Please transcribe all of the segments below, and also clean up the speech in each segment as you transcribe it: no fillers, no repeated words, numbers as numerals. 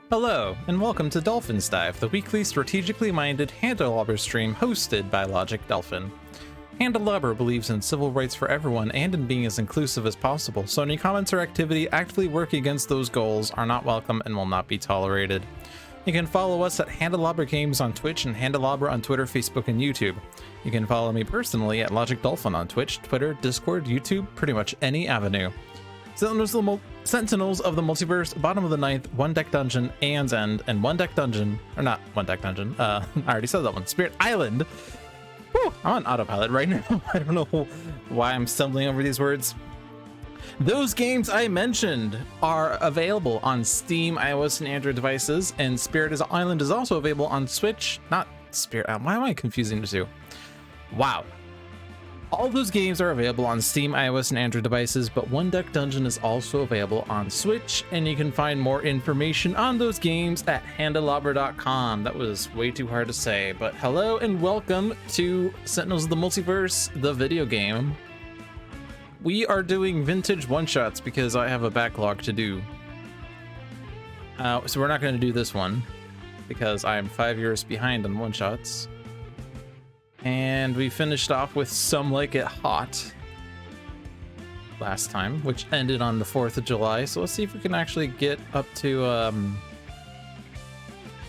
Hello, and welcome to Dolphin's Dive, the weekly strategically minded Handelabra stream hosted by Logic Dolphin. Handelabra believes in civil rights for everyone and in being as inclusive as possible, so any comments or activity actively working against those goals are not welcome and will not be tolerated. You can follow us at Handelabra Games on Twitch and Handelabra on Twitter, Facebook, and YouTube. You can follow me personally at Logic Dolphin on Twitch, Twitter, Discord, YouTube, pretty much any avenue. Sentinels of the Multiverse, bottom of the ninth, one deck dungeon, Aeon's End, and one deck dungeon, or not one deck dungeon, I already said that one, Spirit Island. Whew, I'm on autopilot right now. I don't know why I'm stumbling over these words. Those games I mentioned are available on Steam, iOS, and Android devices, and Spirit Island is also available on Switch, not Spirit Island, why am I confusing the two? Wow. All those games are available on Steam, iOS, and Android devices, but One Deck Dungeon is also available on Switch, and you can find more information on those games at handelabra.com. That was way too hard to say, but hello and welcome to Sentinels of the Multiverse, the video game. We are doing vintage one-shots because I have a backlog to do. So we're not going to do this one because I am 5 years behind on one-shots. And we finished off with Some Like It Hot last time, which ended on the 4th of July. So let's see if we can actually get up to, if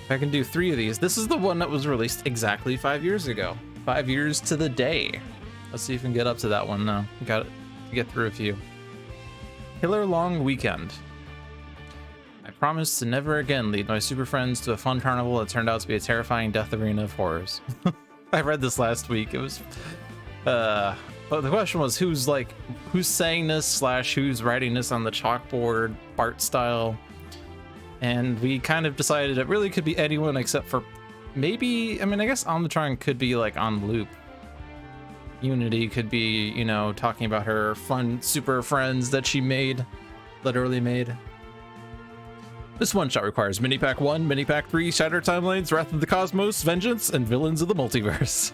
I can do 3 of these. This is the one that was released exactly 5 years ago. 5 years to the day. Let's see if we can get up to that one now. We got to get through a few. Killer Long Weekend. I promise to never again lead my super friends to a fun carnival that turned out to be a terrifying death arena of horrors. I read this last week. It was, but the question was who's saying this / who's writing this on the chalkboard, Bart style. And we kind of decided it really could be anyone except for maybe, I mean, I guess Omnitron could be like on loop. Unity could be, you know, talking about her fun super friends that she made, literally made. This one-shot requires Mini-Pack 1, Mini-Pack 3, Shattered Timelines, Wrath of the Cosmos, Vengeance, and Villains of the Multiverse.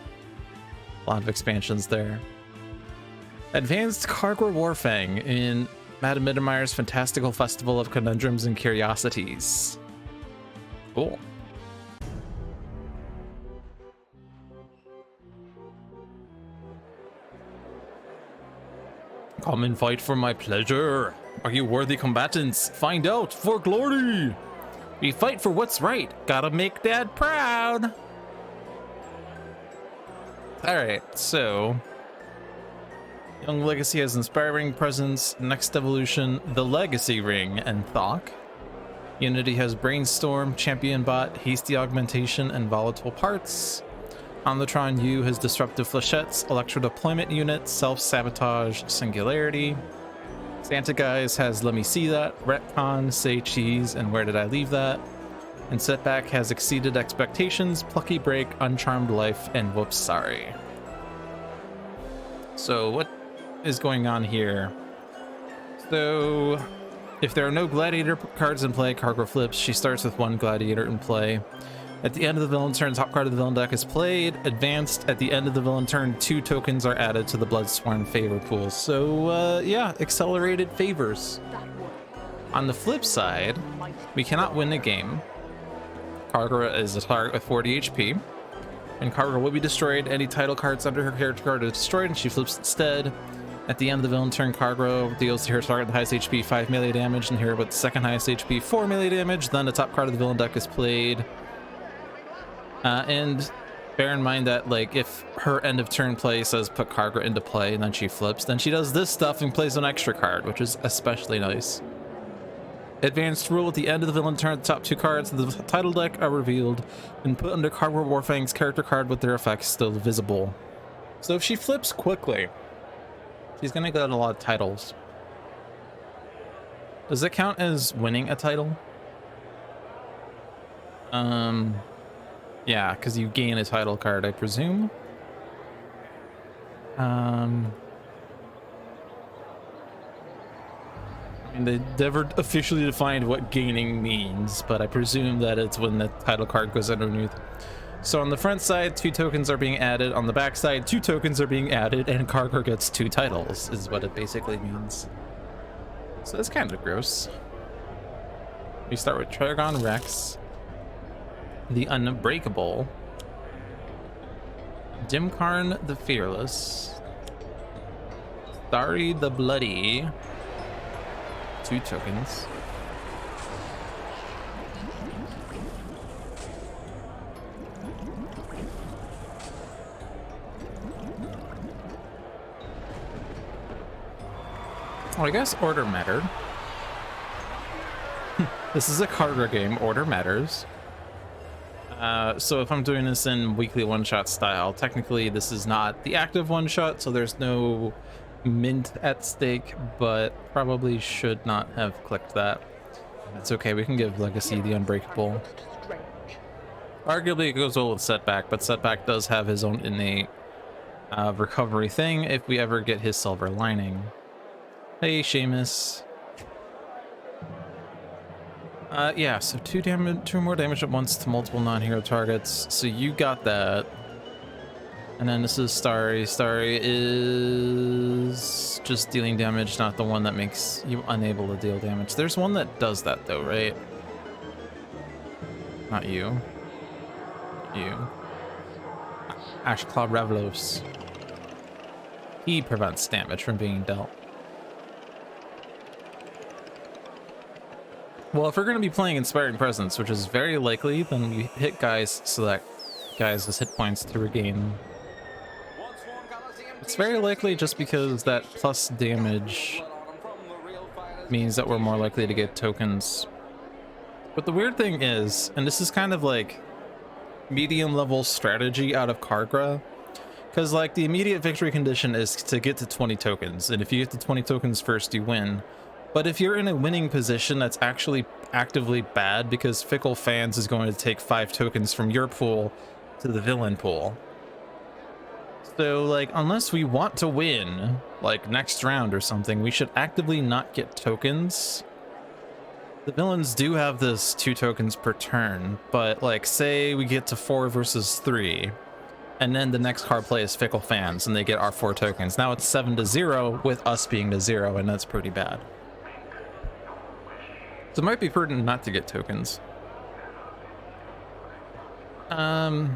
A lot of expansions there. Advanced Cargo Warfang in Madame Mittermeier's Fantastical Festival of Conundrums and Curiosities. Cool. Come and fight for my pleasure. Are you worthy combatants? Find out for glory. We fight for what's right. Gotta make Dad proud. All right, so Young Legacy has Inspiring Presence, Next Evolution, The Legacy Ring, and Thok. Unity has Brainstorm, Champion Bot, Hasty Augmentation, and Volatile Parts. Omnitron U has Disruptive Flechettes, Electro Deployment Unit, Self-Sabotage, Singularity. Santa Guys has Let Me See That, Retcon, Say Cheese, and Where Did I Leave That? And Setback has Exceeded Expectations, Plucky Break, Uncharmed Life, and Whoops Sorry. So what is going on here? So if there are no Gladiator cards in play, Cargo flips. She starts with 1 Gladiator in play. At the end of the villain turn, top card of the villain deck is played. Advanced, at the end of the villain turn, 2 tokens are added to the Bloodsworn favor pool. So, yeah, accelerated favors. On the flip side, we cannot win the game. Kargra is a target with 40 HP. And Kargra will be destroyed. Any title cards under her character card are destroyed, and she flips instead. At the end of the villain turn, Kargra deals to her target the highest HP 5 melee damage, and here with the second highest HP 4 melee damage. Then the top card of the villain deck is played. And bear in mind that, like, if her end of turn play says put Kargra into play and then she flips, then she does this stuff and plays an extra card, which is especially nice. Advanced rule: at the end of the villain turn, the top 2 cards of the title deck are revealed and put under Kargra Warfang's character card with their effects still visible. So if she flips quickly, she's gonna get a lot of titles. Does it count as winning a title? Yeah, because you gain a title card, I presume. I mean, they never officially defined what gaining means, but I presume that it's when the title card goes underneath. So on the front side, 2 tokens are being added. On the back side, 2 tokens are being added, and Kargra gets 2 titles, is what it basically means. So that's kind of gross. We start with Trigon Rex, the Unbreakable, Dimkarn the Fearless, Starry the Bloody, 2 tokens. Well, I guess order mattered. This is a Carter game, order matters. So if I'm doing this in weekly one-shot style, technically this is not the active one-shot, so there's no mint at stake, but probably should not have clicked that. It's okay, we can give Legacy the Unbreakable. Arguably it goes well with Setback, but Setback does have his own innate recovery thing if we ever get his Silver Lining. Hey, Seamus. Yeah, so 2 more damage at once to multiple non-hero targets. So you got that. And then this is Starry. Starry is just dealing damage, not the one that makes you unable to deal damage. There's one that does that though, right? Not you. You. Ashclaw Revlos. He prevents damage from being dealt. Well, if we're going to be playing Inspiring Presence, which is very likely, then we hit guys, select guys as hit points to regain. It's very likely just because that plus damage means that we're more likely to get tokens. But the weird thing is, and this is kind of like medium level strategy out of Kargra, because like the immediate victory condition is to get to 20 tokens, and if you get to 20 tokens first, you win. But if you're in a winning position, that's actually actively bad because Fickle Fans is going to take 5 tokens from your pool to the villain pool. So, like, unless we want to win, like, next round or something, we should actively not get tokens. The villains do have this 2 tokens per turn, but, like, say we get to 4 versus 3, and then the next card play is Fickle Fans, and they get our 4 tokens. Now it's 7-0 with us being to 0, and that's pretty bad. So it might be prudent not to get tokens. So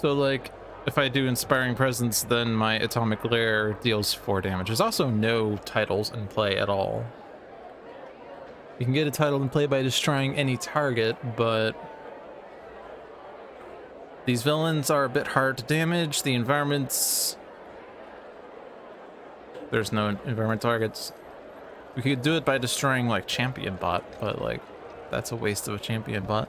like, if I do Inspiring Presence, then my Atomic Lair deals 4 damage. There's also no titles in play at all. You can get a title in play by destroying any target, but these villains are a bit hard to damage. The environments... There's no environment targets. We could do it by destroying, like, Champion Bot, but, like, that's a waste of a Champion Bot.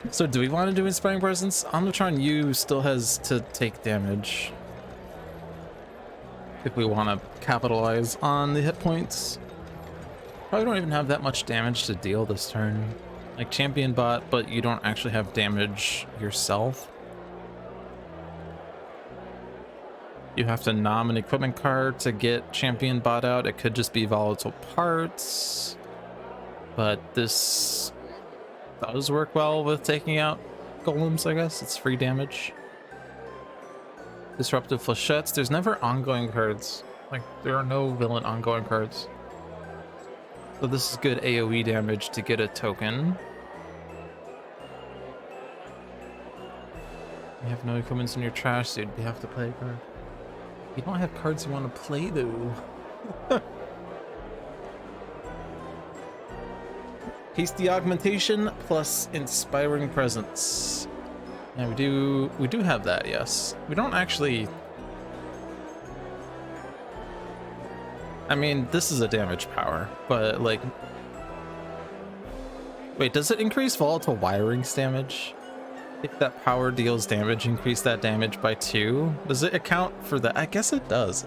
So, do we want to do Inspiring Presence? Omnitron U still has to take damage if we want to capitalize on the hit points. Probably don't even have that much damage to deal this turn. Like, Champion Bot, but you don't actually have damage yourself. You have to nom an equipment card to get Champion Bot out. It could just be volatile parts, but this does work well with taking out golems, I guess. It's free damage. Disruptive Flechettes. There's never ongoing cards. Like, there are no villain ongoing cards. So this is good AoE damage to get a token. You have no equipments in your trash, so you'd have to play a card. You don't have cards you want to play, though. Hasty Augmentation plus Inspiring Presence. Yeah, we do have that, yes. We don't actually... I mean, this is a damage power, but, like... Wait, does it increase volatile wirings damage? If that power deals damage, increase that damage by 2. Does it account for that? I guess it does.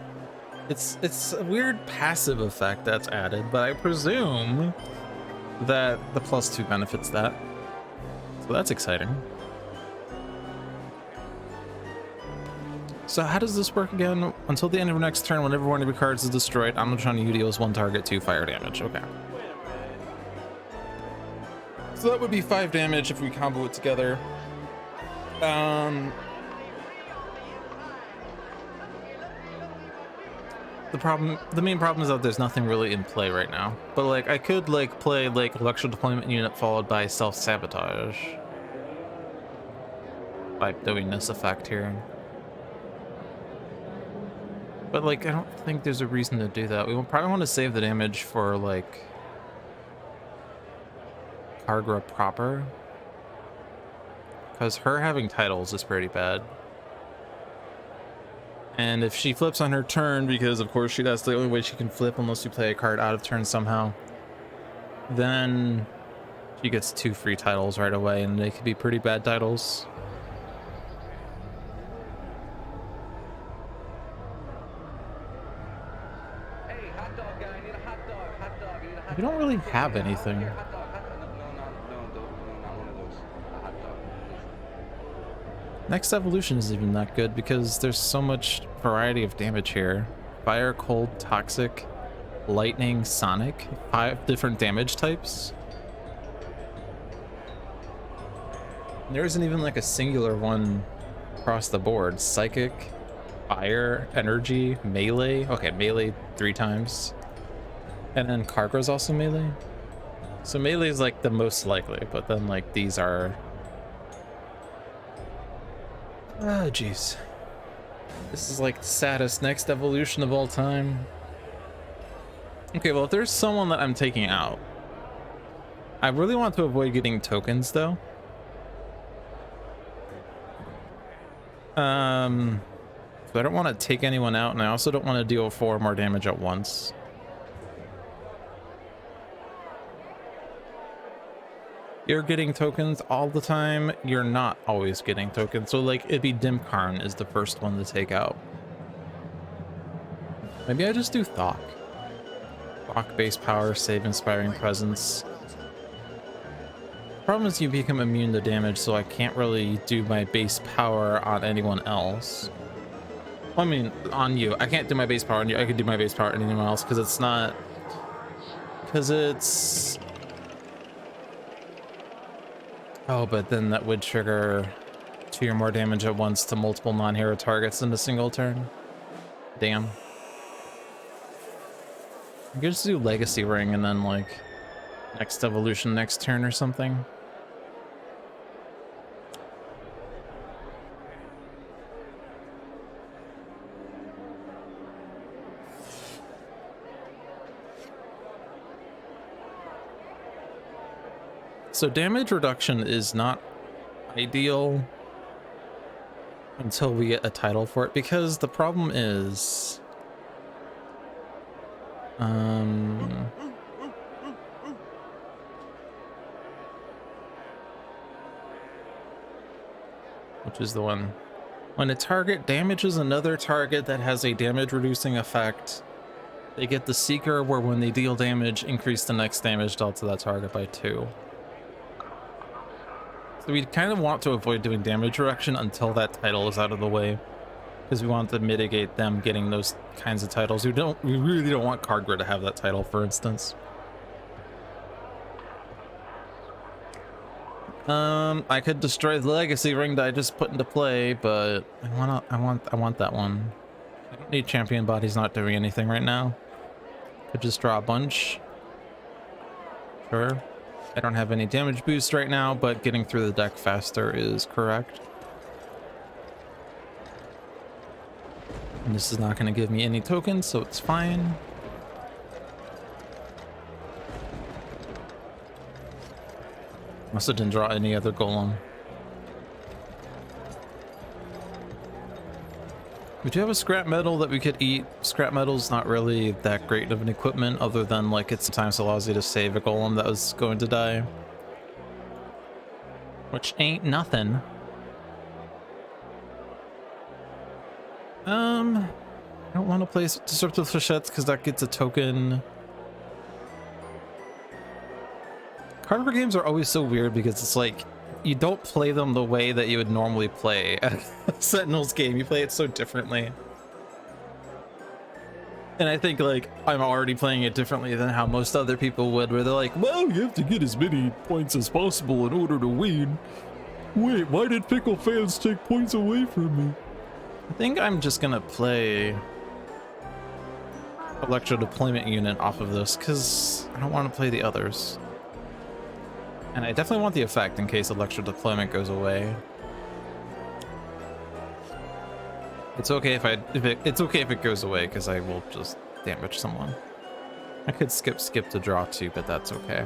It's a weird passive effect that's added, but I presume that the +2 benefits that. So that's exciting. So how does this work again? Until the end of our next turn, whenever one of your cards is destroyed, Omnitron U deals 1 target 2 fire damage. Okay. So that would be 5 damage if we combo it together. the main problem is that there's nothing really in play right now. But like I could like play like electro deployment unit followed by self-sabotage by doing this effect here. But like I don't think there's a reason to do that. We will probably want to save the damage for like Kargra proper. Because her having titles is pretty bad. And if she flips on her turn, because of course that's the only way she can flip unless you play a card out of turn somehow, then she gets 2 free titles right away, and they could be pretty bad titles. Hey, hot dog guy, I need a hot dog, hot dog, I need a hot dog. We don't really have anything. Here, hot dog, no, not one of those. A hot dog, please. Next evolution is even not good because there's so much variety of damage here. Fire, cold, toxic, lightning, sonic. 5 different damage types. There isn't even like a singular one across the board. Psychic, fire, energy, melee. Okay, melee 3 times. And then Kargra's also melee. So melee is like the most likely, but then like these are... Oh, jeez. This is like the saddest next evolution of all time. Okay, well, if there's someone that I'm taking out, I really want to avoid getting tokens, though. So I don't want to take anyone out, and I also don't want to deal 4 more damage at once. You're getting tokens all the time. You're not always getting tokens. So like it'd be Dimkarn is the first one to take out. Maybe I just do Thok. Thok base power, save inspiring presence. Problem is you become immune to damage, so I can't really do my base power on anyone else. Well, I mean, on you. I can't do my base power on you. I could do my base power on anyone else because it's not... Because it's... Oh, but then that would trigger 2 or more damage at once to multiple non-hero targets in a single turn. Damn. I could just do Legacy Ring and then like next evolution next turn or something. So damage reduction is not ideal until we get a title for it, because the problem is which is the one when a target damages another target that has a damage reducing effect, they get the Seeker, where when they deal damage, increase the next damage dealt to that target by 2. So we kind of want to avoid doing damage reduction until that title is out of the way, because we want to mitigate them getting those kinds of titles. We really don't want Kargra to have that title, for instance. I could destroy the Legacy Ring that I just put into play, but I want that one. I don't need Champion Body's not doing anything right now. Could just draw a bunch. Sure. I don't have any damage boost right now, but getting through the deck faster is correct. And this is not going to give me any tokens, so it's fine. Also didn't draw any other golem. We do have a scrap metal that we could eat. Scrap metal's not really that great of an equipment, other than like it sometimes allows you to save a golem that was going to die. Which ain't nothing. I don't want to play Disruptive Flechettes because that gets a token. Kargra games are always so weird because it's like you don't play them the way that you would normally play a Sentinels game. You play it so differently. And I think like I'm already playing it differently than how most other people would, where they're like, well, you have to get as many points as possible in order to win. Wait, why did Pickle fans take points away from me? I think I'm just gonna play electro deployment unit off of this because I don't want to play the others. And I definitely want the effect in case electro deployment goes away. It's okay if it's okay if it goes away because I will just damage someone. I could skip to draw 2, but that's okay.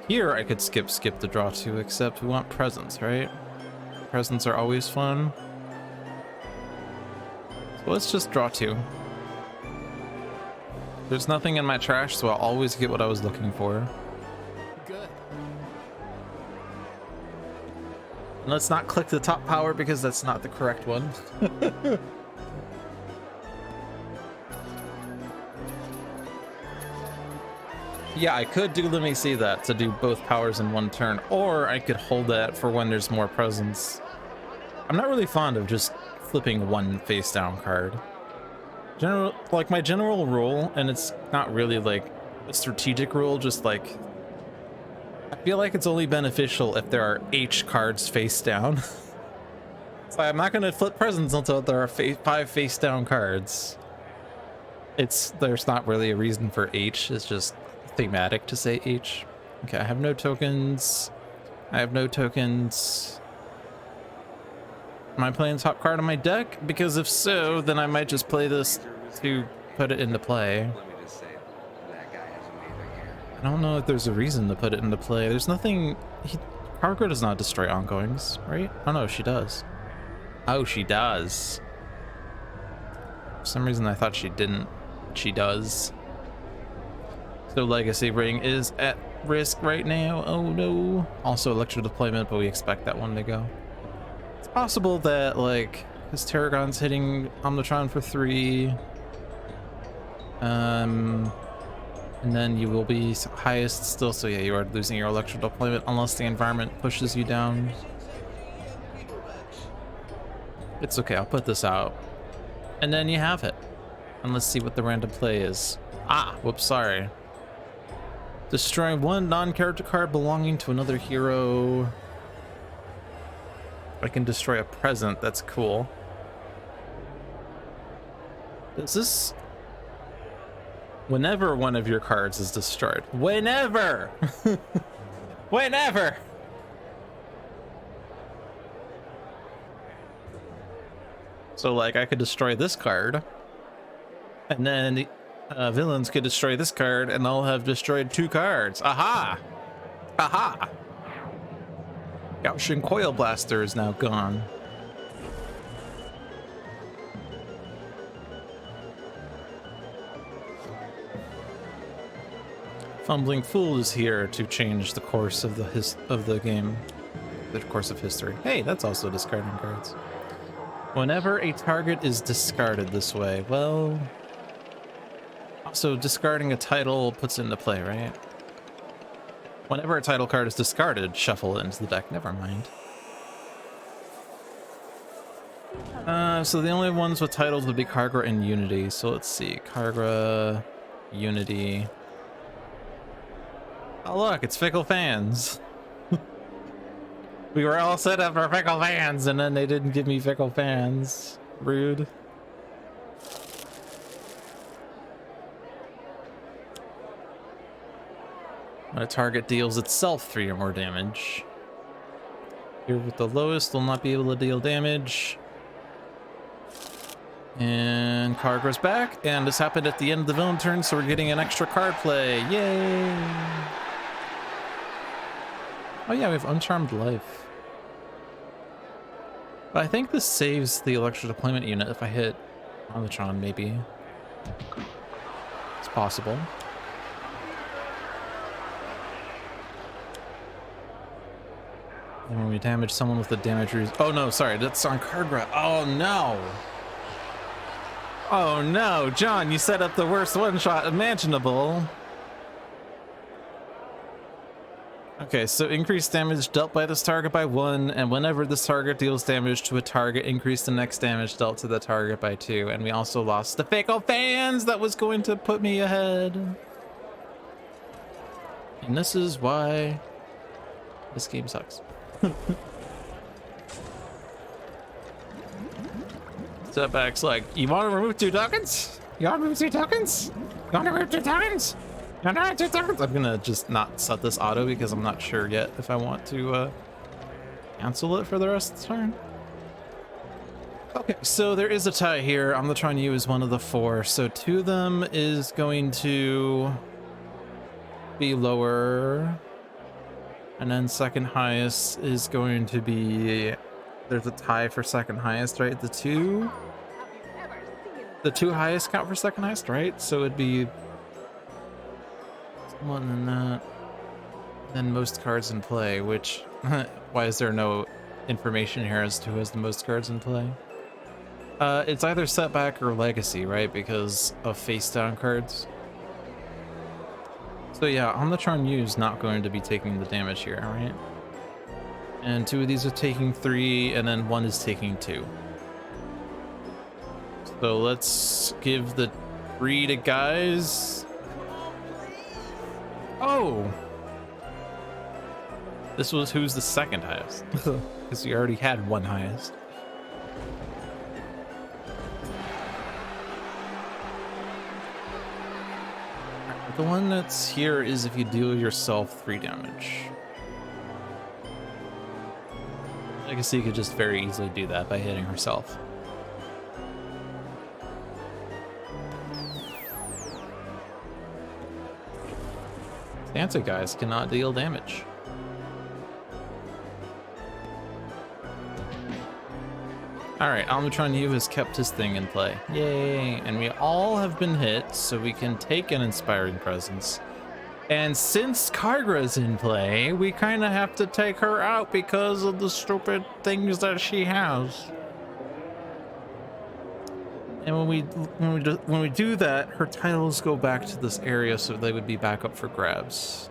Here I could skip to draw 2, except we want presents, right? Presents are always fun. So let's just draw 2. There's nothing in my trash, so I'll always get what I was looking for. Good. And let's not click the top power because that's not the correct one. Yeah, I could do let me see that to do both powers in one turn, or I could hold that for when there's more presence. I'm not really fond of just flipping one face down card. Like my general rule, and it's not really like a strategic rule, just like I feel like it's only beneficial if there are H cards face down. So I'm not gonna flip presents until there are 5 face down cards. There's not really a reason for H, it's just thematic to say H. Okay, I have no tokens. Am I playing top card on my deck? Because if so, then I might just play this to put it into play. Let me just say, that guy has amazing hair. I don't know if there's a reason to put it into play. There's nothing. Cargo does not destroy ongoings, right? Oh no, she does. Oh, she does. For some reason I thought she didn't. She does. So Legacy Ring is at risk right now. Oh no. Also electro deployment, but we expect that one to go. It's possible that like his Terragon's hitting Omnitron for 3. And then you will be highest still. So yeah, you are losing your electro deployment unless the environment pushes you down. It's okay, I'll put this out. And then you have it. And let's see what the random play is. Ah, whoops, sorry. Destroy one non-character card belonging to another hero. I can destroy a present, that's cool. Is this... Whenever one of your cards is destroyed. Whenever! Whenever! So like I could destroy this card. And then villains could destroy this card and I'll have destroyed 2 cards. Aha! Aha! Gaussian Coil Blaster is now gone. Fumbling Fool is here to change the course of the game. The course of history. Hey, that's also discarding cards. Whenever a target is discarded this way, well... So discarding a title puts it into play, right? Whenever a title card is discarded, shuffle it into the deck. Never mind. So the only ones with titles would be Kargra and Unity. So let's see. Kargra, Unity. Oh look, it's Fickle Fans. We were all set up for Fickle Fans, and then they didn't give me Fickle Fans. Rude. When a target deals itself 3 or more damage. Here with the lowest will not be able to deal damage. And Kargra's back, and this happened at the end of the villain turn, so we're getting an extra card play. Yay! Oh yeah, we have Uncharmed Life. But I think this saves the electro deployment unit if I hit Omnitron, maybe. It's possible. And when we damage someone with the damage... Oh no, sorry, that's on Kargra. Oh no! Oh no, John, you set up the worst one-shot imaginable. Okay, so increased damage dealt by this target by 1, and whenever this target deals damage to a target, increase the next damage dealt to the target by 2. And we also lost the Fickle Fans that was going to put me ahead. And this is why this game sucks. Setbacks like, you want to remove 2 tokens? You wanna move 2 tokens? You wanna move 2 tokens? You wanna move 2 tokens? I'm gonna just not set this auto because I'm not sure yet if I want to cancel it for the rest of the turn. Okay, so there is a tie here. I'm trying to use one of the 4, so 2 of them is going to be lower, and then second highest is going to be, there's a tie for second highest, right? The two highest count for second highest, right? So it'd be one and that, then most cards in play, which why is there no information here as to who has the most cards in play? It's either setback or legacy, right? Because of face down cards. So yeah, Omnitron U is not going to be taking the damage here, right? And 2 of these are taking 3, and then 1 is taking 2. So let's give the 3 to guys. Oh! This was who's the second highest. Because we already had 1 highest. The one that's here is if you deal yourself 3 damage. Legacy could just very easily do that by hitting herself. Stanza guys cannot deal damage. Alright, Omnitron U has kept his thing in play. Yay! And we all have been hit, so we can take an Inspiring Presence. And since Kargra's in play, we kind of have to take her out because of the stupid things that she has. And when we do that, her titles go back to this area, so they would be back up for grabs.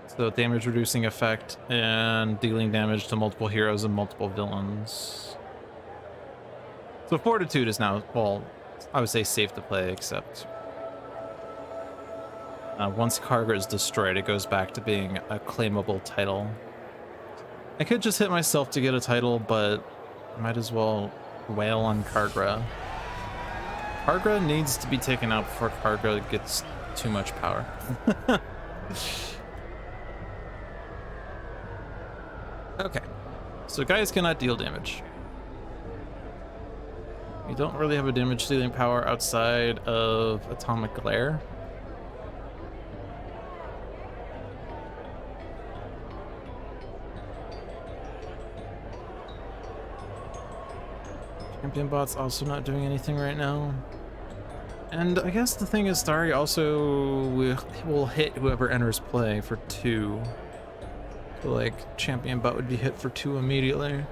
So damage reducing effect and dealing damage to multiple heroes and multiple villains. So Fortitude is now, well, I would say safe to play, except once Kargra is destroyed, it goes back to being a claimable title. I could just hit myself to get a title, but I might as well wail on Kargra. Kargra needs to be taken out before Kargra gets too much power. Okay, so guys cannot deal damage. We don't really have a damage dealing power outside of Atomic Glare. Champion bot's also not doing anything right now. And I guess the thing is, Starry also will hit whoever enters play for 2. So like, champion bot would be hit for 2 immediately.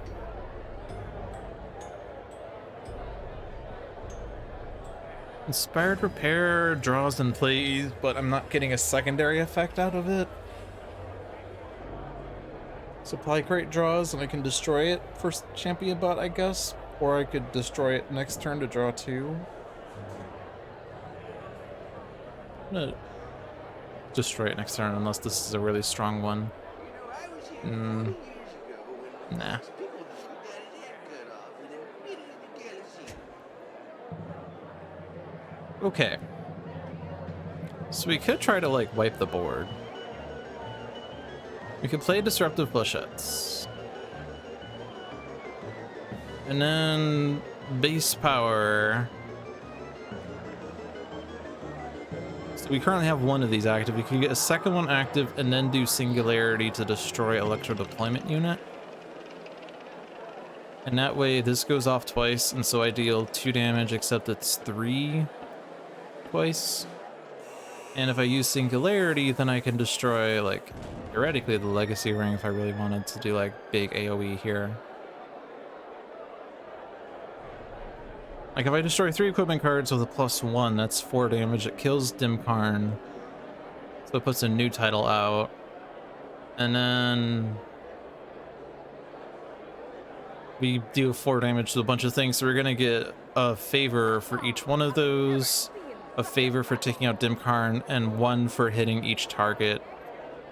Inspired Repair draws and plays, but I'm not getting a secondary effect out of it. Supply Crate draws and I can destroy it for champion bot, I guess. Or I could destroy it next turn to draw 2. I'm gonna destroy it next turn unless this is a really strong one. Nah. Okay. So we could try to like wipe the board. We could play Disruptive Flechettes. And then base power. So we currently have 1 of these active. We could get a second one active and then do Singularity to destroy Electro Deployment Unit. And that way this goes off twice, and so I deal 2 damage, except it's 3 twice. And if I use Singularity, then I can destroy, like, theoretically the Legacy Ring if I really wanted to do like big AoE here. Like if I destroy 3 equipment cards with a +1, that's 4 damage. It kills Dimkarn. So it puts a new title out. And then we deal 4 damage to a bunch of things. So we're gonna get a favor for each one of those, a favor for taking out Dimkarn, and 1 for hitting each target,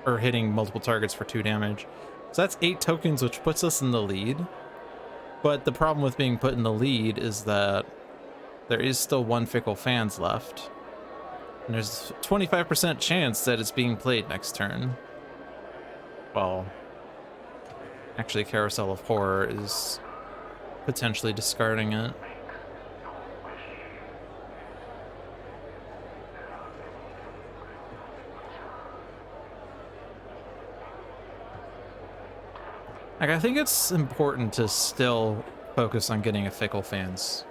or hitting multiple targets for 2 damage. So that's 8 tokens, which puts us in the lead. But the problem with being put in the lead is that there is still one Fickle Fans left. And there's a 25% chance that it's being played next turn. Well, actually, Carousel of Horror is potentially discarding it. Like, I think it's important to still focus on getting a Fickle Fans.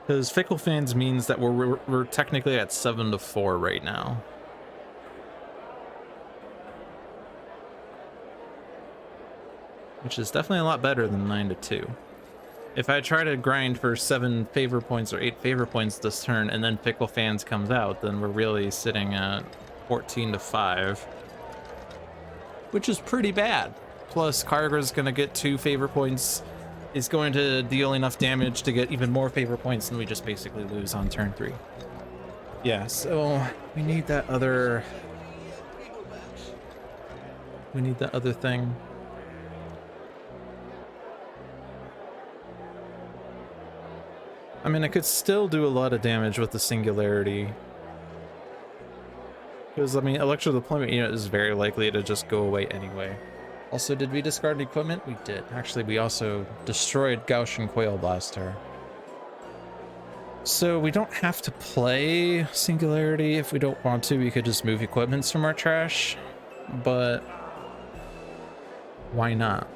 Because Fickle Fans means that we're technically at 7-4 right now. Which is definitely a lot better than 9-2. If I try to grind for 7 favor points or 8 favor points this turn and then Fickle Fans comes out, then we're really sitting at 14-5. Which is pretty bad. Plus, Kargra's gonna get 2 favor points, is going to deal enough damage to get even more favor points, and we just basically lose on turn 3. Yeah, so we need that other... We need that other thing. I mean, I could still do a lot of damage with the Singularity. Because, I mean, Electro Deployment Unit is very likely to just go away anyway. Also, did we discard equipment? We did. Actually, we also destroyed Gaussian Quail Blaster. So we don't have to play Singularity if we don't want to. We could just move equipments from our trash. But why not?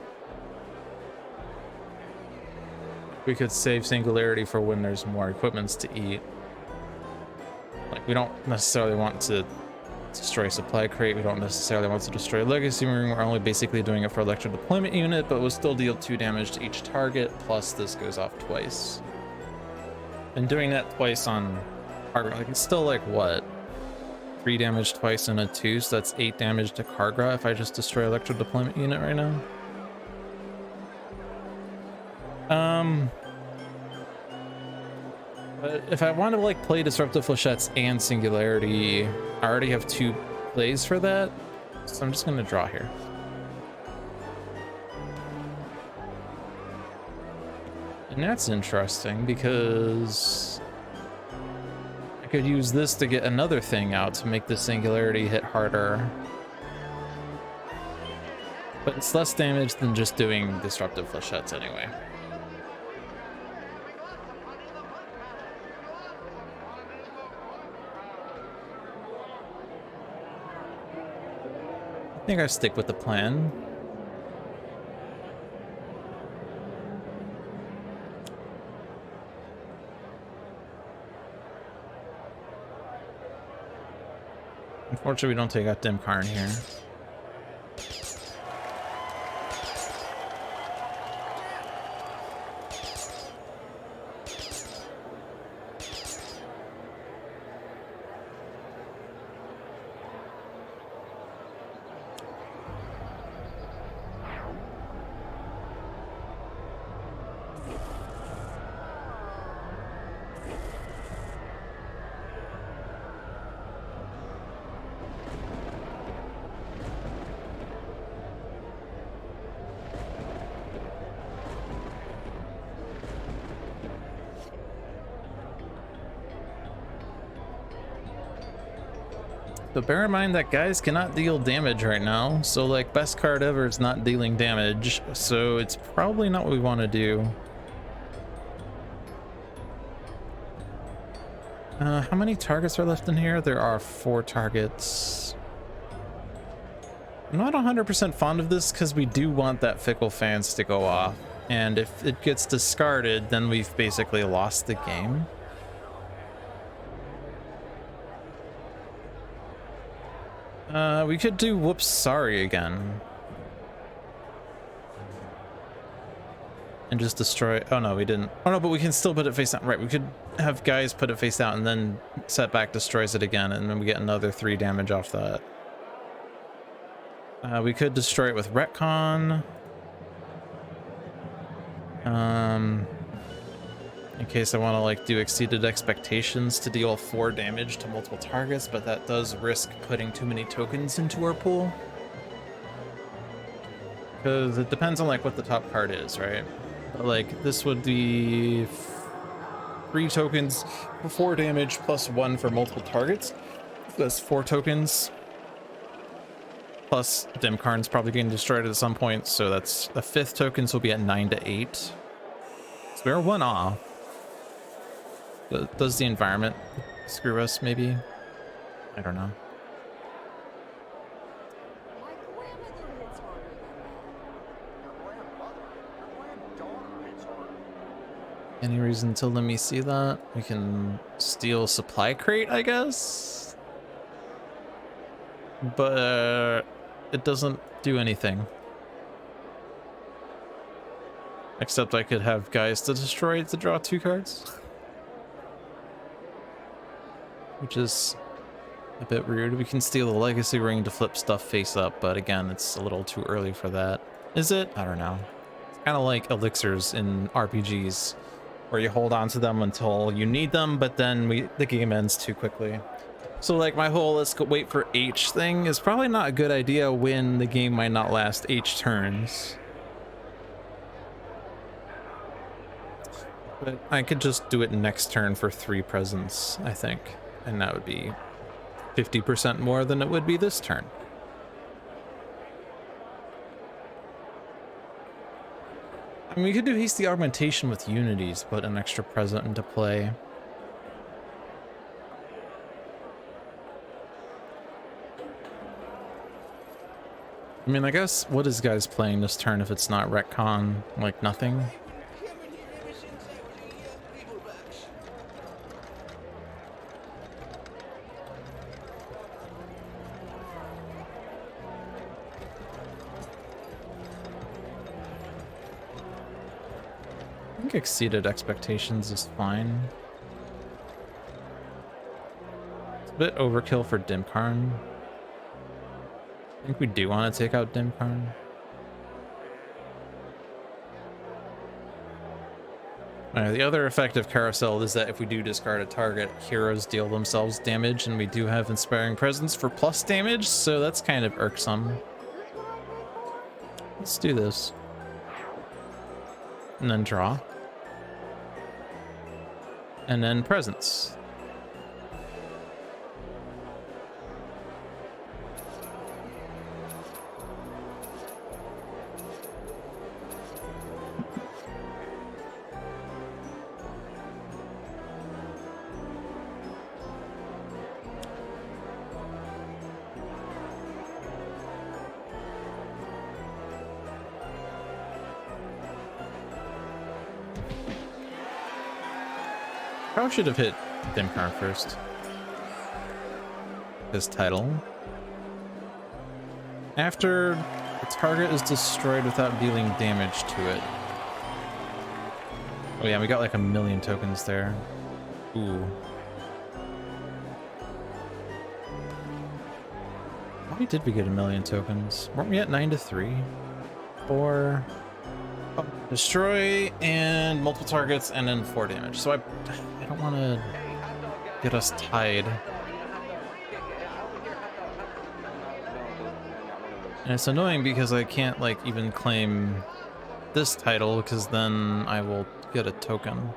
We could save Singularity for when there's more equipments to eat. Like, we don't necessarily want to destroy Supply Crate, we don't necessarily want to destroy Legacy Room, we're only basically doing it for Electro Deployment Unit, but we'll still deal 2 damage to each target, plus this goes off twice. And doing that twice on Kargra, like, it's still like, what? 3 damage twice and a 2, so that's 8 damage to Kargra if I just destroy Electro Deployment Unit right now. But if I want to like play Disruptive Flechettes and Singularity, I already have 2 plays for that, so I'm just gonna draw here. And that's interesting because I could use this to get another thing out to make the Singularity hit harder. But it's less damage than just doing Disruptive Flechettes anyway. I think I stick with the plan. Unfortunately, we don't take out Dim Karn here. So bear in mind that guys cannot deal damage right now, so like best card ever is not dealing damage, so it's probably not what we want to do. How many targets are left in here? There are 4 targets. I'm not 100% fond of this because we do want that Fickle Fans to go off, and if it gets discarded, then we've basically lost the game. We could do Whoops Sorry again. And just destroy... Oh no, we didn't. Oh no, but we can still put it face down. Right, we could have guys put it face down and then Setback destroys it again, and then we get another 3 damage off that. We could destroy it with Retcon. In case I want to like do Exceeded Expectations to deal 4 damage to multiple targets, but that does risk putting too many tokens into our pool. Because it depends on like what the top card is, right? But like this would be 3 tokens for 4 damage plus 1 for multiple targets. That's 4 tokens. Plus Dimkarn's probably getting destroyed at some point, so that's the 5th token, so we'll be at 9 to 8. So we're 1 off. Does the environment screw us, maybe? I don't know. My grandmother hits harder than that. Your grandmother? Your granddaughter hits harder. Any reason to let me see that? We can steal supply crate, I guess? But it doesn't do anything. Except I could have guys to destroy to draw 2 cards. Which is a bit weird. We can steal the legacy ring to flip stuff face up, but again, it's a little too early for that. Is it? I don't know. It's kind of like elixirs in RPGs, where you hold on to them until you need them, but then the game ends too quickly. So like my whole let's go wait for H thing is probably not a good idea when the game might not last H turns. But I could just do it next turn for 3 presents, I think. And that would be 50% more than it would be this turn. I mean, we could do hasty augmentation with unities, put an extra present into play. I mean, I guess what is guys playing this turn if it's not retcon? Like nothing? I think exceeded expectations is fine. It's a bit overkill for Dimkarn. I think we do want to take out Dimkarn. The other effect of Carousel is that if we do discard a target, heroes deal themselves damage, and we do have Inspiring Presence for plus damage, so that's kind of irksome. Let's do this. And then draw. And then presence. Probably should have hit Dimkarn first. His title. After the target is destroyed without dealing damage to it. Oh yeah, we got like 1,000,000 tokens there. Ooh. Why did we get 1,000,000 tokens? Weren't we at 9 to 3? 4. Oh, destroy and multiple targets and then 4 damage. So I don't want to get us tied. And it's annoying because I can't like even claim this title because then I will get a token.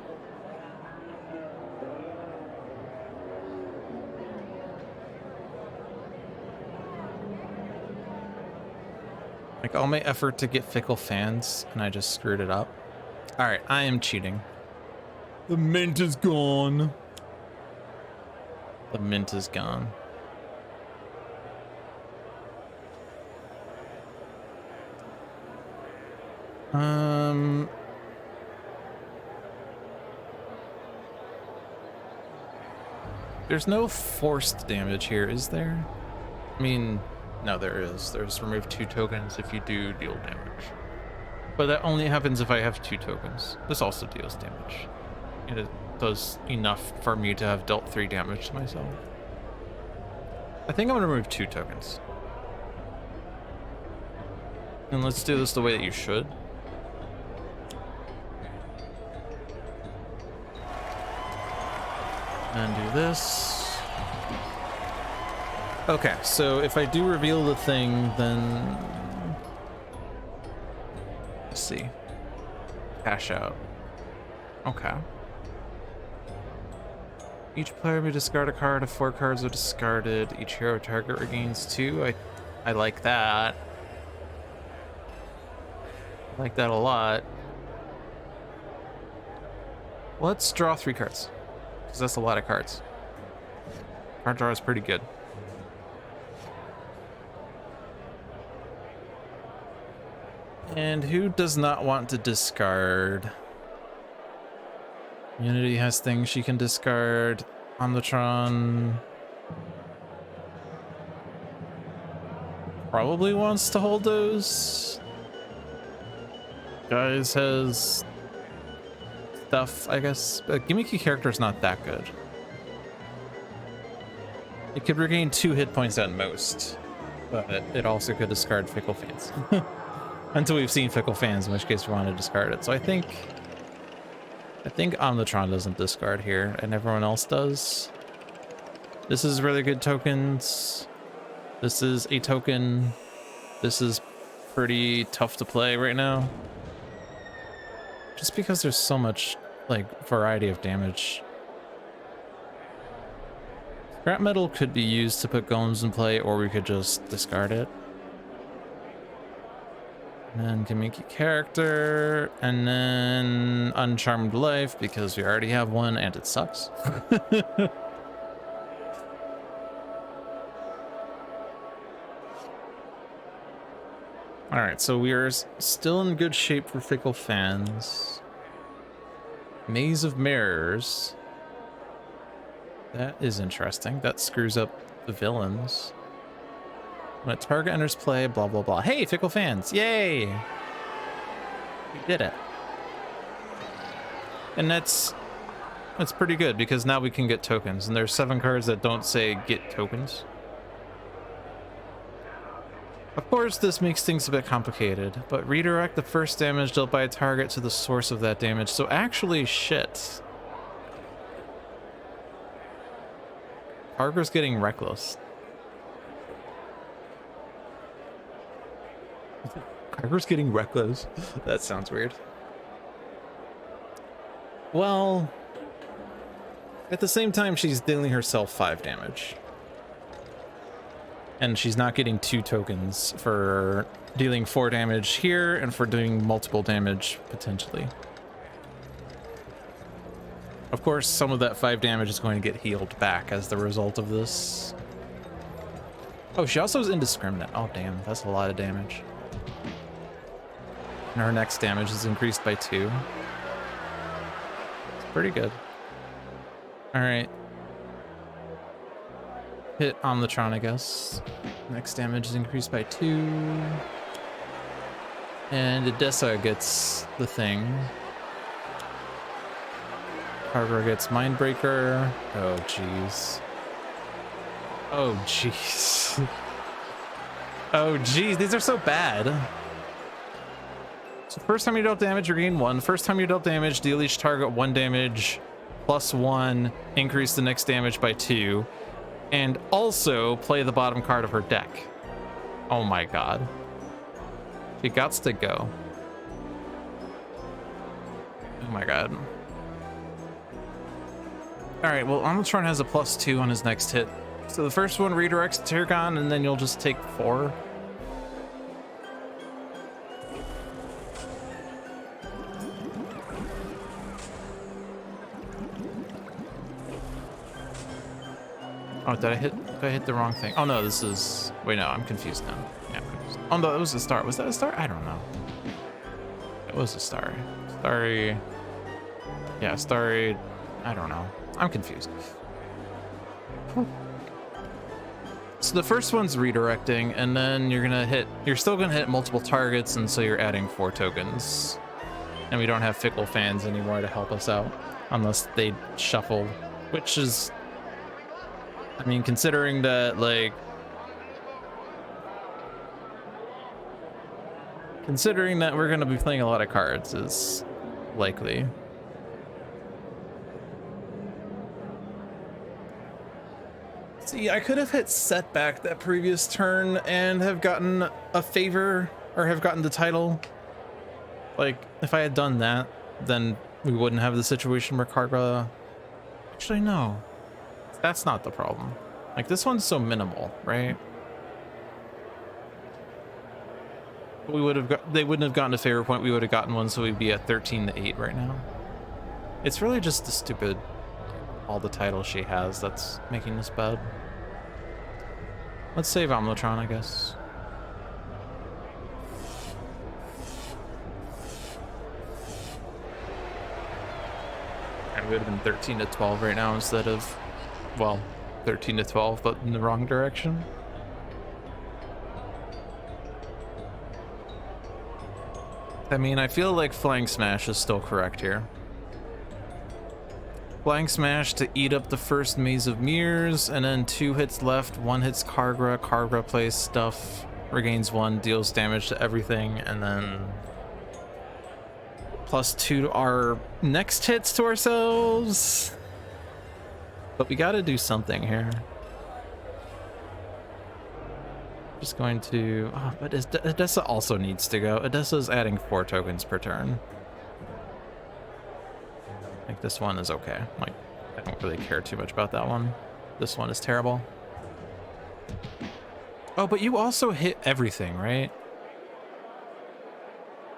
Like all my effort to get Fickle Fans and I just screwed it up. All right, I am cheating. The mint is gone. The mint is gone. There's no forced damage here, is there? I mean, no, there is. There's remove 2 tokens if you do deal damage. But that only happens if I have 2 tokens. This also deals damage. And it does enough for me to have dealt 3 damage to myself. I think I'm gonna remove 2 tokens. And let's do this the way that you should. And do this. Okay, so if I do reveal the thing, then let's see. Cash out. Okay. Each player may discard a card if 4 cards are discarded. Each hero target regains 2. I like that. I like that a lot. Let's draw 3 cards, because that's a lot of cards. Card draw is pretty good. And who does not want to discard? Unity has things she can discard. Omnitron probably wants to hold those. Guys has stuff, I guess. A gimmicky character is not that good. It could regain 2 hit points at most, but it also could discard Fickle Fans. Until we've seen Fickle Fans, in which case we want to discard it. So I think Omnitron doesn't discard here, and everyone else does. This is really good tokens. This is a token. This is pretty tough to play right now. Just because there's so much, like, variety of damage. Scrap metal could be used to put golems in play, or we could just discard it. And then gimmicky character, and then Uncharmed Life, because we already have one and it sucks. Alright, so we are still in good shape for Fickle Fans. Maze of Mirrors. That is interesting. That screws up the villains. When a target enters play, blah, blah, blah. Hey, Fickle Fans! Yay! We did it. And that's pretty good, because now we can get tokens. And there's 7 cards that don't say get tokens. Of course, this makes things a bit complicated, but redirect the first damage dealt by a target to the source of that damage. So actually, shit. Harger's getting reckless. Harger's getting reckless. That sounds weird. Well, at the same time, she's dealing herself 5 damage. And she's not getting 2 tokens for dealing 4 damage here and for doing multiple damage, potentially. Of course, some of that 5 damage is going to get healed back as the result of this. Oh, she also is indiscriminate. Oh, damn. That's a lot of damage. And her next damage is increased by 2. It's pretty good. Alright. Hit Omnitron, I guess. Next damage is increased by 2. And Odessa gets the thing. Harger gets Mindbreaker. Oh, jeez. Oh, jeez. Oh, jeez. These are so bad. So first time you dealt damage, you gain 1. First time you dealt damage, deal each target 1 damage, plus 1, increase the next damage by 2, and also play the bottom card of her deck. Oh my god. She gots to go. Oh my god. Alright, well, Omnitron has a plus 2 on his next hit. So the first one redirects to Tergon, and then you'll just take 4. Oh, did I hit the wrong thing? Oh no, this is... Wait, no, I'm confused now. Yeah, I'm confused. Oh no, it was a star. Was that a star? I don't know. It was a star. Starry... Yeah, starry... I don't know. I'm confused. So the first one's redirecting, and then you're still gonna hit multiple targets, and so you're adding 4 tokens. And we don't have Fickle Fans anymore to help us out, unless they shuffle, which is... I mean, considering that, like... Considering that we're gonna be playing a lot of cards is likely. See, I could have hit setback that previous turn and have gotten a favor, or have gotten the title. Like, if I had done that, then we wouldn't have the situation where Karga... Actually, no. That's not the problem. Like, this one's so minimal, right? We would have got, they wouldn't have gotten a favor point. We would have gotten one, so we'd be at 13-8 right now. It's really just the stupid, all the titles she has that's making this bad. Let's save Omnitron, I guess. And we would have been 13-12 right now instead of, well, 13-12, but in the wrong direction. I mean, I feel like Flying Smash is still correct here. Flying Smash to eat up the first Maze of Mirrors, and then 2 hits left, 1 hits Kargra, Kargra plays stuff, regains 1, deals damage to everything, and then +2 to our next hits to ourselves. But we gotta do something here. Just going to, oh, but Odessa also needs to go. Odessa's adding 4 tokens per turn. Like, this one is okay. Like, I don't really care too much about that one. This one is terrible. Oh, but you also hit everything, right?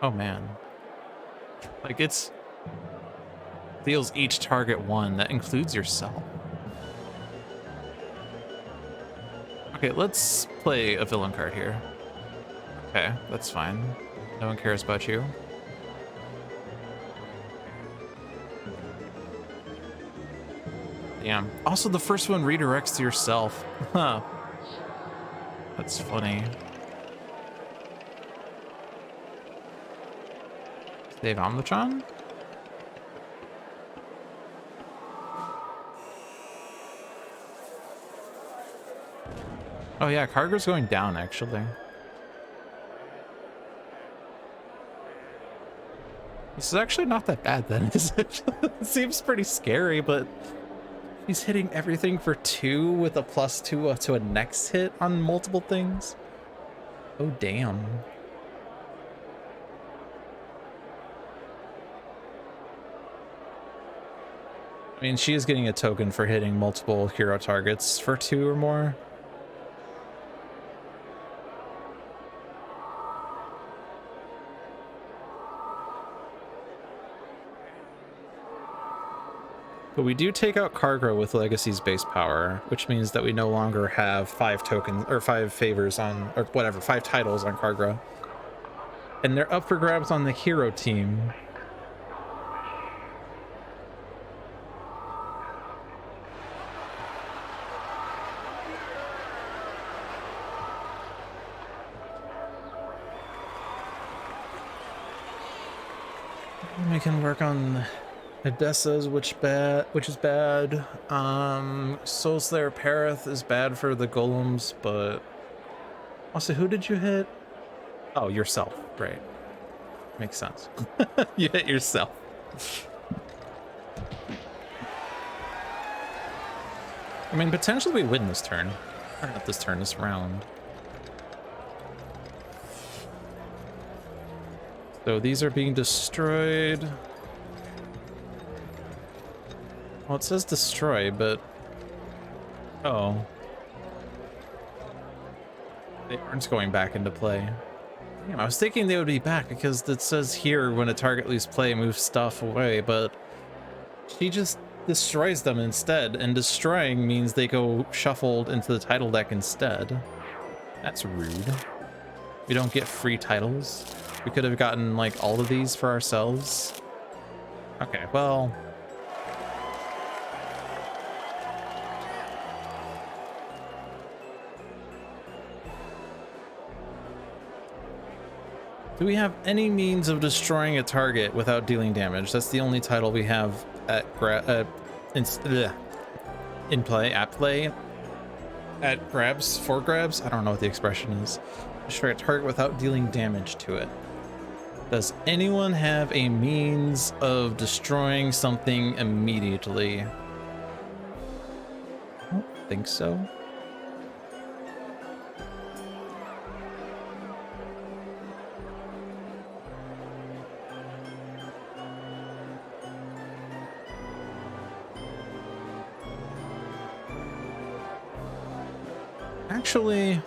Oh man. Like, it's deals each target 1. That includes yourself. Okay, let's play a villain card here. Okay, that's fine. No one cares about you. Damn. Also, the first one redirects to yourself. Huh. That's funny. Save Omnitron? Oh yeah, Kargra's going down, actually. This is actually not that bad then, is it? It seems pretty scary, but he's hitting everything for 2 with a +2 to a next hit on multiple things. Oh, damn. I mean, she is getting a token for hitting multiple hero targets for 2 or more. But we do take out Kargra with Legacy's base power, which means that we no longer have 5 tokens, or 5 favors on, or whatever, 5 titles on Kargra. And they're up for grabs on the hero team. We can work on Odessa's, which is bad. Soulslayer Parath is bad for the golems, but also, who did you hit? Oh, yourself. Right. Makes sense. You hit yourself. I mean, potentially we win this turn. Or not this turn, this round. So these are being destroyed. Well, it says destroy, but... Oh. They aren't going back into play. Damn, I was thinking they would be back because it says here when a target leaves play, move stuff away, but she just destroys them instead, and destroying means they go shuffled into the title deck instead. That's rude. We don't get free titles. We could have gotten, like, all of these for ourselves. Okay, well... Do we have any means of destroying a target without dealing damage? That's the only title we have at in play, at grabs, for grabs? I don't know what the expression is. Destroy a target without dealing damage to it. Does anyone have a means of destroying something immediately? I don't think so. actually...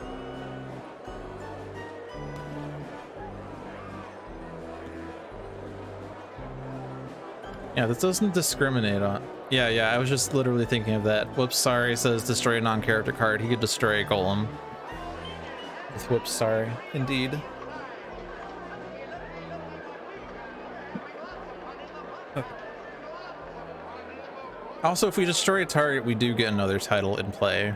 Yeah, this doesn't discriminate on... Yeah, I was just literally thinking of that. Whoops, sorry, it says destroy a non-character card. He could destroy a golem. With whoops, sorry. Indeed. Okay. Also, if we destroy a target, we do get another title in play.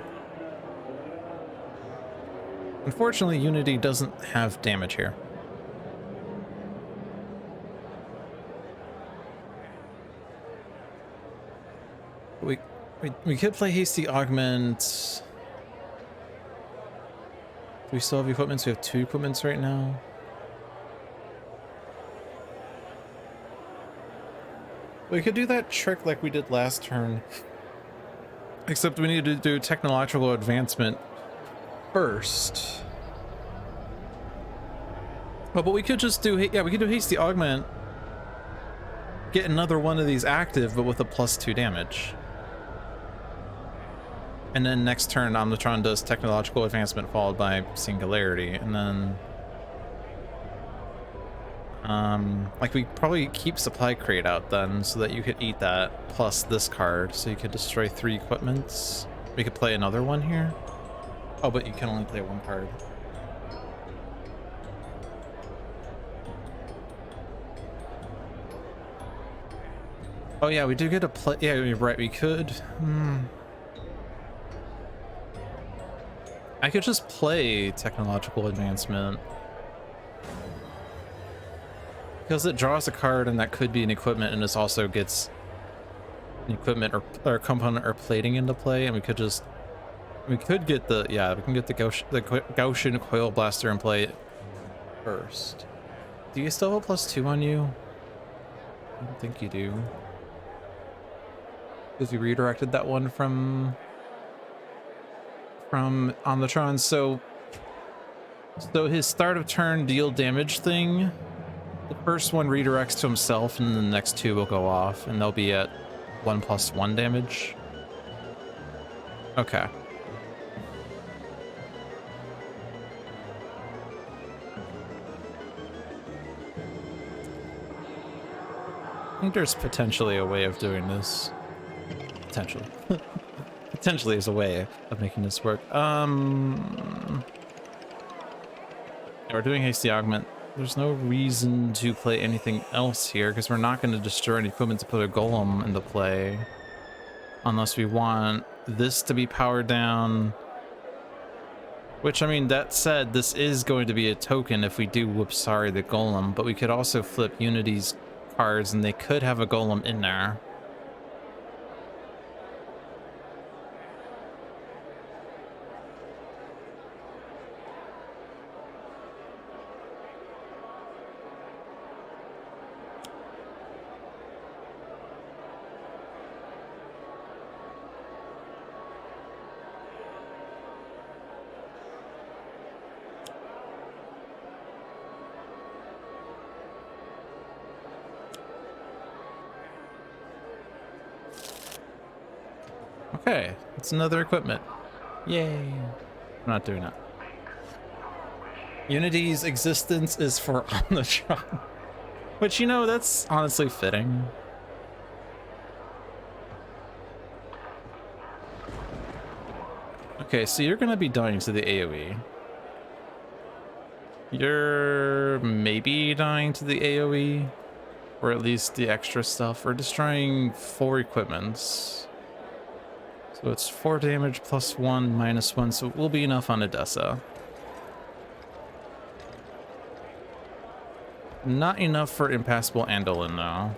Unfortunately, Unity doesn't have damage here. We could play Hasty Augment. Do we still have equipments? We have 2 equipments right now. We could do that trick like we did last turn. Except we need to do technological advancement first. Oh, but we could just do, yeah, we could do Hasty Augment. Get another one of these active, but with a +2 damage. And then next turn, Omnitron does Technological Advancement followed by Singularity, and then... like we probably keep Supply Crate out then, so that you could eat that, plus this card, so you could destroy 3 equipments. We could play another one here. Oh, but you can only play 1 card. Oh yeah, we do get a play. Yeah, you're right, we could. I could just play Technological Advancement. Because it draws a card and that could be an equipment, and this also gets an equipment or component or plating into play, and we could just... We could get the... Yeah, we can get the Gaussian Coil Blaster in play first. Do you still have a +2 on you? I don't think you do. Because we redirected that one from Omnitron. So his start of turn deal damage thing, the first one redirects to himself, and the next 2 will go off, and they'll be at 1+1 damage. Okay. I think there's potentially a way of doing this. Potentially. Potentially is a way of making this work. Yeah, we're doing Hasty Augment. There's no reason to play anything else here, because we're not going to destroy any equipment to put a golem into play. Unless we want this to be powered down. Which, I mean, that said, this is going to be a token if we do whoop sorry the golem, but we could also flip Unity's cards and they could have a golem in there. Okay, it's another equipment. Yay. I'm not doing that. Unity's existence is for Omnitron. Which, you know, that's honestly fitting. Okay, so you're gonna be dying to the AoE. You're maybe dying to the AoE, or at least the extra stuff. We're destroying 4 equipments. So it's 4 damage plus 1 minus 1, so it will be enough on Odessa. Not enough for Impassable Andolin, though.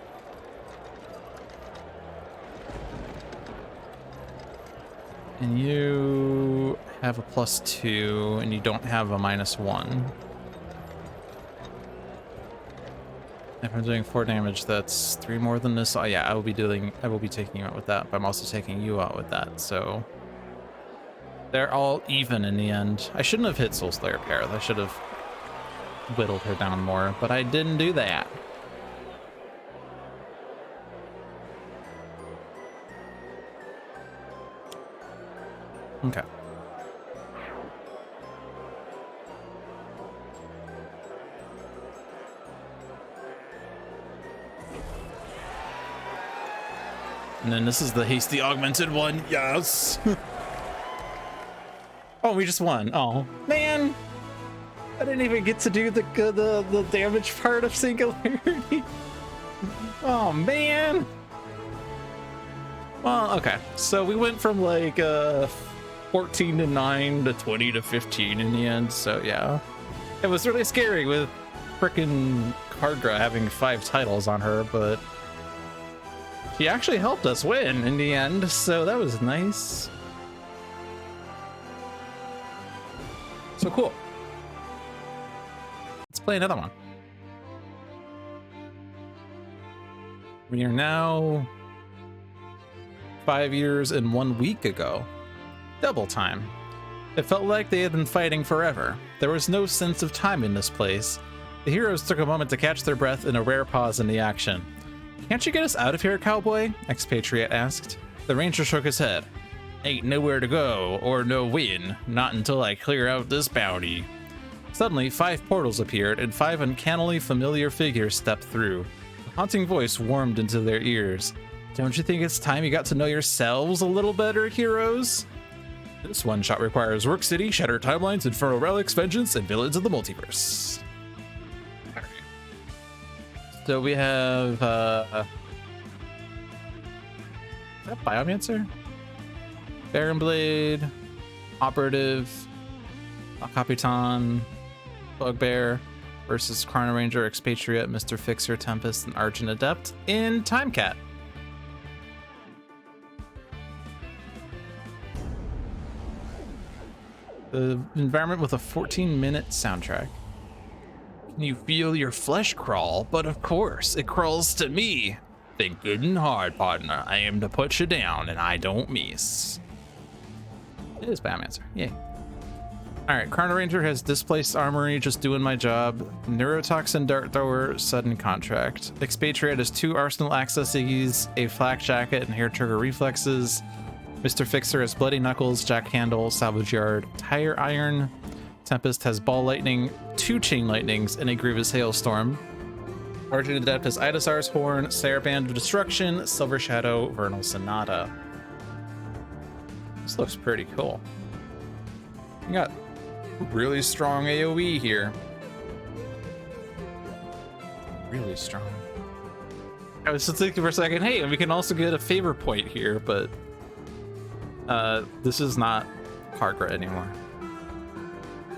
And you have a +2, and you don't have a -1. If I'm doing 4 damage, that's 3 more than this. Oh yeah, I will be taking you out with that, but I'm also taking you out with that, so they're all even in the end. I shouldn't have hit Soulslayer Pair. I should have whittled her down more, but I didn't do that. Okay. And then this is the hasty augmented one. Yes. Oh, we just won. Oh, man. I didn't even get to do the damage part of Singularity. Oh, man. Well, okay. So we went from like 14 to 9 to 20 to 15 in the end. So yeah, it was really scary with frickin' Kargra having 5 titles on her, but she actually helped us win in the end. So that was nice. So cool. Let's play another one. We are now 5 years and 1 week ago. Double time. It felt like they had been fighting forever. There was no sense of time in this place. The heroes took a moment to catch their breath in a rare pause in the action. Can't you get us out of here, cowboy? Expatriate asked. The ranger shook his head. Ain't nowhere to go, or no win, not until I clear out this bounty. Suddenly, 5 portals appeared, and 5 uncannily familiar figures stepped through. A haunting voice warmed into their ears. Don't you think it's time you got to know yourselves a little better, heroes? This one-shot requires Rook City, Shattered Timelines, Infernal Relics, Vengeance, and Villains of the Multiverse. Alright. So we have, is that Biomancer? Baron Blade, Operative, Capitan, Bugbear versus Chrono Ranger, Expatriate, Mr. Fixer, Tempest, and Argent Adept in Time Cat. The environment with a 14-minute soundtrack. Can you feel your flesh crawl? But of course, it crawls to me. Think good and hard, partner. I aim to put you down, and I don't miss. It is Biomancer. Yay. Alright, Chrono Ranger has Displaced Armory, just doing my job. Neurotoxin Dart Thrower, Sudden Contract. Expatriate has 2 Arsenal Accesses, a Flak Jacket, and Hair Trigger Reflexes. Mr. Fixer has Bloody Knuckles, Jack Handle, Salvage Yard, Tire Iron. Tempest has Ball Lightning, 2 Chain Lightnings, and a Grievous Hailstorm. Argent Adept has Idasar's Horn, Saraband of Destruction, Silver Shadow, Vernal Sonata. This looks pretty cool. You got really strong AoE here. Really strong. I was just thinking for a second, hey, and we can also get a favor point here, but this is not Kargra anymore.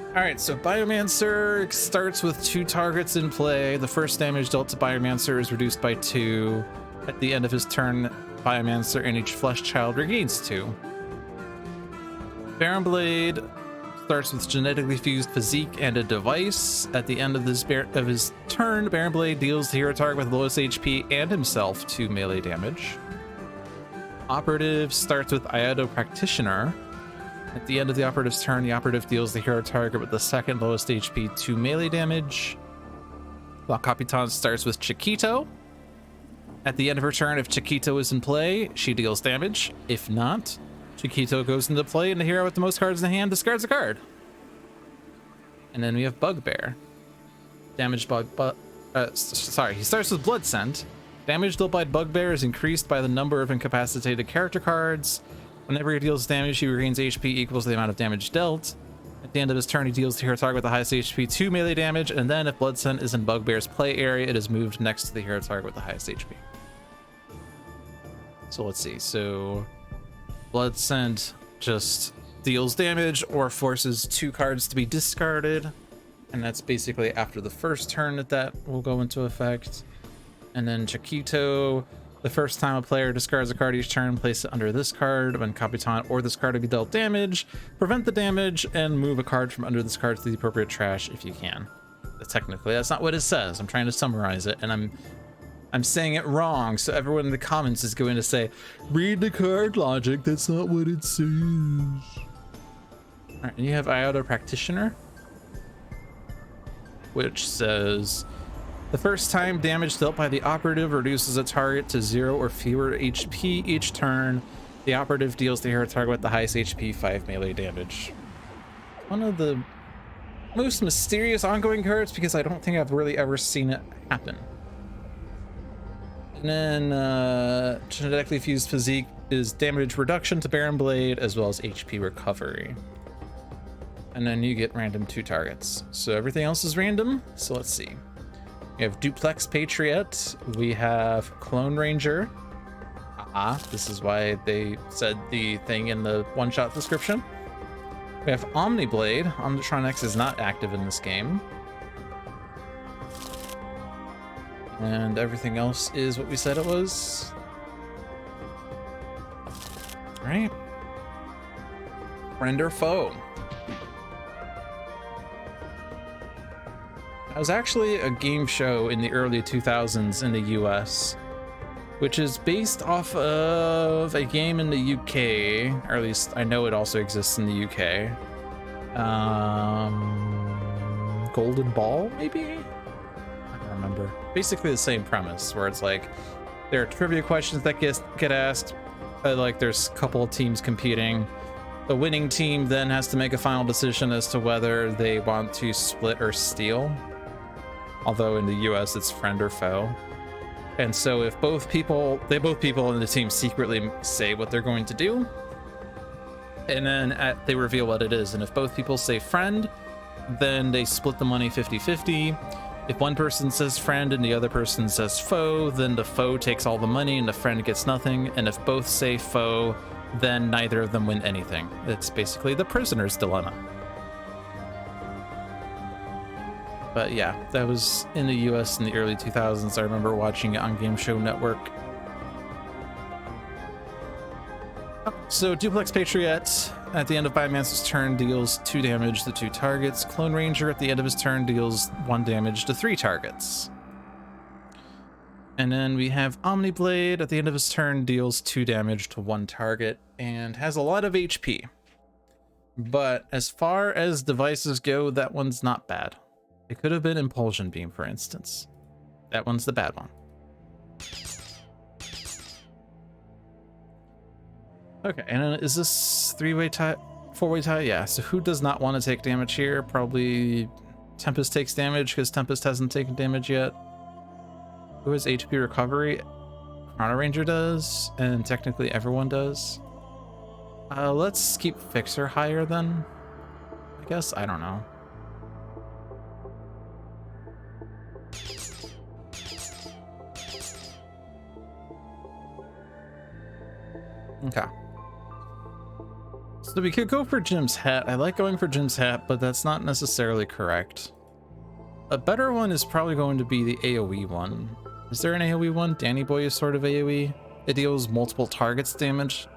Alright, so Biomancer starts with 2 targets in play. The first damage dealt to Biomancer is reduced by 2. At the end of his turn, Biomancer and each Flesh Child regains 2. Baron Blade starts with genetically fused physique and a device. At the end of his turn, Baron Blade deals the hero target with lowest HP and himself 2 melee damage. Operative starts with Iato Practitioner. At the end of the operative's turn, the operative deals the hero target with the second lowest HP 2 melee damage. While Capitan starts with Chiquito. At the end of her turn, if Chiquito is in play, she deals damage. If not, Chiquito goes into play and the hero with the most cards in the hand discards a card. And then we have Bugbear. Damaged by he starts with Blood Scent. Damage dealt by Bugbear is increased by the number of incapacitated character cards. Whenever he deals damage, he regains HP equals the amount of damage dealt. At the end of his turn, he deals the hero target with the highest HP 2 melee damage, and then if Blood Scent is in Bugbear's play area, it is moved next to the hero target with the highest HP. So let's see. So Blood Scent just deals damage or forces 2 cards to be discarded, and that's basically after the first turn that will go into effect. And then Chiquito, the first time a player discards a card each turn, place it under this card. When Capitan or this card to be dealt damage, prevent the damage and move a card from under this card to the appropriate trash if you can. But technically, that's not what it says. I'm trying to summarize it, and I'm saying it wrong, so everyone in the comments is going to say, read the card logic, that's not what it says. All right, and you have Iato Practitioner, which says, the first time damage dealt by the operative reduces a target to 0 or fewer HP each turn. The operative deals the hero target with the highest HP 5 melee damage. One of the most mysterious ongoing cards because I don't think I've really ever seen it happen. And then genetically fused physique is damage reduction to Baron Blade as well as HP recovery. And then you get random 2 targets. So everything else is random. So let's see. We have Duplex Patriot. We have Clone Ranger. This is why they said the thing in the one-shot description. We have Omniblade. Omnitron X is not active in this game. And everything else is what we said it was. All right. Friend or foe? It was actually a game show in the early 2000s in the US, which is based off of a game in the UK, or at least I know it also exists in the UK. Golden Ball, maybe? I don't remember. Basically the same premise, where it's like there are trivia questions that get asked. Like there's a couple of teams competing. The winning team then has to make a final decision as to whether they want to split or steal. Although in the US it's friend or foe. And so if both people in the team secretly say what they're going to do, and then they reveal what it is. And if both people say friend, then they split the money 50-50. If one person says friend and the other person says foe, then the foe takes all the money and the friend gets nothing. And if both say foe, then neither of them win anything. It's basically the prisoner's dilemma. But yeah, that was in the US in the early 2000s. I remember watching it on Game Show Network. So Duplex Patriot at the end of Biomancer's turn deals 2 damage to 2 targets. Clone Ranger at the end of his turn deals 1 damage to 3 targets. And then we have Omniblade at the end of his turn deals 2 damage to 1 target and has a lot of HP. But as far as devices go, that one's not bad. It could have been Impulsion Beam, for instance. That one's the bad one. Okay, and then is this 3-way tie, 4-way tie? Yeah, so who does not want to take damage here? Probably Tempest takes damage because Tempest hasn't taken damage yet. Who has HP recovery? Chrono Ranger does, and technically everyone does. Let's keep Fixer higher then, I guess. I don't know. Okay. So we could go for Jim's hat. I like going for Jim's hat, but that's not necessarily correct. A better one is probably going to be the AoE one. Is there an AoE one? Danny Boy is sort of AoE. It deals multiple targets damage.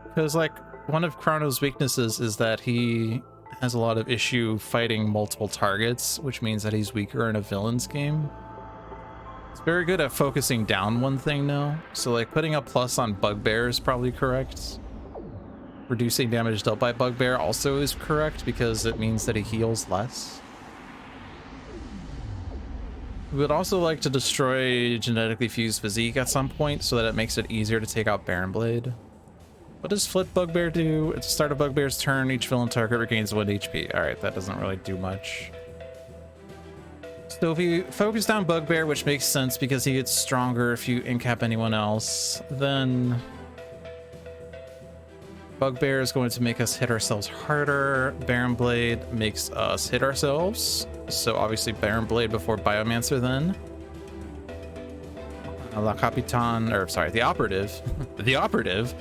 Because like one of Chrono's weaknesses is that he has a lot of issue fighting multiple targets, which means that he's weaker in a villain's game. It's very good at focusing down one thing now. So like putting a plus on Bugbear is probably correct. Reducing damage dealt by Bugbear also is correct because it means that he heals less. We would also like to destroy genetically fused physique at some point so that it makes it easier to take out Baron Blade. What does Flip Bugbear do? At the start of Bugbear's turn, each villain target regains 1 HP. Alright, that doesn't really do much. So if you focus down Bugbear, which makes sense because he gets stronger if you incap anyone else, then Bugbear is going to make us hit ourselves harder. Baron Blade makes us hit ourselves. So obviously Baron Blade before Biomancer then. La Capitan, or sorry, the Operative. The Operative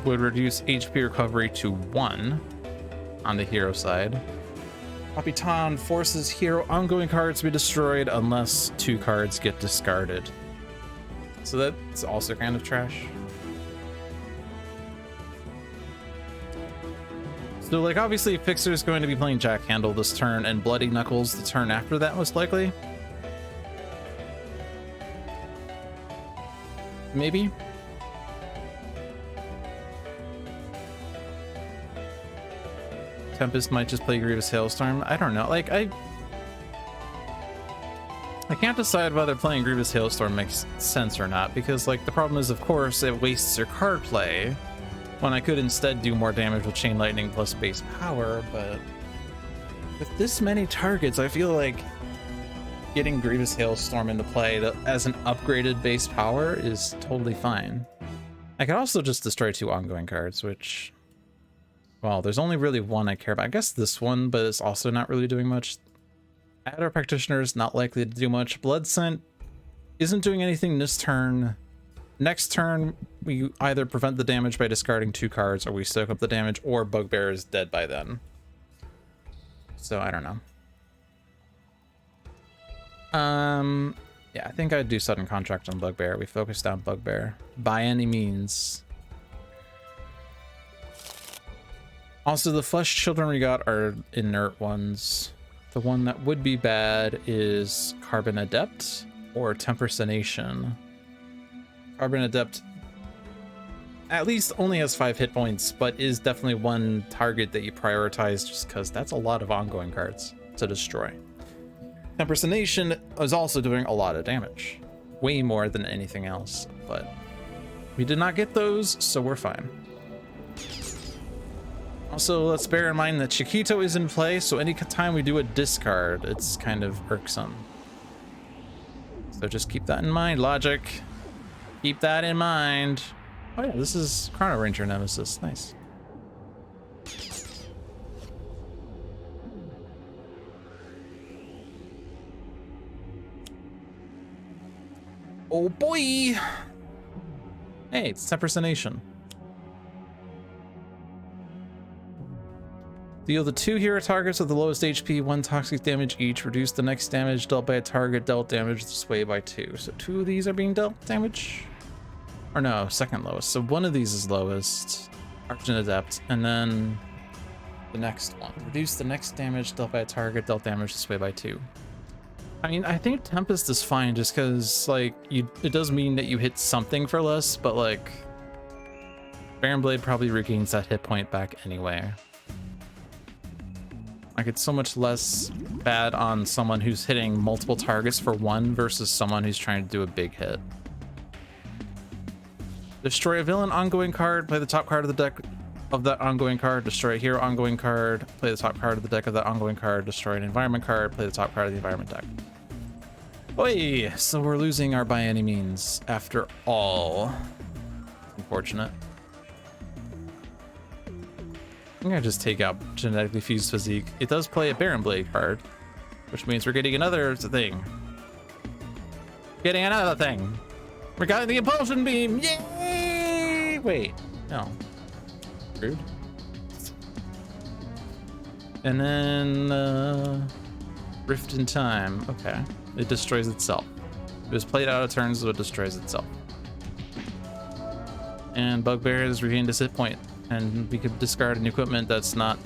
would reduce HP recovery to 1 on the hero side. Capitan forces hero ongoing cards to be destroyed unless 2 cards get discarded. So that's also kind of trash. So like obviously Fixer is going to be playing Jack Handle this turn and Bloody Knuckles the turn after that most likely. Maybe. Tempest might just play Grievous Hailstorm. I don't know. Like I can't decide whether playing Grievous Hailstorm makes sense or not because like the problem is of course it wastes your card play when I could instead do more damage with Chain Lightning plus base power, but with this many targets I feel like getting Grievous Hailstorm into play as an upgraded base power is totally fine. I could also just destroy 2 ongoing cards, which, well, there's only really one I care about. I guess this one, but it's also not really doing much. Adder Practitioner is not likely to do much. Blood Scent isn't doing anything this turn. Next turn, we either prevent the damage by discarding 2 cards, or we soak up the damage, or Bugbear is dead by then. So I don't know. Yeah, I think I'd do Sudden Contract on Bugbear. We focus down Bugbear by any means. Also, the Flesh Children we got are inert ones. The one that would be bad is Carbon Adept or Tempersination. Carbon Adept at least only has 5 hit points, but is definitely one target that you prioritize just because that's a lot of ongoing cards to destroy. Tempersination is also doing a lot of damage. Way more than anything else, but we did not get those, so we're fine. Also, let's bear in mind that Chiquito is in play, so any time we do a discard, it's kind of irksome. So just keep that in mind, Logic. Keep that in mind. Oh yeah, this is Chrono Ranger Nemesis. Nice. Oh boy! Hey, it's Tempersination. Deal the 2 hero targets with the lowest HP 1 toxic damage each. Reduce the next damage dealt by a target dealt damage this way by 2. So 2 of these are being dealt damage? Or no, second lowest. So one of these is lowest. Argent Adept. And then the next one. Reduce the next damage dealt by a target dealt damage this way by 2. I mean, I think Tempest is fine just because, like, it does mean that you hit something for less, but, like, Baron Blade probably regains that hit point back anyway. Like, it's so much less bad on someone who's hitting multiple targets for 1 versus someone who's trying to do a big hit. Destroy a villain ongoing card, play the top card of the deck of that ongoing card, destroy a hero ongoing card, play the top card of the deck of that ongoing card, destroy an environment card, play the top card of the environment deck. Oi! So we're losing our by any means after all. Unfortunate. I'm gonna just take out Genetically Fused Physique. It does play a Baron Blade card, which means we're getting another thing. Getting another thing. We got the Impulsion Beam! Yay! Wait, no. Rude. And then, Rift in Time. Okay. It destroys itself. If it was played out of turns, so it destroys itself. And Bugbear has regained his hit point. And we could discard an equipment that's not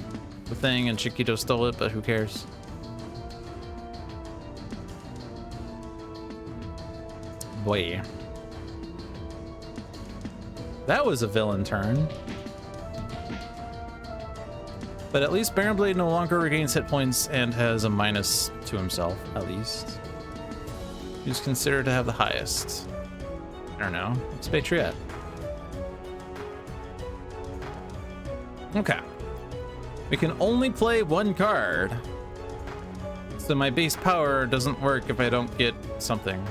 the thing, and Chiquito stole it, but who cares? Boy. That was a villain turn. But at least Baron Blade no longer regains hit points and has a minus to himself, at least. Who's considered to have the highest? I don't know. It's Patriot. Okay. We can only play 1 card. So my base power doesn't work if I don't get something.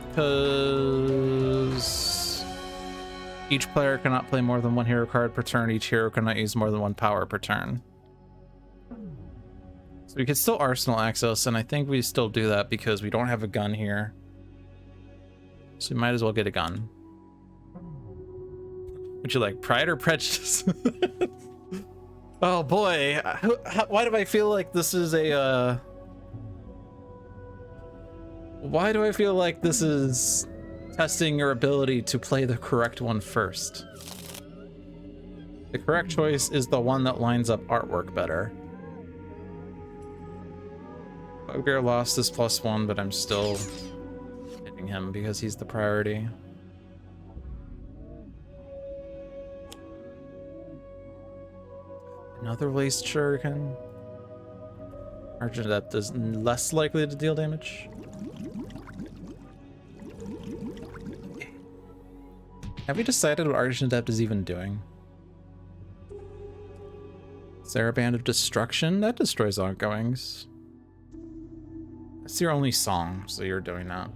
Because each player cannot play more than 1 hero card per turn. Each hero cannot use more than 1 power per turn. So we could still Arsenal access, and I think we still do that because we don't have a gun here. So we might as well get a gun. Would you like Pride or Prejudice? Oh boy, why do I feel like this is a, why do I feel like this is testing your ability to play the correct one first? The correct choice is the one that lines up artwork better. Bugbear lost his +1, but I'm still hitting him because he's the priority. Another laced shuriken. Argent Adept is less likely to deal damage. Have we decided what Argent Adept is even doing? Saraband of Destruction? That destroys ongoings. It's your only song, so you're doing that.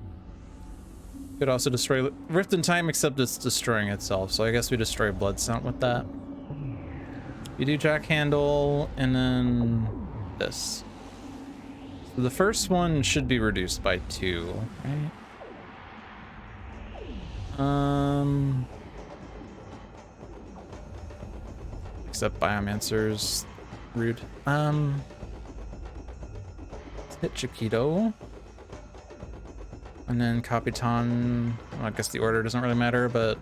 Could also destroy Rift in Time, except it's destroying itself, so I guess we destroy Blood Scent with that. You do Jack Handle, and then this. So the first one should be reduced by 2, right? Except Biomancer's rude. Let's hit Chiquito. And then Capitan, well, I guess the order doesn't really matter, but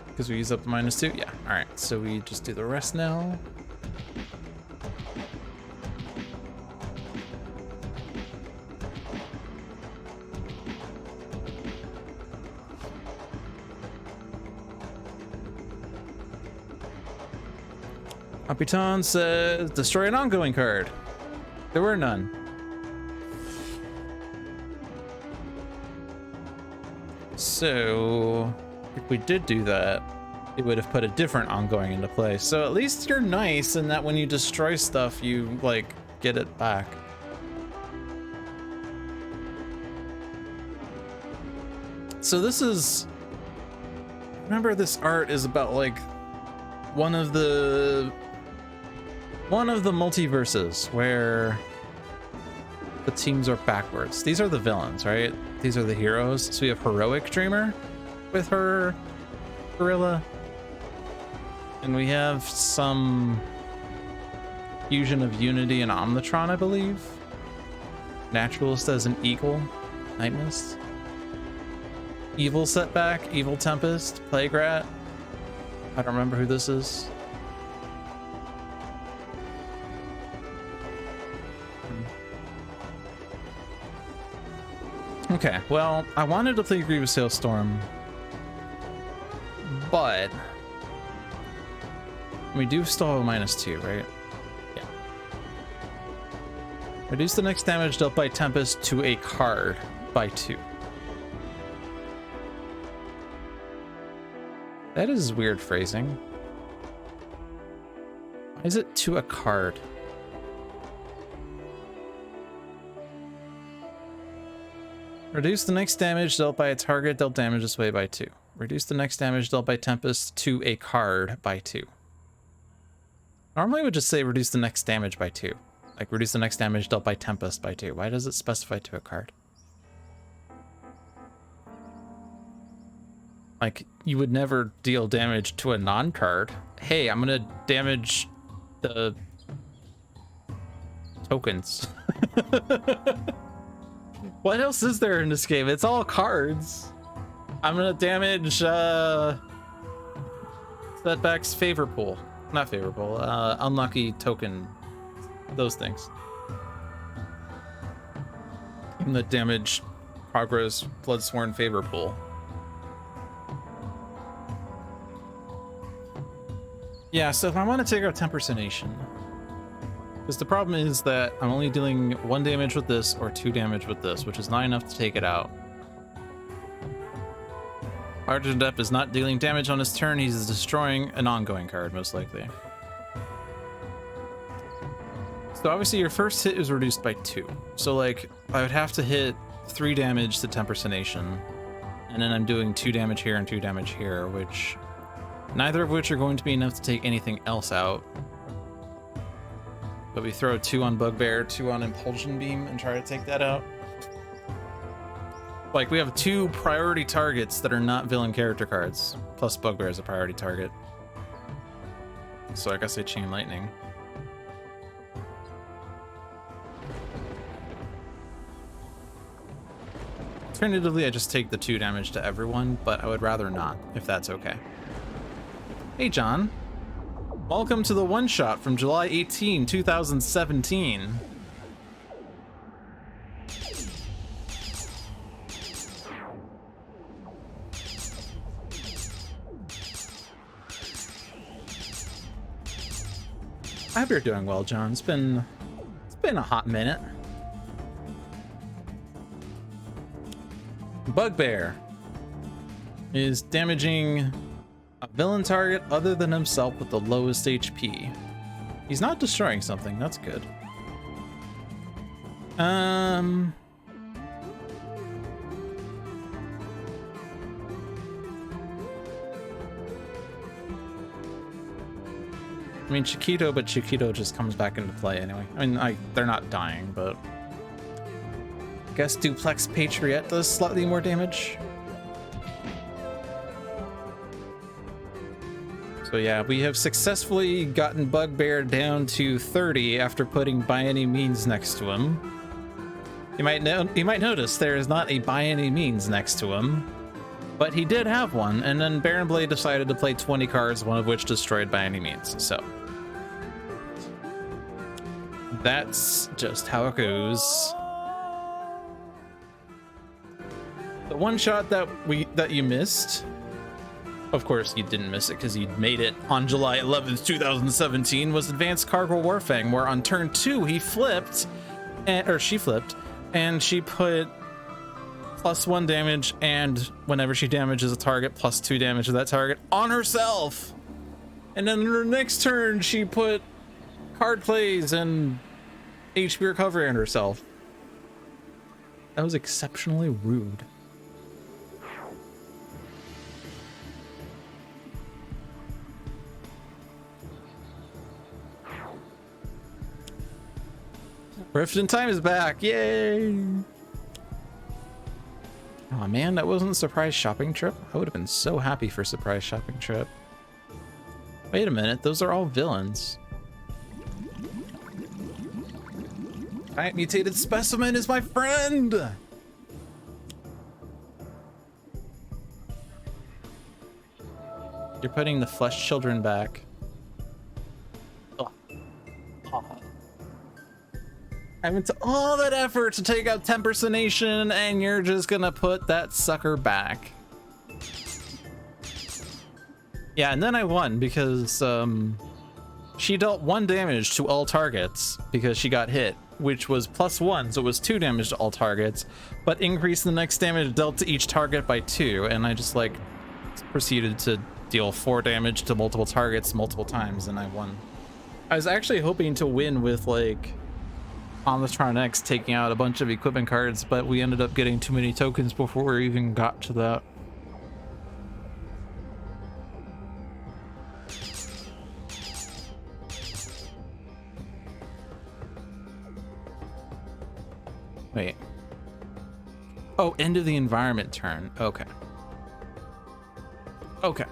because we use up the -2, yeah. All right, so we just do the rest now. Capitan says, destroy an ongoing card. There were none. So, if we did do that, it would have put a different ongoing into play. So at least you're nice in that when you destroy stuff, you, like, get it back. So this is... Remember, this art is about, like, one of the multiverses where the teams are backwards. These are the villains, right? These are the heroes. So we have Heroic Dreamer with her gorilla. And we have some fusion of Unity and Omnitron, I believe. Naturalist as an eagle. Night Mist. Evil Setback, Evil Tempest, Plague Rat. I don't remember who this is. Okay, well, I wanted to play Grievous Hailstorm, but we do still have a -2, right? Yeah. Reduce the next damage dealt by Tempest to a card by 2. That is weird phrasing. Why is it to a card? Reduce the next damage dealt by a target dealt damage this way by 2. Reduce the next damage dealt by Tempest to a card by 2. Normally it would just say reduce the next damage by 2. Like reduce the next damage dealt by Tempest by 2. Why does it specify to a card? Like, you would never deal damage to a non-card. Hey, I'm gonna damage the tokens. What else is there in this game? It's all cards. I'm gonna damage Setback's favor pool. Not favor pool, unlucky token. Those things. I'm gonna damage Progress Bloodsworn favor pool. Yeah, so if I want to take out 10% Nation, because the problem is that I'm only dealing 1 damage with this or 2 damage with this, which is not enough to take it out. Argent Adept is not dealing damage on his turn, he's destroying an ongoing card, most likely. So obviously your first hit is reduced by 2. So like, I would have to hit 3 damage to 10% Nation, and then I'm doing 2 damage here and 2 damage here, which... neither of which are going to be enough to take anything else out. But we throw 2 on Bugbear, 2 on Impulsion Beam, and try to take that out. Like, we have 2 priority targets that are not villain character cards. Plus Bugbear is a priority target. So I guess I Chain Lightning. Alternatively, I just take the 2 damage to everyone, but I would rather not, if that's okay. Hey, John. Welcome to the one-shot from July 18, 2017. I hope you're doing well, John. It's been a hot minute. Bugbear is damaging a villain target other than himself with the lowest HP. He's not destroying something, that's good. I mean, Chiquito, but Chiquito just comes back into play anyway. I mean, they're not dying, but... I guess Duplex Patriot does slightly more damage. So yeah, we have successfully gotten Bugbear down to 30 after putting By Any Means next to him. You might notice there is not a By Any Means next to him, but he did have one, and then Baron Blade decided to play 20 cards, one of which destroyed By Any Means, so... That's just how it goes. The one shot that you missed, of course you didn't miss it because you made it on July 11th, 2017, was Advanced Cargo Warfang, where on turn 2 he flipped, or she flipped, and she put +1 damage, and whenever she damages a target, +2 damage to that target on herself. And then in her next turn, she put card plays and HP recovery on herself. That was exceptionally rude. Rift in Time is back, yay! Oh man, that wasn't a surprise shopping trip? I would have been so happy for surprise shopping trip. Wait a minute, those are all villains. Giant mutated specimen is my friend! You're putting the flesh children back. Oh. Oh. I went to all that effort to take out Tempersonation, and you're just gonna put that sucker back. Yeah, and then I won because she dealt 1 damage to all targets because she got hit, which was +1, so it was 2 damage to all targets, but increased the next damage dealt to each target by 2, and I just like proceeded to deal 4 damage to multiple targets multiple times, and I won. I was actually hoping to win with like Omnitron X taking out a bunch of equipment cards, but we ended up getting too many tokens before we even got to that. Wait. Oh, end of the environment turn. Okay. Okay.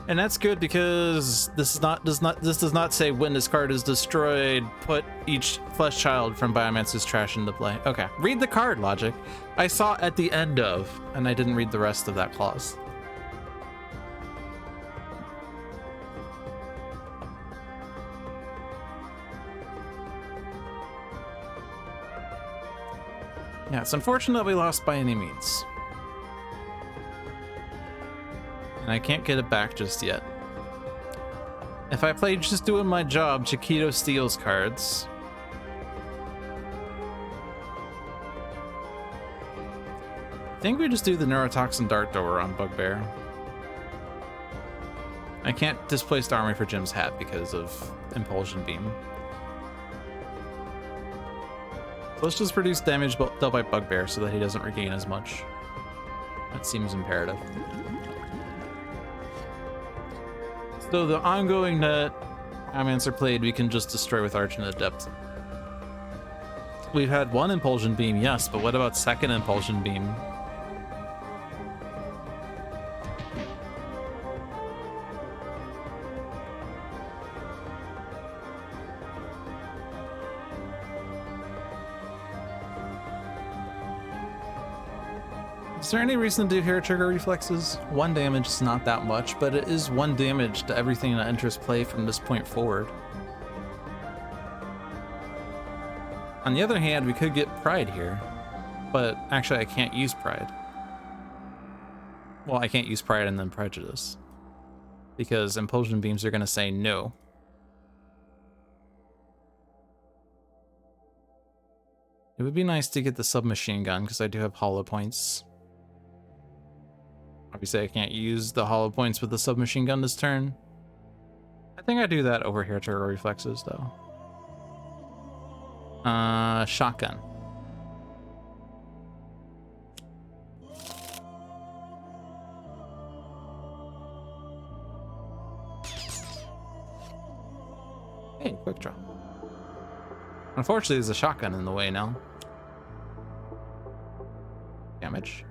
And that's good because this does not say when this card is destroyed, put each flesh child from Biomancer's trash into play. Okay. Read the card, Logic. I saw at the end of, and I didn't read the rest of that clause. Yeah, it's unfortunate we lost By Any Means. And I can't get it back just yet. If I played just doing my job, Chiquito steals cards. I think we just do the Neurotoxin Dart Thrower on Bugbear. I can't displace the army for Jim's hat because of Impulsion Beam. So let's just produce damage dealt by Bugbear so that he doesn't regain as much. That seems imperative. So the ongoing that Biomancer played, we can just destroy with Argent Adept. We've had 1 Impulsion Beam, yes, but what about 2nd Impulsion Beam? Is there any reason to do Hair Trigger Reflexes? 1 damage is not that much, but it is 1 damage to everything that enters play from this point forward. On the other hand, we could get Pride here, but actually I can't use Pride. Well, I can't use Pride and then Prejudice, because Impulsion Beams are going to say no. It would be nice to get the Submachine Gun, because I do have Hollow Points. Obviously, I can't use the Hollow Points with the Submachine Gun this turn. I think I do that over Hair Trigger Reflexes, though. Shotgun. Quick draw. Unfortunately, there's a shotgun in the way now. Damage.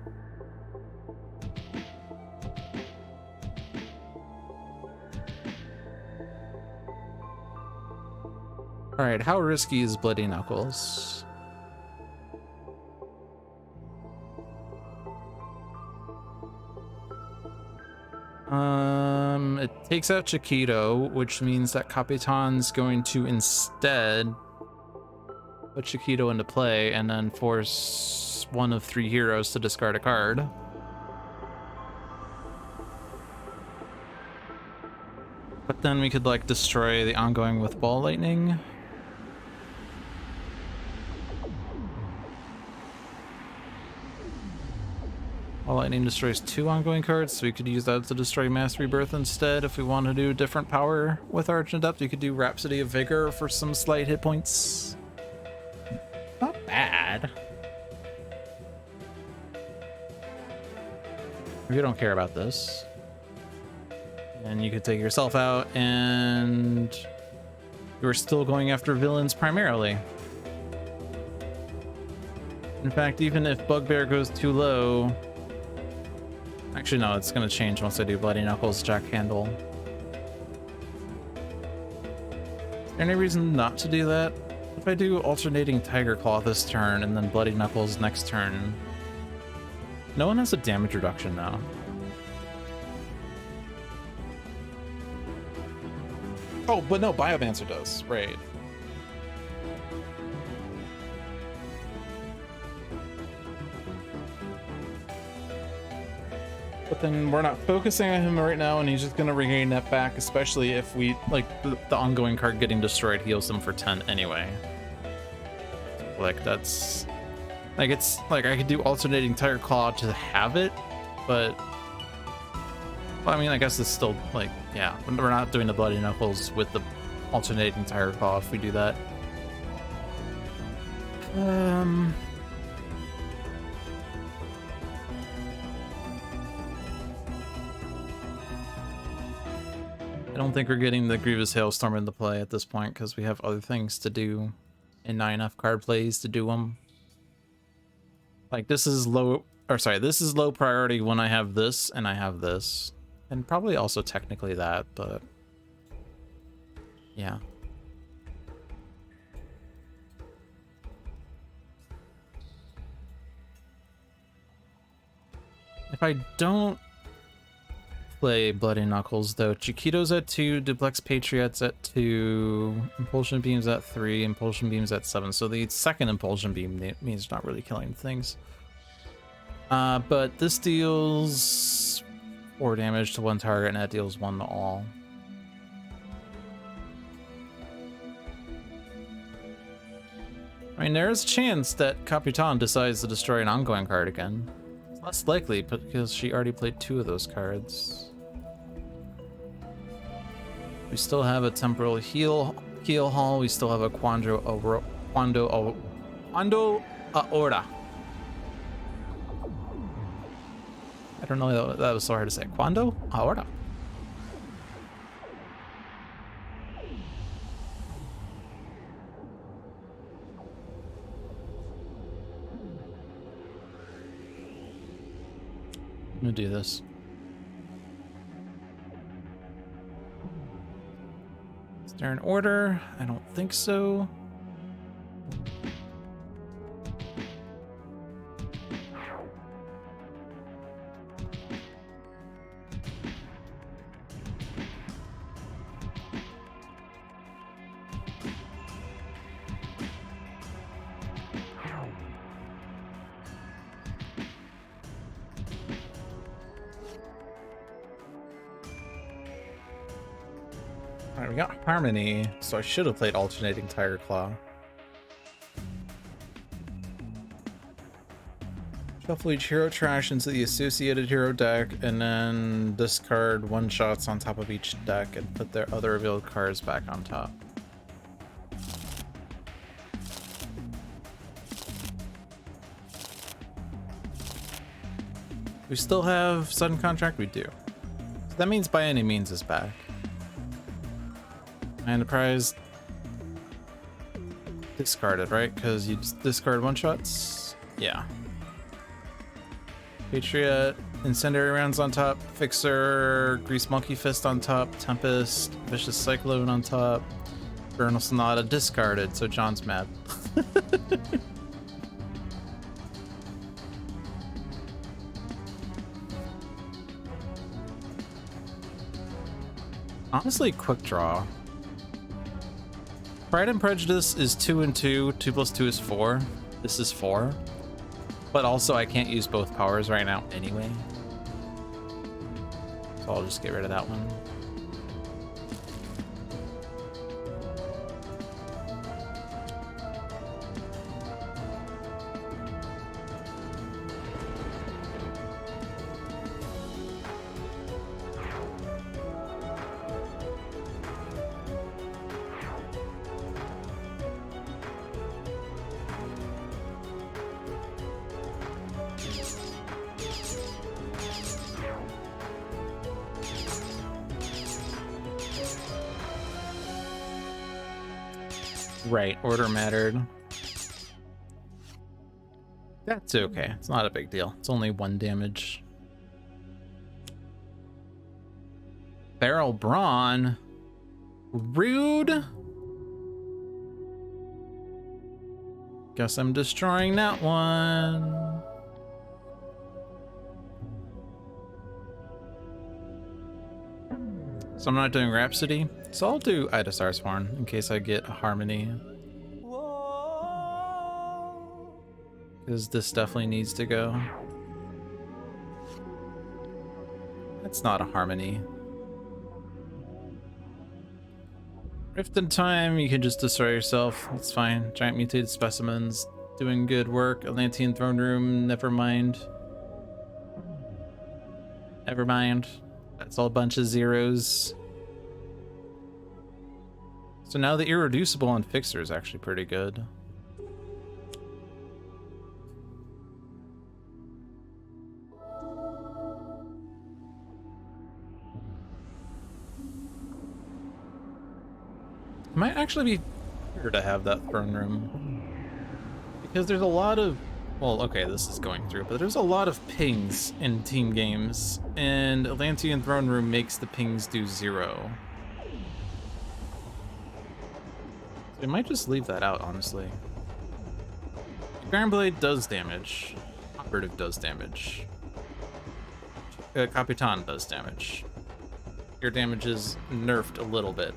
Alright, how risky is Bloody Knuckles? It takes out Chiquito, which means that Capitan's going to instead put Chiquito into play and then force one of 3 heroes to discard a card. But then we could like destroy the ongoing with Ball Lightning. Ball Lightning destroys 2 ongoing cards, so we could use that to destroy Mass Rebirth instead. If we want to do a different power with Arch Adept, you could do Rhapsody of Vigor for some slight hit points. Not bad. We don't care about this. And you could take yourself out, and you're still going after villains primarily. In fact, even if Bugbear goes too low... Actually, no, it's going to change once I do Bloody Knuckles, Jack Handle. Is there any reason not to do that? If I do alternating Tiger Claw this turn and then Bloody Knuckles next turn... No one has a damage reduction now. Oh, but no, Biomancer does, right. But then we're not focusing on him right now, and he's just gonna regain that back, especially if we, like, the ongoing card getting destroyed heals him for 10 anyway. Like, that's... Like, it's, like, I could do alternating Tiger Claw to have it, but... Well, I mean, I guess it's still, like, yeah, we're not doing the Bloody Knuckles with the alternating Tiger Claw if we do that. I don't think we're getting the Grievous Hailstorm into play at this point because we have other things to do and not enough card plays to do them. Like, this is low, or sorry, this is low priority when I have this and I have this. And probably also technically that, but yeah. If I don't play Bloody Knuckles, though, Chiquito's at 2, Duplex Patriot's at 2, Impulsion Beam's at 3, Impulsion Beam's at 7. So the second Impulsion Beam means not really killing things. But this deals 4 damage to 1 target, and that deals 1 to all. I mean, there is a chance that Capitan decides to destroy an ongoing card again. It's less likely, but because she already played 2 of those cards. We still have a Temporal Heal Hall. We still have a Quando Aora. I don't know, that was so hard to say. Quando Aora. I'm gonna do this. Is there an order? I don't think so. Alright, we got Harmony, so I should have played Alternating Tiger Claw. Shuffle each hero trash into the associated hero deck, and then discard 1-shots on top of each deck and put their other revealed cards back on top. We still have Sudden Contract? We do. So that means By Any Means is back. And the prize discarded, right? Because you just discard one-shots? Yeah. Patriot, Incendiary Rounds on top, Fixer, Grease Monkey Fist on top, Tempest, Vicious Cyclone on top, Vernal Sonata discarded, so John's mad. Honestly, quick draw. Pride and Prejudice is 2 and 2. 2 plus 2 is 4. This is 4. But also, I can't use both powers right now anyway. So I'll just get rid of that one. Right, order mattered. That's okay. It's not a big deal. It's only 1 damage. Barrel Brawn. Rude. Guess I'm destroying that one. So I'm not doing Rhapsody. So I'll do Ida Starsworn in case I get a Harmony. Because this definitely needs to go. That's not a Harmony. Rift in Time, you can just destroy yourself. It's fine. Giant Mutated Specimens, doing good work. Atlantean Throne Room, never mind. Never mind. That's all a bunch of zeros. So now the Irreducible on Fixer is actually pretty good. It might actually be better to have that throne room. Because there's a lot of... Well, okay, this is going through, but there's a lot of pings in team games, and Atlantean Throne Room makes the pings do 0. They might just leave that out, honestly. Iron Blade does damage. Operative does damage. Capitan does damage. Your damage is nerfed a little bit.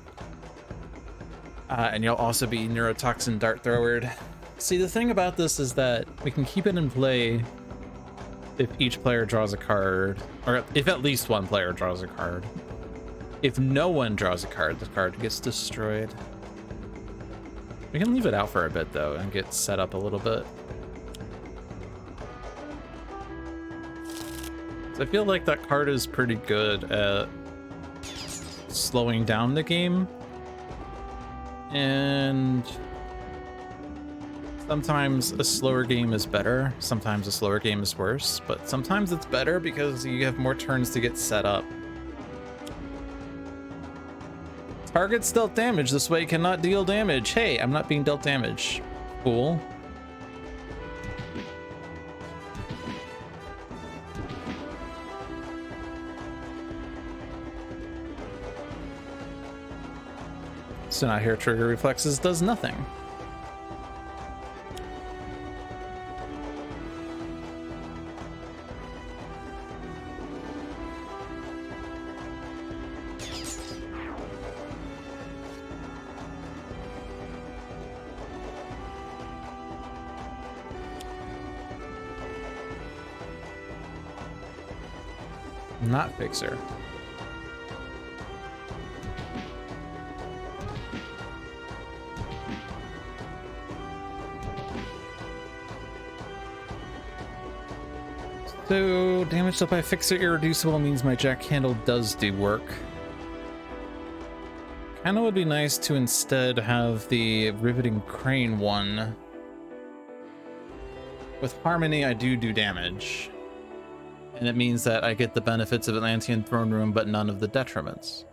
And you'll also be Neurotoxin Dart Throwered. See, the thing about this is that we can keep it in play if each player draws a card, or if at least one player draws a card. If no one draws a card, the card gets destroyed. We can leave it out for a bit, though, and get set up a little bit. So I feel like that card is pretty good at slowing down the game. And sometimes a slower game is better, sometimes a slower game is worse, but sometimes it's better because you have more turns to get set up. Target's dealt damage, this way cannot deal damage. Hey, I'm not being dealt damage. Cool. So now here Trigger Reflexes does nothing. Not Fixer. So, damage dealt by Fixer Irreducible means my Jack Handle does do work. Kinda would be nice to instead have the Riveting Crane one. With Harmony, I do damage. And it means that I get the benefits of Atlantean Throne Room, but none of the detriments.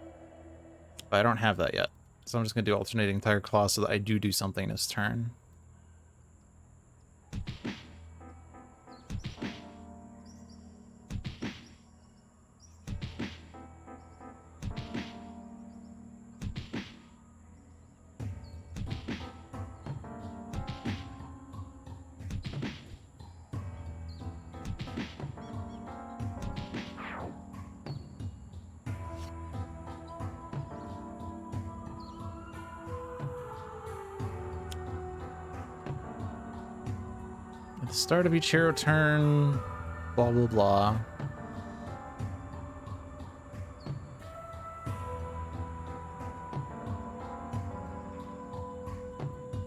But I don't have that yet. So I'm just gonna do Alternating Tiger Claw so that I do something this turn. At the start of each hero turn, blah, blah, blah.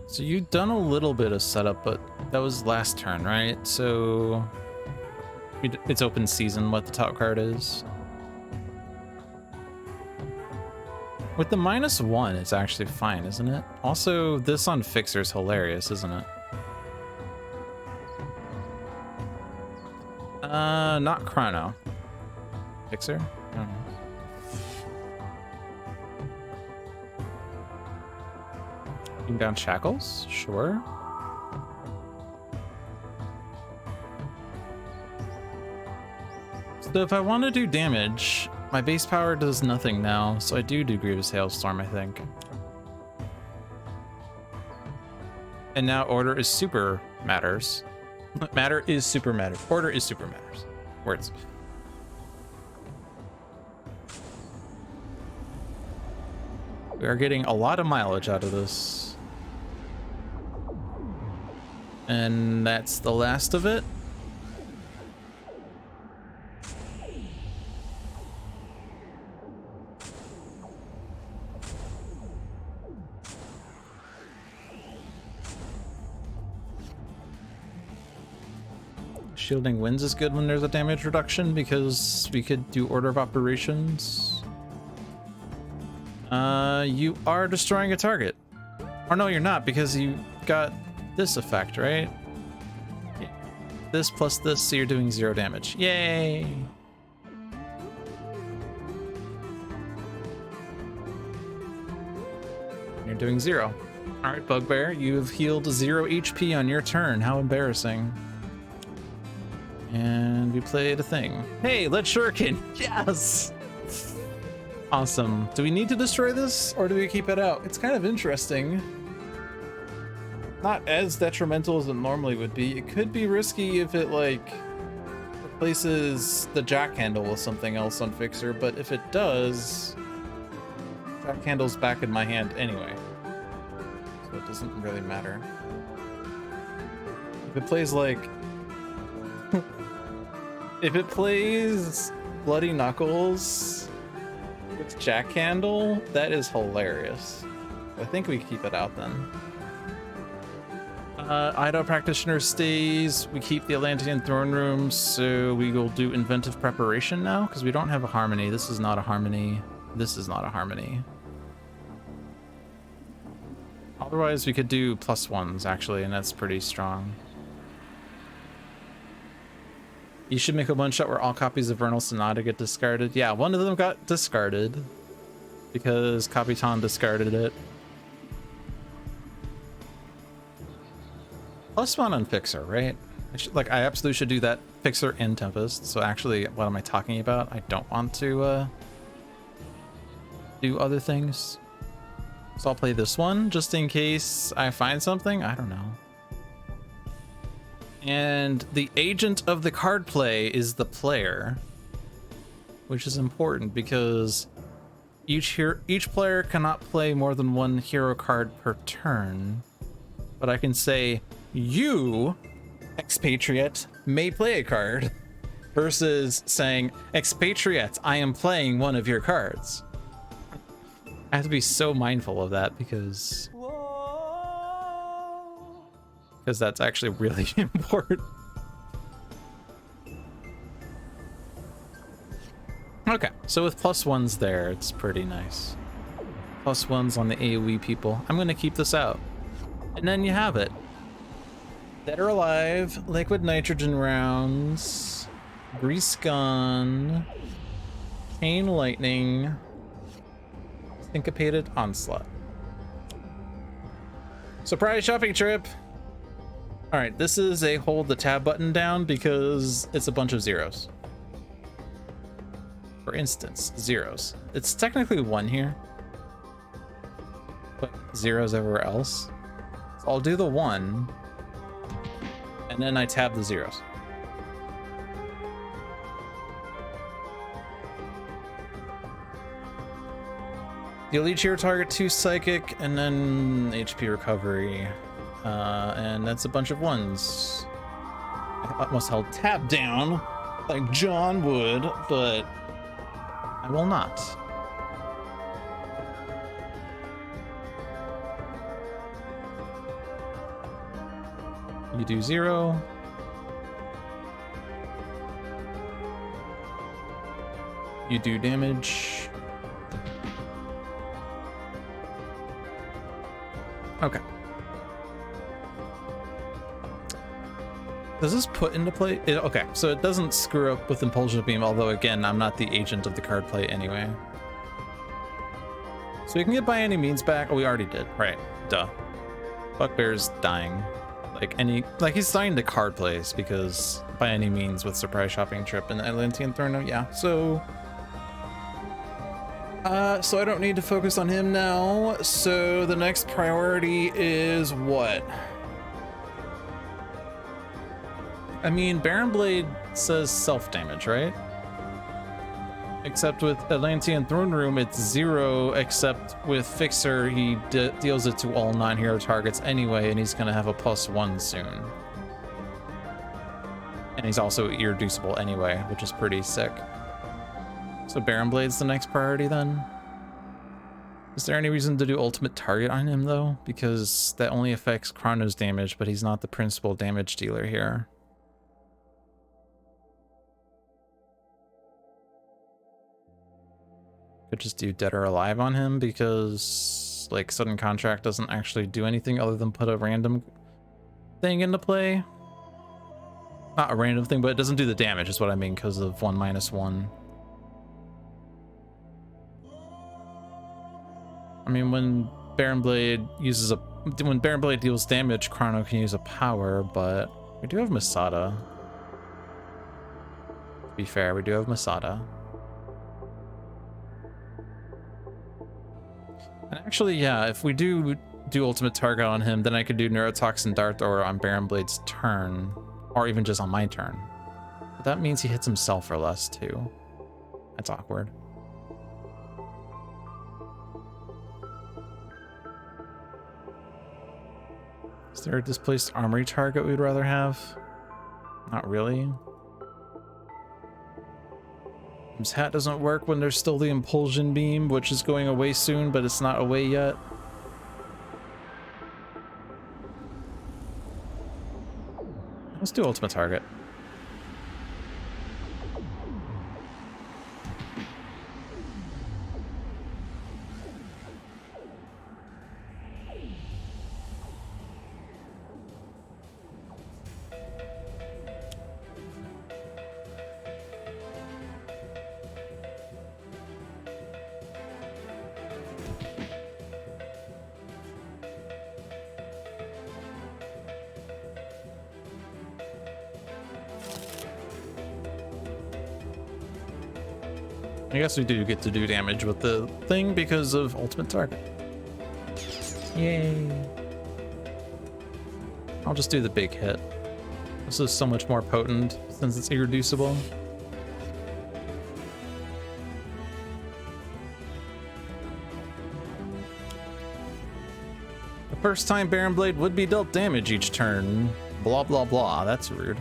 So you've done a little bit of setup, but that was last turn, right? So it's open season what the top card is. With the -1, it's actually fine, isn't it? Also, this on Fixer is hilarious, isn't it? Not Chrono. Fixer? I don't know. Bring down Shackles? Sure. So if I want to do damage, my base power does nothing now, so I do Grievous Hailstorm, I think. And now order is super matters. Matter is super matters. Order is super matters. Words. We are getting a lot of mileage out of this. And that's the last of it. Shielding Winds is good when there's a damage reduction because we could do Order of Operations. You are destroying a target. Or no, you're not, because you got this effect, right? Yeah. This plus this, so you're doing 0 damage. Yay! You're doing 0. Alright, Bugbear, you have healed 0 HP on your turn. How embarrassing. And we played a thing. Hey, let's shuriken. Yes! Awesome. Do we need to destroy this, or do we keep it out? It's kind of interesting. Not as detrimental as it normally would be. It could be risky if it, like, replaces the jack handle with something else on Fixer, but if it does, jack handle's back in my hand anyway. So it doesn't really matter. If it plays, like... if it plays Bloody Knuckles with jack handle, that is hilarious. I think we keep it out then. Ido Practitioner stays. We keep the Atlantean Throne Room, so we will do Inventive Preparation now, because we don't have a Harmony. This is not a Harmony. This is not a Harmony. Otherwise, we could do +1s, actually, and that's pretty strong. You should make a one-shot where all copies of Vernal Sonata get discarded. Yeah, one of them got discarded because Capitan discarded it. +1 on Fixer, right? I absolutely should do that. Fixer and Tempest. So actually, what am I talking about? I don't want to do other things. So I'll play this one just in case I find something. I don't know. And the agent of the card play is the player, which is important because each player cannot play more than one hero card per turn. But I can say, you, expatriate, may play a card, versus saying, expatriate, I am playing one of your cards. I have to be so mindful of that because that's actually really important. Okay, so with +1s there, it's pretty nice. +1s on the AoE people. I'm gonna keep this out. And then you have it. Dead or Alive, Liquid Nitrogen rounds, Grease Gun, Chain Lightning, Syncopated Onslaught. Surprise shopping trip! Alright, this is a hold the tab button down because it's a bunch of zeros. For instance, zeros. It's technically 1 here, but zeros everywhere else. So I'll do the 1, and then I tab the zeros. You'll each hero target 2 psychic, and then HP recovery. And that's a bunch of 1s. I almost held tab down like John would, but I will not. You do 0. You do damage. Okay. Does this put into play? Okay, so it doesn't screw up with Impulsion Beam, although again, I'm not the agent of the card play anyway. So we can get by any means back. Oh, we already did. Right. Duh. Bugbear's dying. Like he's dying to card plays because by any means with Surprise Shopping Trip and Atlantean Throne, yeah. So I don't need to focus on him now. So the next priority is what? I mean, Baron Blade says self-damage, right? Except with Atlantean Throne Room, it's 0, except with Fixer, he deals it to all non-hero targets anyway, and he's gonna have a +1 soon. And he's also irreducible anyway, which is pretty sick. So Baron Blade's the next priority then? Is there any reason to do ultimate target on him though? Because that only affects Chrono's damage, but he's not the principal damage dealer here. Could just do Dead or Alive on him because like Sudden Contract doesn't actually do anything other than put a random thing into play. Not a random thing, but it doesn't do the damage is what I mean because of 1/1. I mean, when Baron Blade deals damage, Chrono can use a power, but we do have Masada. To be fair, we do have Masada. And actually, yeah, if we do ultimate target on him, then I could do Neurotoxin Dart Thrower on Baron Blade's turn, or even just on my turn. But that means he hits himself for less too. That's awkward. Is there a displaced armory target we'd rather have? Not really. His hat doesn't work when there's still the Impulsion Beam, which is going away soon, but it's not away yet. Let's do ultimate target. I guess we do get to do damage with the thing because of ultimate target. Yay. I'll just do the big hit. This is so much more potent since it's irreducible. The first time Baron Blade would be dealt damage each turn. Blah, blah, blah. That's rude.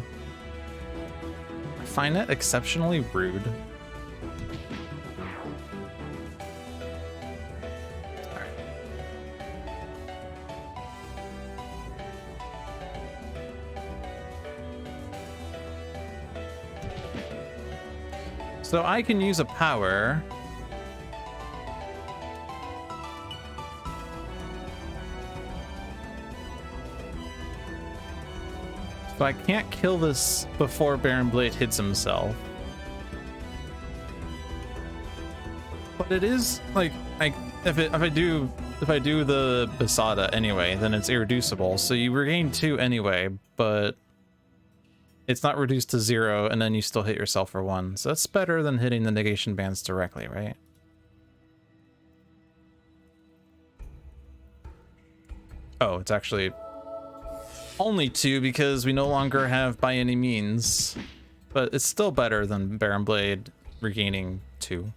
I find that exceptionally rude. So I can use a power. So I can't kill this before Baron Blade hits himself. But it is like if I do the Basada anyway, then it's irreducible. So you regain 2 anyway, but it's not reduced to 0, and then you still hit yourself for 1. So that's better than hitting the negation bands directly, right? Oh, it's actually only 2 because we no longer have by any means. But it's still better than Baron Blade regaining 2.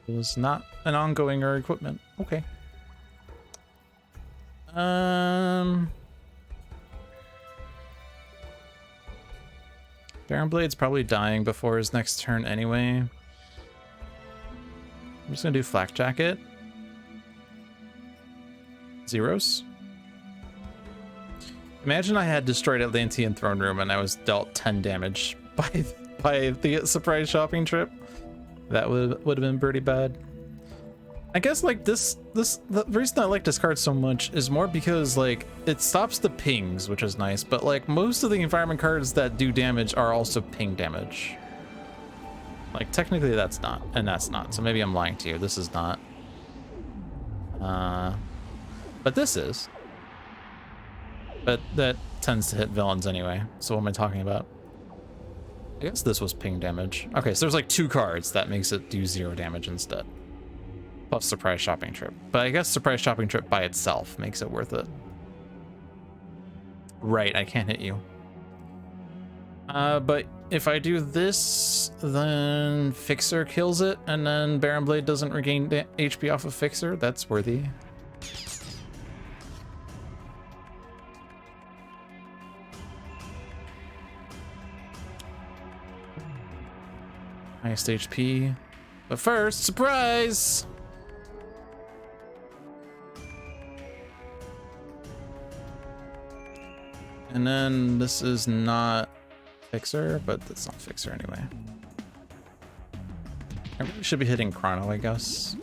It was not an ongoing or equipment. Okay. Baron Blade's probably dying before his next turn anyway. I'm just gonna do Flak Jacket. Zeros. Imagine I had destroyed Atlantean Throne Room and I was dealt 10 damage by the surprise shopping trip. That would have been pretty bad. I guess like the reason I like this card so much is more because like it stops the pings, which is nice, but like most of the environment cards that do damage are also ping damage. Like technically that's not, and that's not. So maybe I'm lying to you. This is not. But this is. But that tends to hit villains anyway. So what am I talking about? I guess this was ping damage. Okay, so there's like 2 cards that makes it do 0 damage instead. Plus surprise shopping trip. But I guess surprise shopping trip by itself makes it worth it. Right, I can't hit you. But if I do this, then Fixer kills it, and then Baron Blade doesn't regain HP off of Fixer. That's worthy. Highest HP. But first, surprise! And then this is not Fixer, but that's not Fixer anyway. I really should be hitting Chrono, I guess,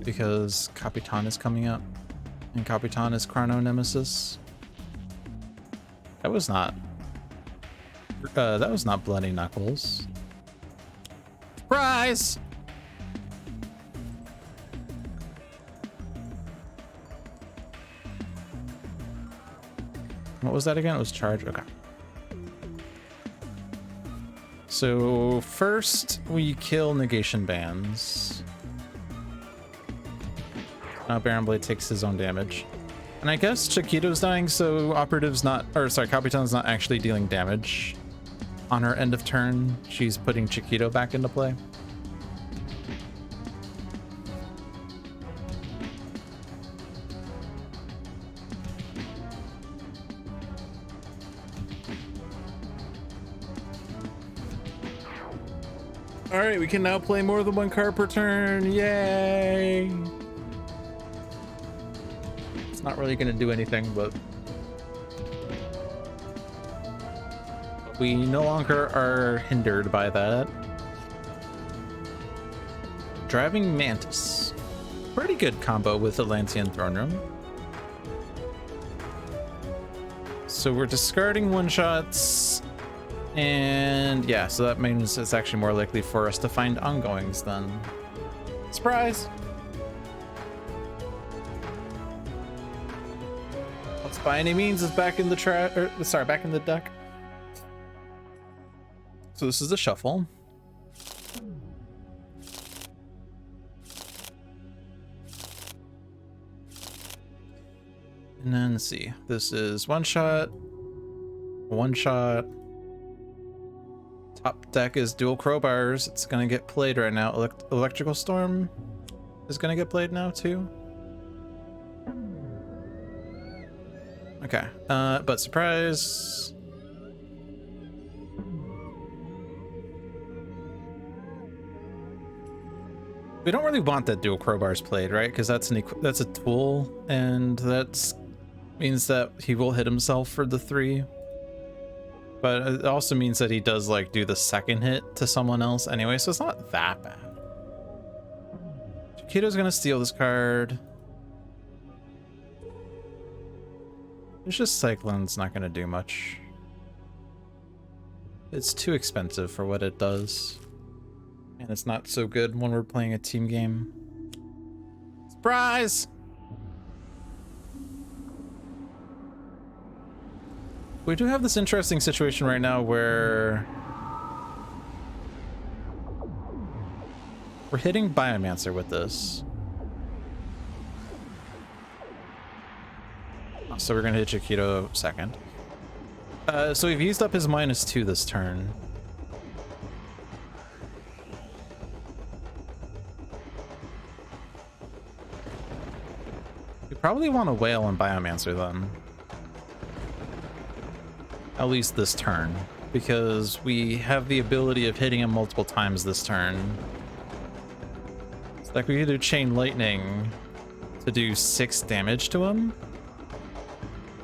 because Capitan is coming up, and Capitan is Chrono Nemesis. That was not Bloody Knuckles. Surprise! What was that again? It was charge. Okay. So first we kill negation bands. Now Baron Blade takes his own damage. And I guess Chiquito's dying, so Operative's not, or sorry, Capitan's not actually dealing damage. On her end of turn, she's putting Chiquito back into play. All right, we can now play more than 1 card per turn. Yay! It's not really going to do anything, but we no longer are hindered by that. Driving Mantis. Pretty good combo with Atlantean Throne Room. So we're discarding one-shots. And yeah, so that means it's actually more likely for us to find ongoings then. Surprise! Let's by any means is back in the back in the deck. So this is the shuffle. And then let's see. This is one shot. Top deck is dual crowbars. It's gonna get played right now. Electrical Storm is gonna get played now too. Okay, but surprise. We don't really want that dual crowbars played, right? Because that's a tool, and that means that he will hit himself for the 3. But it also means that he does like do the second hit to someone else anyway, so it's not that bad. Chiquito's gonna steal this card. It's just Cyclone's not gonna do much. It's too expensive for what it does. And it's not so good when we're playing a team game. Surprise! We do have this interesting situation right now where we're hitting Biomancer with this. So we're gonna hit Chiquito second. So we've used up his -2 this turn. We probably want to whale on Biomancer then. At least this turn. because we have the ability of hitting him multiple times this turn. It's like we could do Chain Lightning to do 6 damage to him.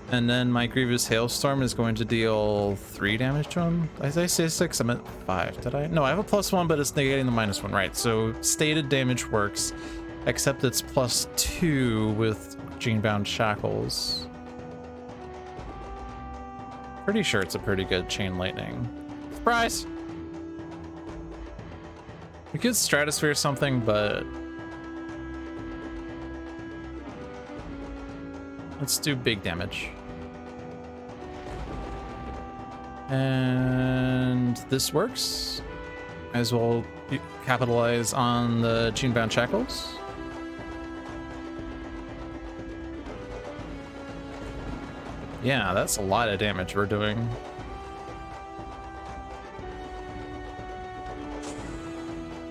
And then my Grievous Hailstorm is going to deal 3 damage to him. Did I say 6? I meant 5. Did I? No, I have a +1, but it's negating the -1. Right, so stated damage works, except it's +2 with Genebound Shackles. Pretty sure it's a pretty good Chain Lightning. Surprise! We could Stratosphere something, but let's do big damage. And this works. As well capitalize on the Genebound Shackles. Yeah, that's a lot of damage we're doing.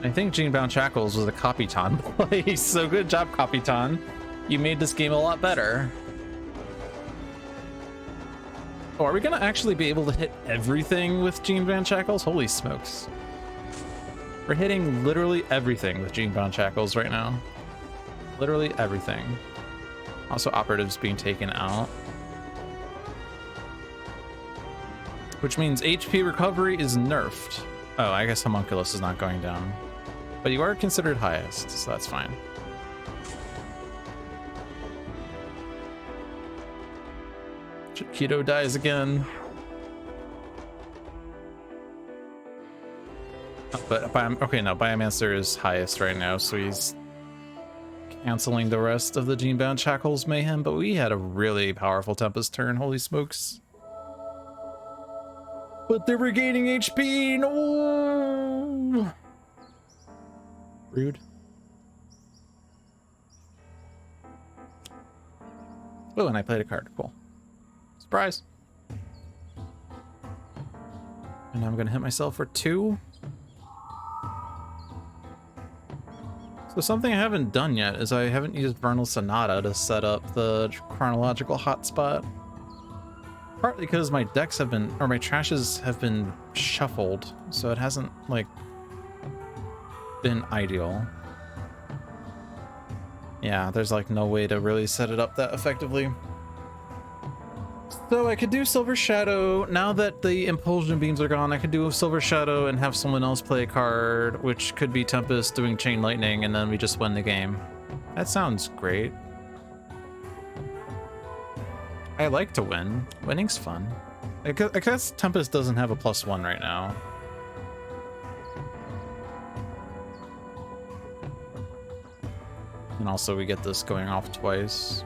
I think Genebound Shackles was a Capitan play, so good job, Capitan. You made this game a lot better. Oh, are we gonna actually be able to hit everything with Genebound Shackles? Holy smokes. We're hitting literally everything with Genebound Shackles right now. Literally everything. Also, Operative's being taken out. Which means HP recovery is nerfed. Oh, I guess Homunculus is not going down. But you are considered highest, so that's fine. Keto dies again. Oh, but okay, no, Biomancer is highest right now, so he's canceling the rest of the Genebound Shackles mayhem, but we had a really powerful Tempest turn, holy smokes. But they're regaining HP, no! Rude. Oh, and I played a card, cool. Surprise. And I'm gonna hit myself for 2. So something I haven't done yet is I haven't used Vernal Sonata to set up the chronological hotspot. Partly because my decks have been, or my trashes have been shuffled, so it hasn't, like, been ideal. Yeah, there's like no way to really set it up that effectively. So I could do Silver Shadow. Now that the Impulsion Beams are gone, I could do a Silver Shadow and have someone else play a card, which could be Tempest doing Chain Lightning, and then we just win the game. That sounds great. I like to win. Winning's fun. I guess Tempest doesn't have a +1 right now. And also we get this going off twice.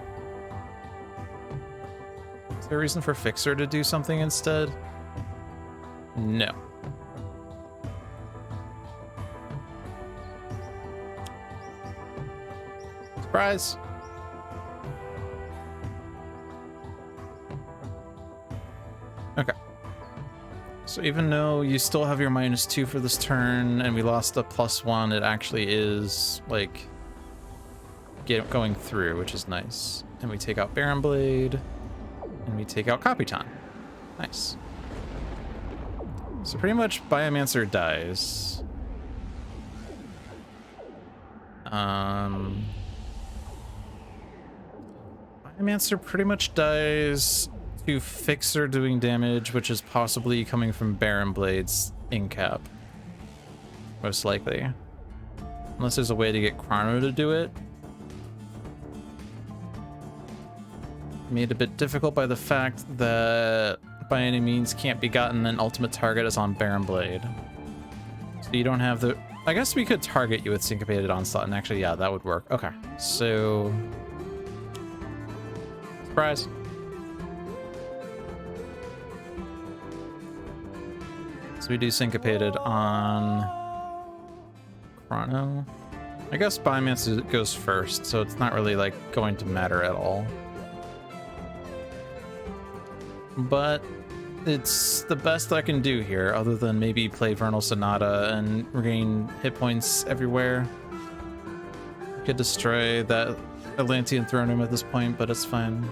Is there a reason for Fixer to do something instead? No. Surprise! Okay. So even though you still have your -2 for this turn and we lost a +1, it actually is like going through, which is nice. And we take out Baron Blade and we take out Capitan. Nice. So pretty much Biomancer dies. Biomancer pretty much dies to Fixer doing damage, which is possibly coming from Baron Blade's incap. Most likely. Unless there's a way to get Chrono to do it. Made a bit difficult by the fact that by any means can't be gotten an ultimate target is on Baron Blade. So you don't have the... I guess we could target you with Syncopated Onslaught, and actually, yeah, that would work. Okay, so... Surprise. So we do Syncopated on... Chrono. I guess Biomancer goes first, so it's not really, like, going to matter at all. But it's the best I can do here, other than maybe play Vernal Sonata and regain hit points everywhere. I could destroy that Atlantean Throne Room at this point, but it's fine.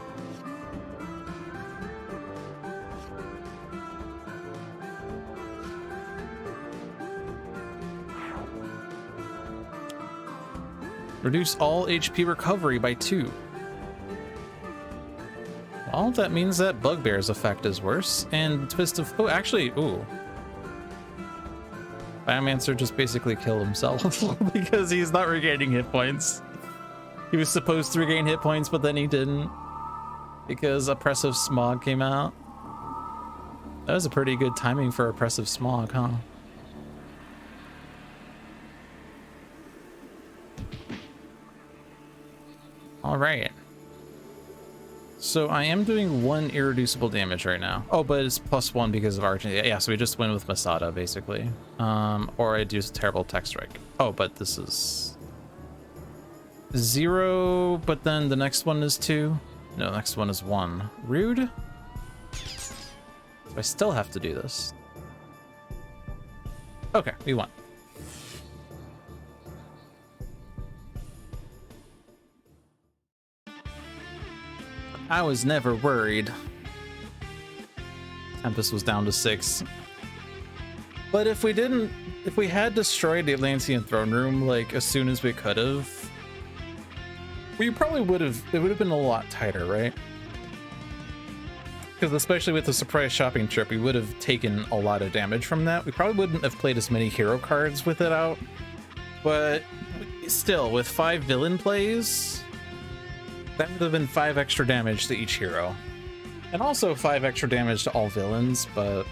Reduce all HP recovery by 2. Well, that means that Bugbear's effect is worse, and Twist of... Oh, actually, ooh. Biomancer just basically killed himself because he's not regaining hit points. He was supposed to regain hit points, but then he didn't because Oppressive Smog came out. That was a pretty good timing for Oppressive Smog, huh? All right. So I am doing 1 irreducible damage right now. Oh, but it's +1 because of Argent. Yeah, so we just win with Masada, basically. Or I do a terrible tech strike. Oh, but this is 0, but then the next one is 2. No, next one is 1. Rude. So I still have to do this. Okay, we won. I was never worried. Tempest was down to 6. But if we had destroyed the Atlantean throne room like as soon as we could have, we probably would have, it would have been a lot tighter, right? Because especially with the surprise shopping trip, we would have taken a lot of damage from that. We probably wouldn't have played as many hero cards with it out, but still, with 5 villain plays, that would have been 5 extra damage to each hero. And also 5 extra damage to all villains, but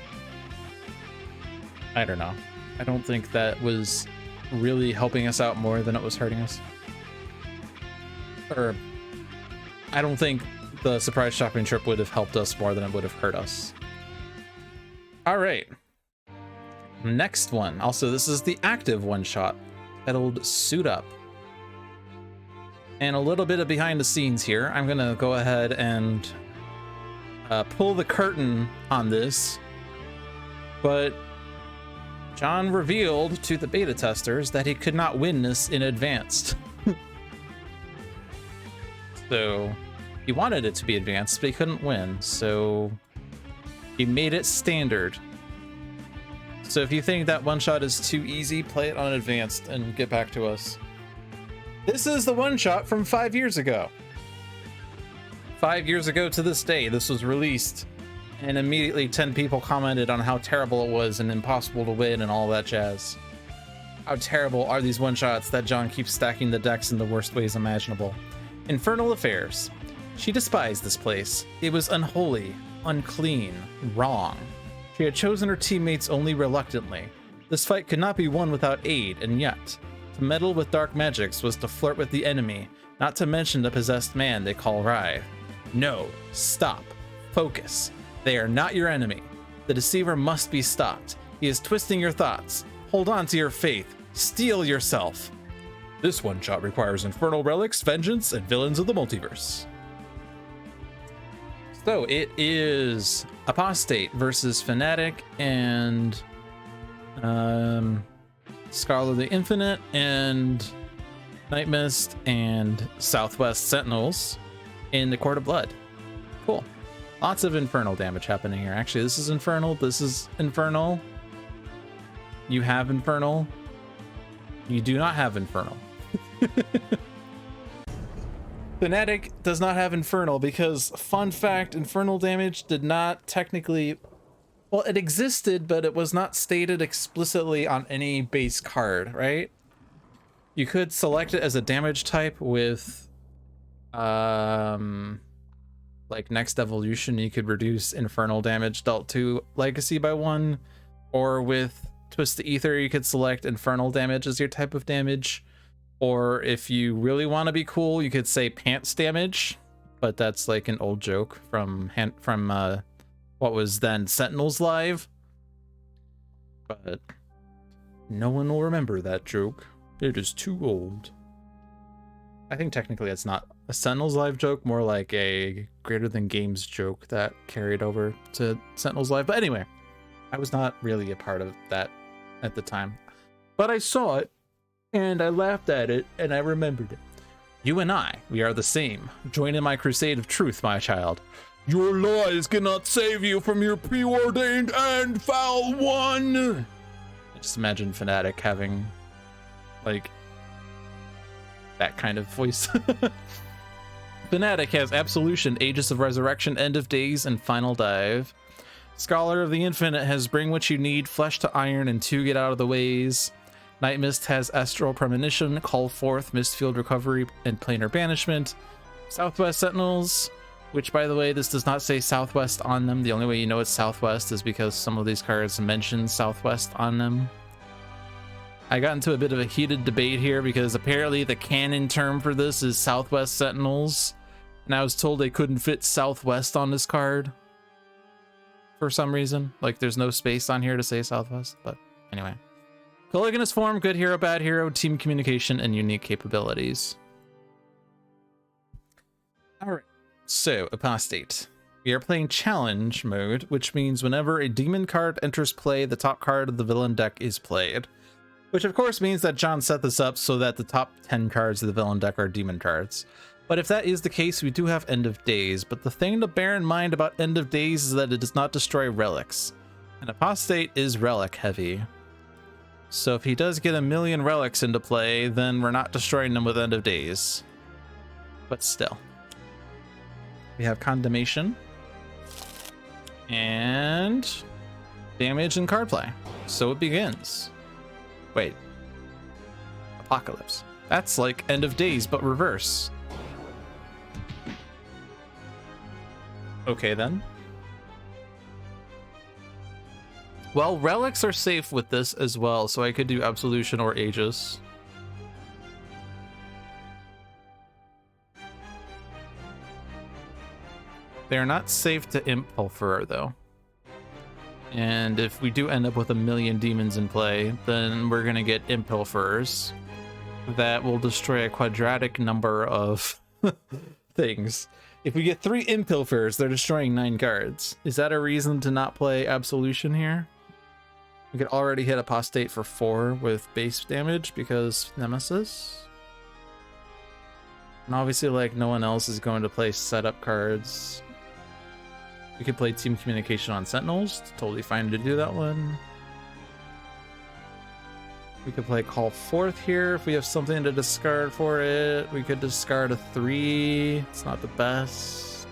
I don't know. I don't think that was really helping us out more than it was hurting us. Or I don't think the surprise shopping trip would have helped us more than it would have hurt us. All right. Next one. Also, this is the active one-shot titled Suit Up. And a little bit of behind the scenes here. I'm gonna go ahead and pull the curtain on this, but John revealed to the beta testers that he could not win this in advanced. So he wanted it to be advanced, but he couldn't win, so he made it standard. So if you think that one shot is too easy, play it on advanced and get back to us. This is the one shot from 5 years ago. 5 years ago to this day, this was released, and immediately 10 people commented on how terrible it was and impossible to win and all that jazz. How terrible are these one shots that John keeps stacking the decks in the worst ways imaginable. Infernal Affairs. She despised this place. It was unholy, unclean, wrong. She had chosen her teammates only reluctantly. This fight could not be won without aid, and yet to meddle with dark magics was to flirt with the enemy, not to mention the possessed man they call Rye. No, stop, focus. They are not your enemy. The deceiver must be stopped. He is twisting your thoughts. Hold on to your faith. Steel yourself. This one shot requires infernal relics, vengeance, and villains of the multiverse. So it is Apostate versus Fnatic and Scarlet of the Infinite and Night Mist and Southwest Sentinels in the Court of Blood. Cool. Lots of infernal damage happening here. Actually, this is infernal. This is infernal. You have infernal. You do not have infernal. Fnatic does not have infernal because, fun fact, infernal damage did not technically... Well, it existed, but it was not stated explicitly on any base card, right? You could select it as a damage type with, like next evolution, you could reduce infernal damage dealt to Legacy by 1, or with Twist the Ether, you could select infernal damage as your type of damage. Or if you really want to be cool, you could say pants damage, but that's like an old joke from what was then Sentinels Live. But no one will remember that joke. It is too old. I think technically it's not a Sentinels Live joke, more like a Greater Than Games joke that carried over to Sentinels Live. But anyway, I was not really a part of that at the time, but I saw it and I laughed at it and I remembered it. You and I, we are the same. Join in my crusade of truth, my child. Your lies cannot save you from your preordained and foul one. I just imagine Fnatic having like that kind of voice. Fnatic has Absolution, Aegis of Resurrection, End of Days, and Final Dive. Scholar of the Infinite has Bring What You Need, Flesh to Iron, and Two Get Out of the Ways. Night Mist has Astral Premonition, Call Forth, Mistfield Recovery, and Planar Banishment. Southwest Sentinels, which, by the way, this does not say Southwest on them. The only way you know it's Southwest is because some of these cards mention Southwest on them. I got into a bit of a heated debate here because apparently the canon term for this is Southwest Sentinels, and I was told they couldn't fit Southwest on this card for some reason. Like, there's no space on here to say Southwest, but anyway. Polygonous form, good hero, bad hero, team communication, and unique capabilities. Alright, so Apostate. We are playing challenge mode, which means whenever a demon card enters play, the top card of the villain deck is played. Which of course means that John set this up so that the top 10 cards of the villain deck are demon cards. But if that is the case, we do have End of Days. But the thing to bear in mind about End of Days is that it does not destroy relics. And Apostate is relic heavy. So if he does get a million relics into play, then we're not destroying them with End of Days. But still. We have Condemnation. And damage and card play. So it begins. Wait. Apocalypse. That's like End of Days, but reverse. Okay, then. Well, relics are safe with this as well, so I could do Absolution or Aegis. They're not safe to Imp Pilferer, though. And if we do end up with a million demons in play, then we're gonna get Imp Pilferers that will destroy a quadratic number of things. If we get 3 Imp Pilferers, they're destroying 9 cards. Is that a reason to not play Absolution here? We could already hit Apostate for 4 with base damage because Nemesis. And obviously, like, no one else is going to play setup cards. We could play Team Communication on Sentinels. It's totally fine to do that one. We could play Call Forth here if we have something to discard for it. We could discard a 3. It's not the best.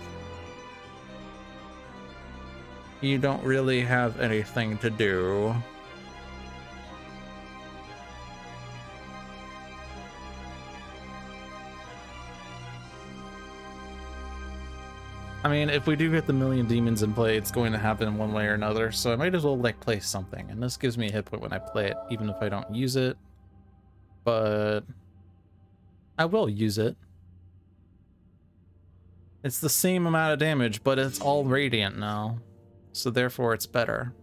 You don't really have anything to do. I mean, if we do get the million demons in play, it's going to happen one way or another, so I might as well, like, play something. And this gives me a hit point when I play it, even if I don't use it. But I will use it. It's the same amount of damage, but it's all radiant now. So therefore, it's better.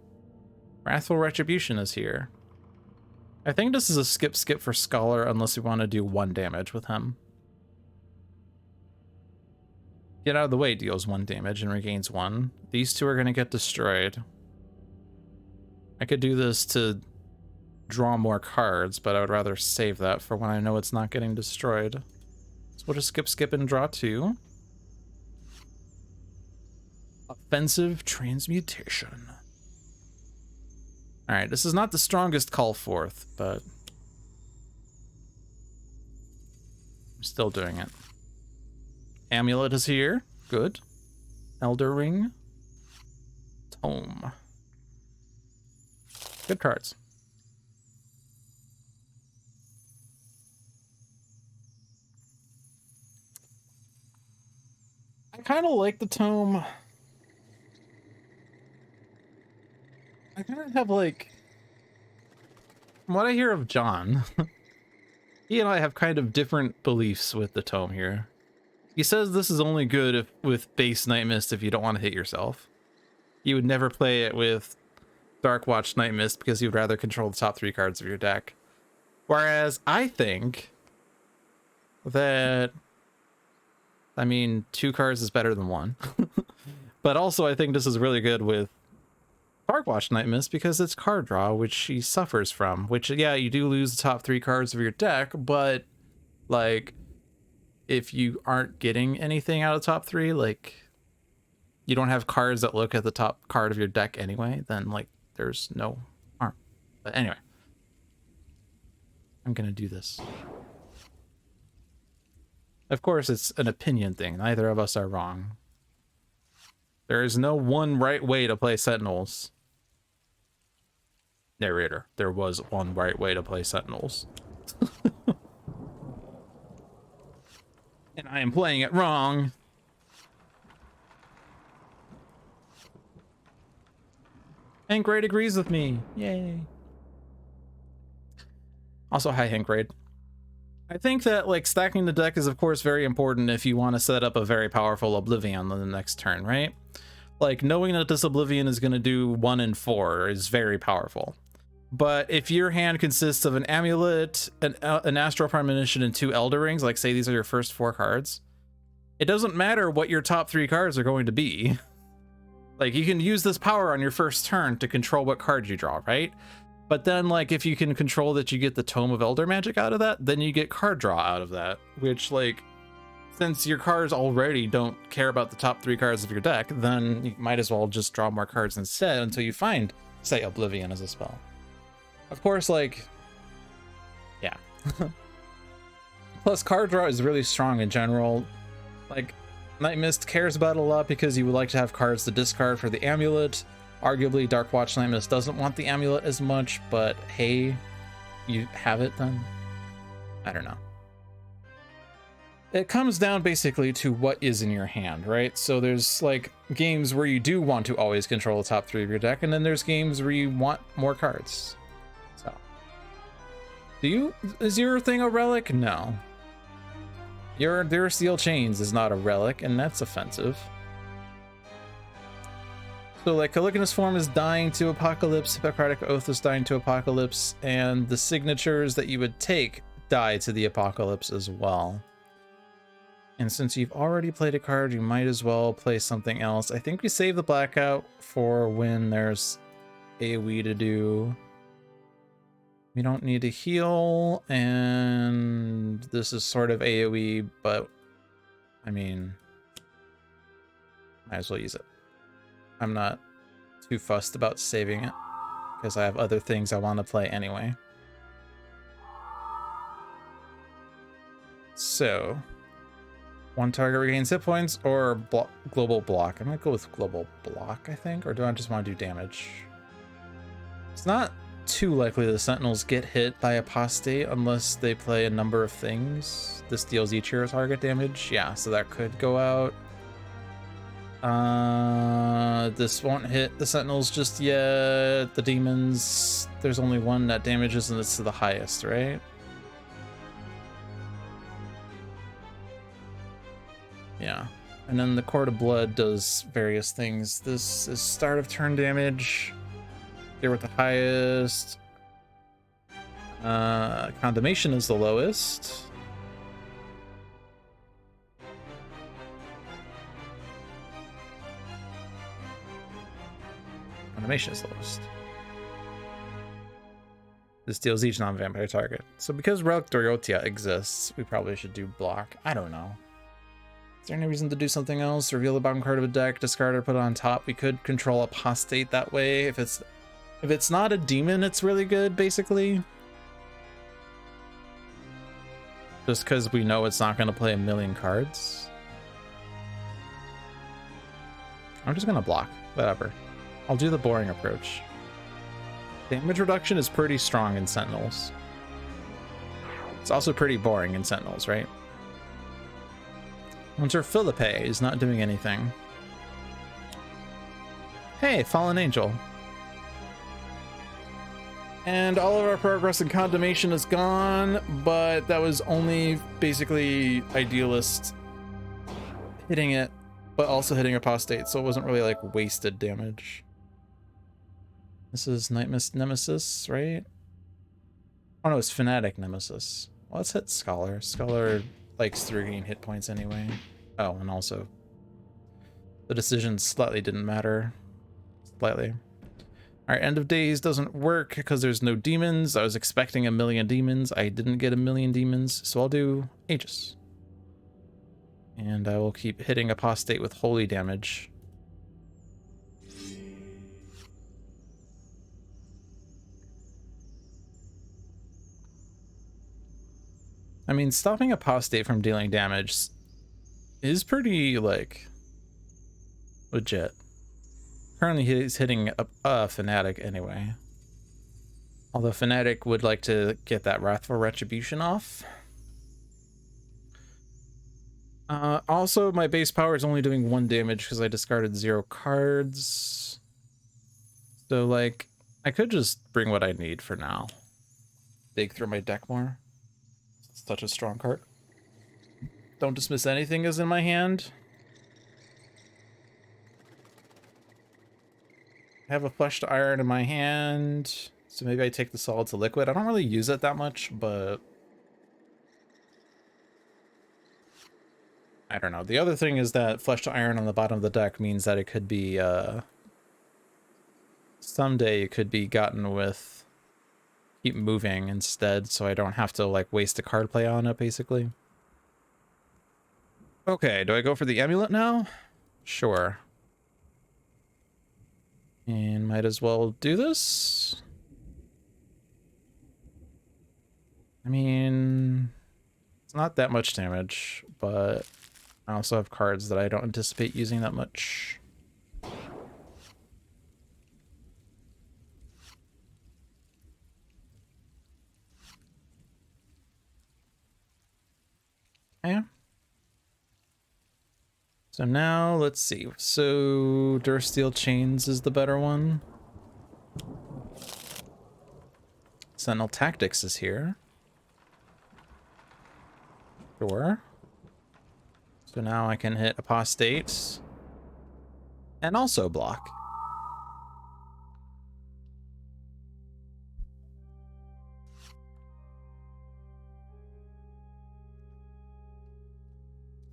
Wrathful Retribution is here. I think this is a skip for Scholar, unless we want to do 1 damage with him. Get Out of the Way deals 1 damage and regains 1. These 2 are going to get destroyed. I could do this to draw more cards, but I would rather save that for when I know it's not getting destroyed. So we'll just skip, and draw 2. Offensive Transmutation. Alright, this is not the strongest Call Forth, but I'm still doing it. Amulet is here. Good. Elder Ring. Tome. Good cards. I kind of like the Tome. I kind of have, like, from what I hear of John, he and I have kind of different beliefs with the Tome here. He says this is only good if, with base Night Mist if you don't want to hit yourself. You would never play it with Dark Watch Night Mist because you would rather control the top 3 cards of your deck. Whereas I think that, I mean, 2 cards is better than 1. But also I think this is really good with Dark Watch Night Mist because it's card draw, which he suffers from. Which, yeah, you do lose the top 3 cards of your deck, but, like, if you aren't getting anything out of top 3, like, you don't have cards that look at the top card of your deck anyway, then, like, there's no harm. But anyway, I'm gonna do this. Of course, it's an opinion thing. Neither of us are wrong. There is no one right way to play Sentinels. Narrator, there was one right way to play Sentinels. And I am playing it wrong. Hank Raid agrees with me. Yay. Also, hi, Hank Raid. I think that, like, stacking the deck is, of course, very important if you want to set up a very powerful Oblivion on the next turn, right? Like, knowing that this Oblivion is going to do 1 and 4 is very powerful. But if your hand consists of an Amulet, an Astral Premonition, and 2 Elder Rings, like, say these are your first 4 cards, it doesn't matter what your top 3 cards are going to be. Like, you can use this power on your first turn to control what cards you draw, right? But then, like, if you can control that you get the Tome of Elder Magic out of that, then you get card draw out of that, which, like, since your cards already don't care about the top 3 cards of your deck, then you might as well just draw more cards instead until you find, say, Oblivion as a spell. Of course, like, yeah. Plus, card draw is really strong in general. Like, Night Mist cares about it a lot because you would like to have cards to discard for the Amulet. Arguably, Dark Watch Night Mist doesn't want the Amulet as much, but hey, you have it then? I don't know. It comes down basically to what is in your hand, right? So there's, like, games where you do want to always control the top 3 of your deck, and then there's games where you want more cards. So, is your thing a relic? No. Your Durasteel Chains is not a relic, and that's offensive. So, like, Caliginous Form is dying to Apocalypse, Hippocratic Oath is dying to Apocalypse, and the signatures that you would take die to the Apocalypse as well. And since you've already played a card, you might as well play something else. I think we save the Blackout for when there's AoE to do. We don't need to heal, and this is sort of AoE, but I mean, might as well use it. I'm not too fussed about saving it because I have other things I want to play anyway. So, one target regains hit points or global block. I'm gonna go with global block, I think, or do I just want to do damage? It's not too likely the Sentinels get hit by Apostate unless they play a number of things. This deals each hero target damage. Yeah, so that could go out. This won't hit the Sentinels just yet. The demons, there's only one that damages and it's to the highest, right? Yeah. And then the Court of Blood does various things. This is start of turn damage. Here with the highest. Condemnation is the lowest. Condemnation is lowest. This deals each non-vampire target. So because Relic Dorothea exists, we probably should do block. I don't know. Is there any reason to do something else? Reveal the bottom card of a deck, discard or put it on top. We could control Apostate that way. If it's not a demon, it's really good, basically. Just because we know it's not going to play a million cards. I'm just going to block. Whatever. I'll do the boring approach. Damage reduction is pretty strong in Sentinels. It's also pretty boring in Sentinels, right? Winter Philippe is not doing anything. Hey, Fallen Angel. And all of our progress in Condemnation is gone, but that was only basically Idealist hitting it, but also hitting Apostate, so it wasn't really like wasted damage. This is Night Mist Nemesis, right? Oh no, it's Fanatic Nemesis. Well, let's hit Scholar. Scholar likes to regain hit points anyway. Oh, and also the decision slightly didn't matter. Slightly. Alright, End of Days doesn't work because there's no demons. I was expecting a million demons. I didn't get a million demons, so I'll do Aegis. And I will keep hitting Apostate with holy damage. I mean, stopping Apostate from dealing damage is pretty, like, legit. Currently, he's hitting a Fanatic anyway. Although Fanatic would like to get that Wrathful Retribution off. Also, my base power is only doing 1 damage because I discarded 0 cards. So, like, I could just bring what I need for now. Dig through my deck more. It's such a strong card. Don't dismiss anything as in my hand. I have a Fleshed Iron in my hand, so maybe I take the Solid to Liquid. I don't really use it that much, but I don't know. The other thing is that Fleshed Iron on the bottom of the deck means that it could be, someday it could be gotten with Keep Moving instead, so I don't have to, like, waste a card play on it, basically. Okay, do I go for the Amulet now? Sure. And might as well do this. I mean, it's not that much damage, but I also have cards that I don't anticipate using that much. Yeah. So now, let's see. So, Dursteel Chains is the better one. Sentinel Tactics is here. Sure. So now I can hit Apostate. And also block.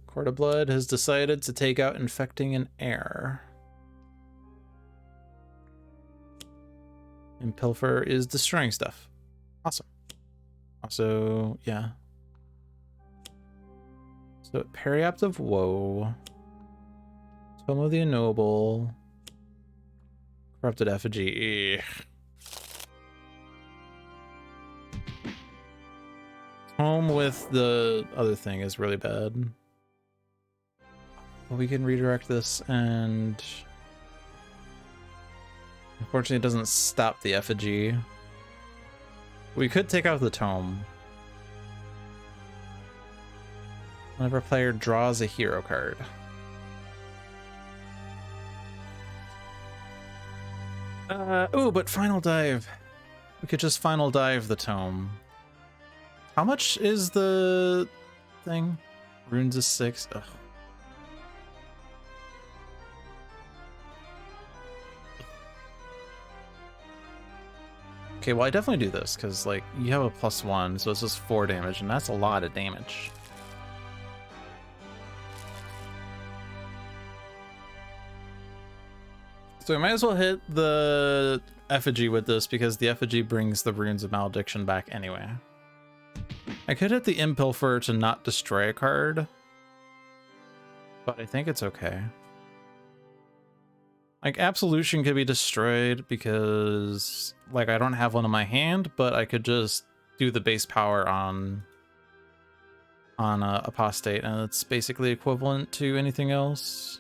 Court of Blood has decided to take out Infecting an Air. And Pilfer is destroying stuff. Awesome. Also, yeah. So, Periapt of Woe. Tome of the Ennoble. Corrupted Effigy. Tome with the other thing is really bad. We can redirect this, and unfortunately it doesn't stop the effigy. We could take out the tome. Whenever a player draws a hero card. Ooh, but Final Dive. We could just Final Dive the tome. How much is the thing? Runes is 6. Ugh. Okay, well, I definitely do this, because, like, you have a +1, so it's just 4 damage, and that's a lot of damage. So I might as well hit the effigy with this, because the effigy brings the Runes of Malediction back anyway. I could hit the Impilfer to not destroy a card, but I think it's okay. Like, Absolution could be destroyed because, like, I don't have one in my hand, but I could just do the base power on Apostate, and it's basically equivalent to anything else.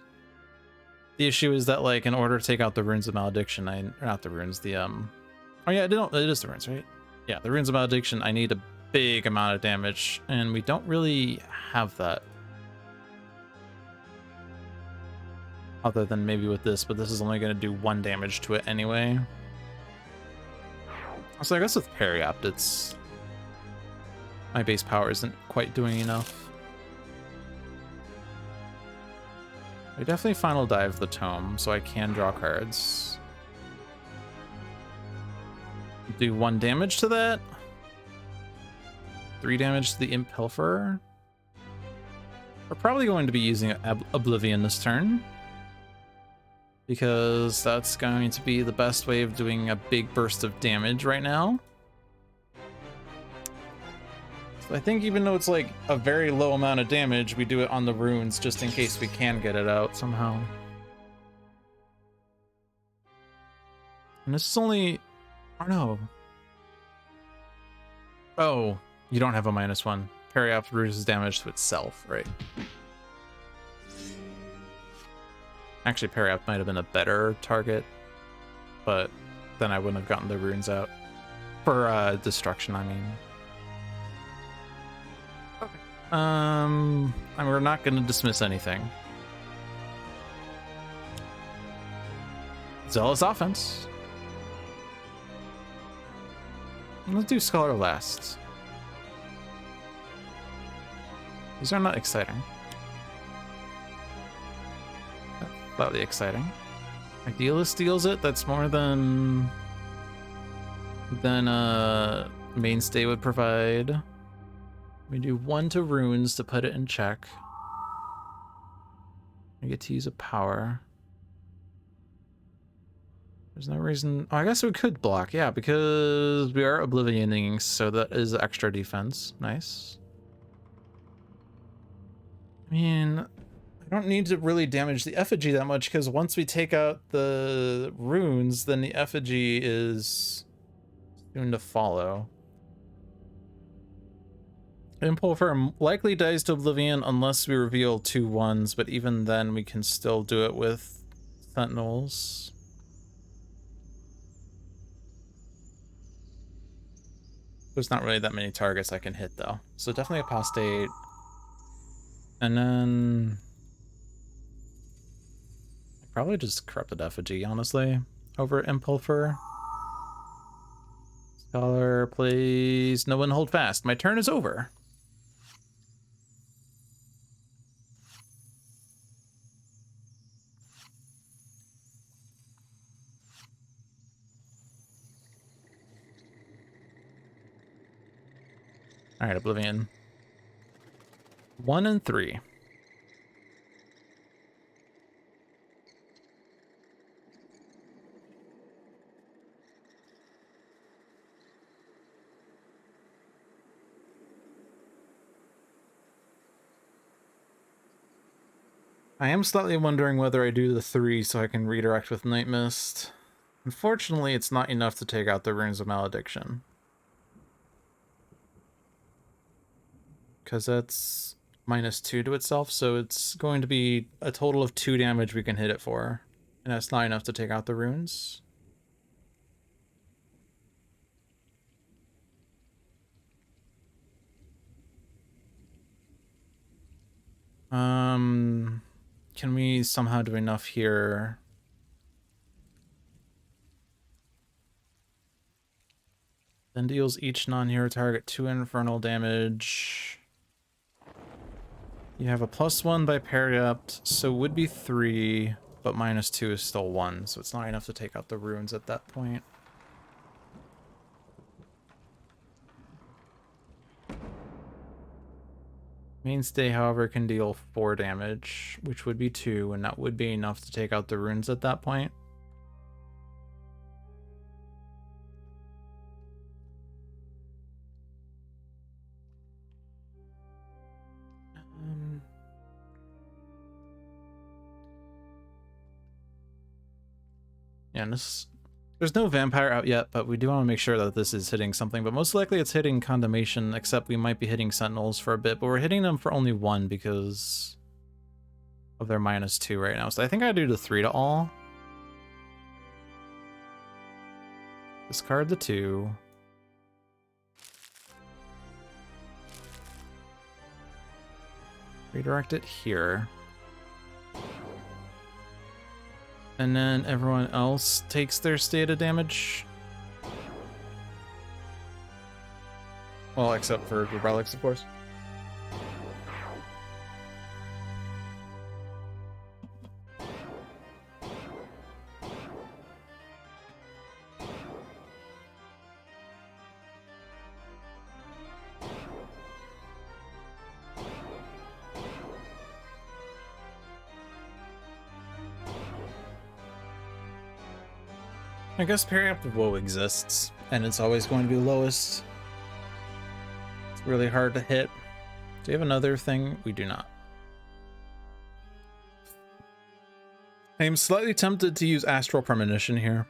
The issue is that, like, in order to take out the Runes of Malediction, not the runes, the, oh yeah, it is the runes, right? Yeah, the Runes of Malediction, I need a big amount of damage, and we don't really have that. Other than maybe with this, but this is only going to do 1 damage to it anyway. So I guess with Periapt, it's... my base power isn't quite doing enough. I definitely Final Dive the Tome, so I can draw cards. Do 1 damage to that. 3 damage to the Impilfer. We're probably going to be using Oblivion this turn, because that's going to be the best way of doing a big burst of damage right now. So I think even though it's like a very low amount of damage, we do it on the runes just in case we can get it out somehow. And this is only... oh no. Oh, you don't have a -1. parry up reduces damage to itself, right? Actually, parry up might have been a better target, but then I wouldn't have gotten the runes out. For destruction, I mean. Okay. And we're not going to dismiss anything. Zealous offense. Let's do Scholar last. These are not exciting. Slightly exciting. Idealist steals it. That's more than Mainstay would provide. We do 1 to runes to put it in check. I get to use a power. There's no reason. Oh, I guess we could block, yeah, because we are oblivioning, so that is extra defense. Nice. I mean, I don't need to really damage the effigy that much, because once we take out the runes, then the effigy is soon to follow. Impulfer likely dies to oblivion unless we reveal 2 1s, but even then we can still do it with sentinels. There's not really that many targets I can hit though, so definitely apostate. And then probably just corrupted effigy, honestly, over Impulfer. Scholar, please. No one hold fast. My turn is over. All right, Oblivion. 1 and 3. I am slightly wondering whether I do the 3 so I can redirect with Night Mist. Unfortunately, it's not enough to take out the Runes of Malediction. Because that's -2 to itself, so it's going to be a total of 2 damage we can hit it for. And that's not enough to take out the runes. Can we somehow do enough here? Then deals each non-hero target 2 infernal damage. You have a +1 by parry up, so would be 3, but -2 is still 1, so it's not enough to take out the runes at that point. Mainstay, however, can deal 4 damage, which would be 2, and that would be enough to take out the runes at that point. Yeah, and there's no vampire out yet, but we do want to make sure that this is hitting something. But most likely it's hitting Condemnation, except we might be hitting Sentinels for a bit. But we're hitting them for only 1 because of their -2 right now. So I think I do the 3 to all. Discard the 2. Redirect it here. And then everyone else takes their state of damage. Well, except for the relics, of course. I guess parry up the woe exists, and it's always going to be lowest. It's really hard to hit. Do you have another thing? We do not. I am slightly tempted to use Astral Premonition here.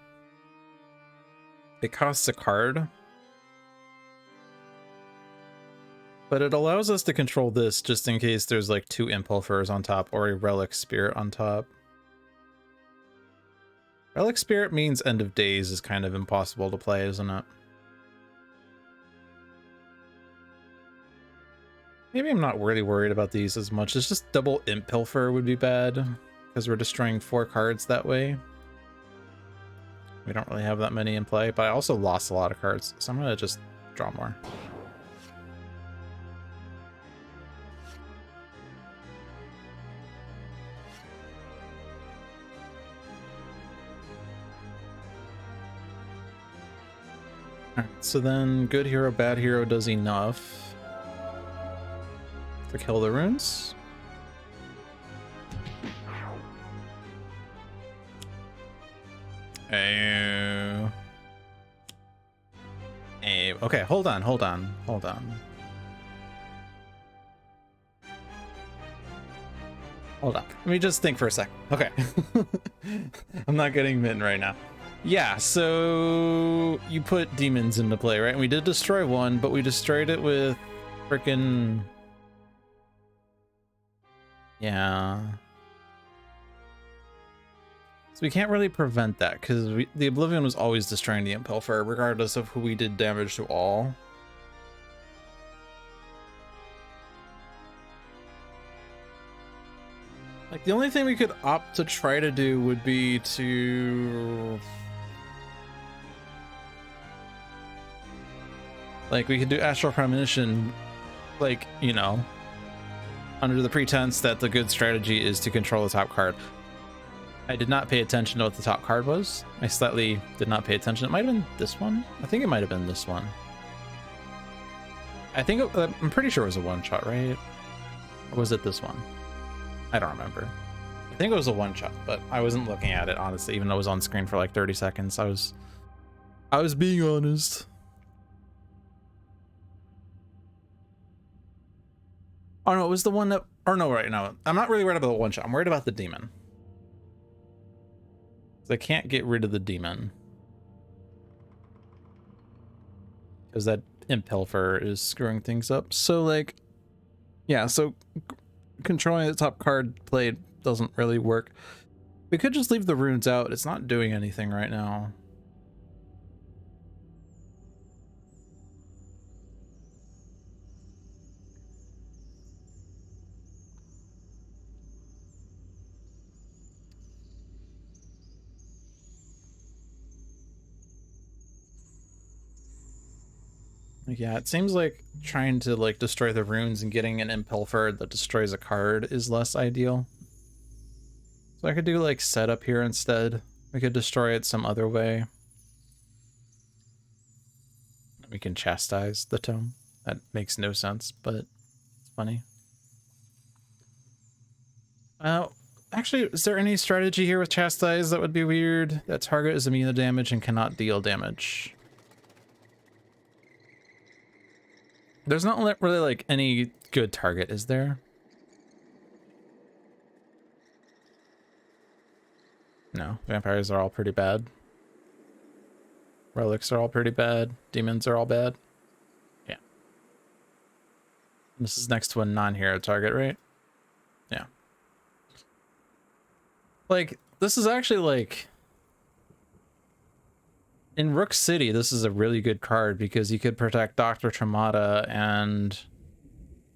It costs a card. But it allows us to control this just in case there's like 2 Impulfers on top or a Relic Spirit on top. Relic Spirit means End of Days is kind of impossible to play, isn't it? Maybe I'm not really worried about these as much. It's just double Impulfer would be bad because we're destroying 4 cards that way. We don't really have that many in play, but I also lost a lot of cards, so I'm gonna just draw more. Alright, so then good hero, bad hero does enough to kill the runes. Okay, hold on. Hold on. Let me just think for a sec. Okay. I'm not getting Min right now. Yeah, so you put demons into play, right? And we did destroy one, but we destroyed it with freaking... Yeah. So we can't really prevent that because the Oblivion was always destroying the Impulfer, regardless of who we did damage to all. Like, the only thing we could opt to try to do would be to... Like, we could do Astral Premonition, like, you know, under the pretense that the good strategy is to control the top card. I did not pay attention to what the top card was. I slightly did not pay attention. It might have been this one. I think it might have been this one. I'm pretty sure it was a one-shot, right? Or was it this one? I don't remember. I think it was a one-shot, but I wasn't looking at it, honestly, even though it was on screen for like 30 seconds. I was being honest. Oh no, it was the one that... Or no, right, no. I'm not really worried about the one-shot. I'm worried about the demon. I can't get rid of the demon. Because that Impulfer is screwing things up. So, like... Yeah, so... Controlling the top card played doesn't really work. We could just leave the runes out. It's not doing anything right now. Yeah, it seems like trying to like destroy the runes and getting an Impulfer that destroys a card is less ideal. So I could do like setup here instead. We could destroy it some other way. We can chastise the tome. That makes no sense, but it's funny. Actually, is there any strategy here with chastise that would be weird? That target is immune to damage and cannot deal damage. There's not really like any good target, is there? No, vampires are all pretty bad. Relics are all pretty bad. Demons are all bad. Yeah. This is next to a non-hero target, right? Yeah. Like, this is actually like... In Rook City, this is a really good card because you could protect Dr. Tremata and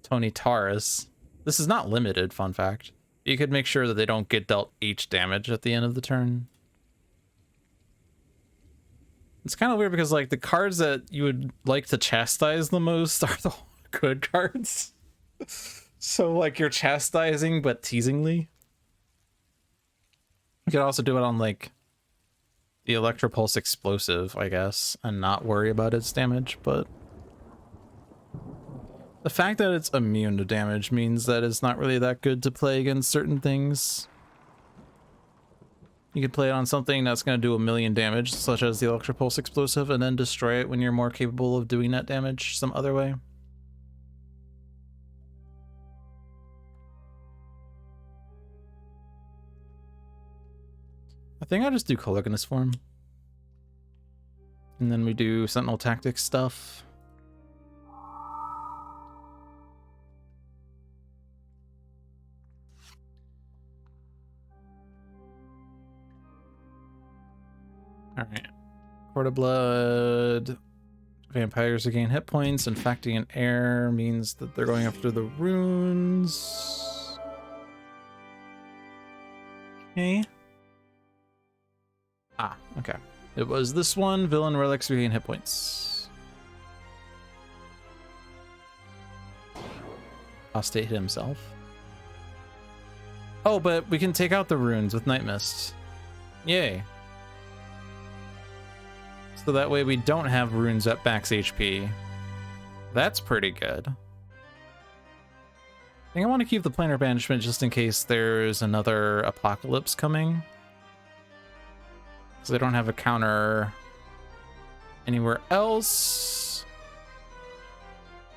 Tony Taurus. This is not limited, fun fact. You could make sure that they don't get dealt H damage at the end of the turn. It's kind of weird because, like, the cards that you would like to chastise the most are the good cards. So, like, you're chastising, but teasingly. You could also do it on, like, the Electropulse Explosive, I guess, and not worry about its damage, but... The fact that it's immune to damage means that it's not really that good to play against certain things. You could play it on something that's going to do 1,000,000 damage, such as the Electropulse Explosive, and then destroy it when you're more capable of doing that damage some other way. I think I'll just do Coligonous Form. And then we do Sentinel Tactics stuff. All right. Court of Blood. Vampires regain hit points. Infecting an air means that they're going after the runes. Okay. Ah, okay. It was this one. Villain relics regain hit points. Apostate hit himself. Oh, but we can take out the runes with Night Mist. Yay. So that way we don't have runes at max HP. That's pretty good. I think I want to keep the planar banishment just in case there's another apocalypse coming. Because I don't have a counter anywhere else.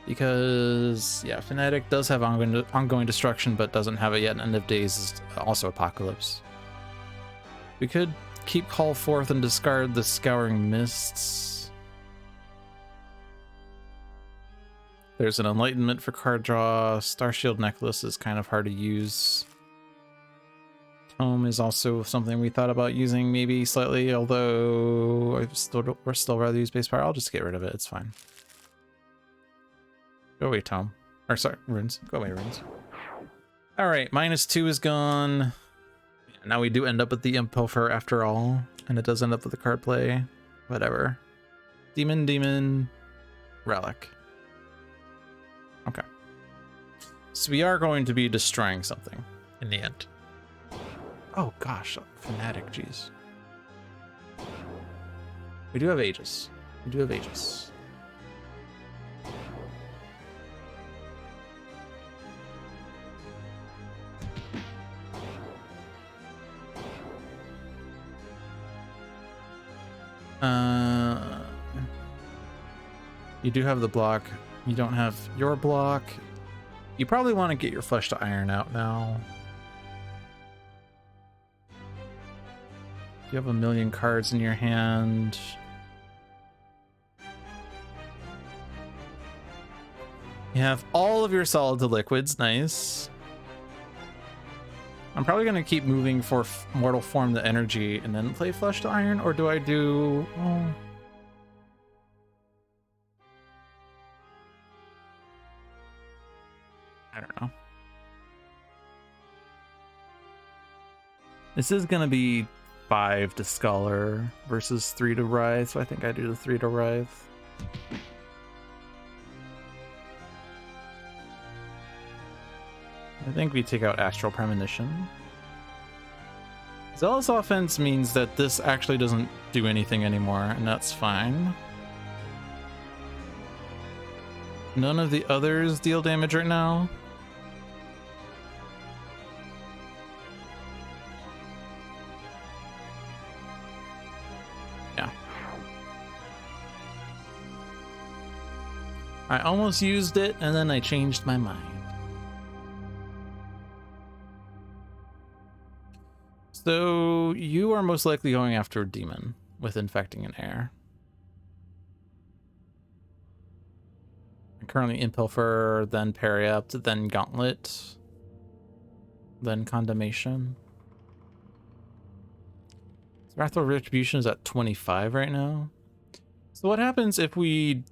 Because, yeah, Fnatic does have ongoing destruction, but doesn't have it yet. And End of Days is also apocalypse. We could keep Call Forth and discard the Scouring Mists. There's an Enlightenment for card draw. Starshield Necklace is kind of hard to use. Tome is also something we thought about using maybe slightly, although we're still rather use base power. I'll just get rid of it. It's fine. Go away, Tome. Or sorry, runes. Go away, runes. All right, -2 is gone. Now we do end up with the Impelfer after all, and it does end up with the card play. Whatever. Demon, Relic. Okay. So we are going to be destroying something in the end. Oh gosh, Fnatic, jeez. We do have Aegis. We do have Aegis. You do have the block. You don't have your block. You probably want to get your Flesh to Iron out now. You have a million cards in your hand. You have all of your solid to liquids. Nice. I'm probably going to keep moving for Mortal Form the energy and then play Flesh to Iron, or do I do... Oh. I don't know. This is going to be 5 to Scholar versus 3 to Writhe, so I think I do the 3 to Writhe. I think we take out Astral Premonition. Zealous Offense means that this actually doesn't do anything anymore, and that's fine. None of the others deal damage right now. Yeah. I almost used it, and then I changed my mind. So you are most likely going after a demon with Infecting an Air. I'm currently Impelfer, then Periapt, then Gauntlet, then Condemnation. Wrathful Retribution is at 25 right now. So what happens if we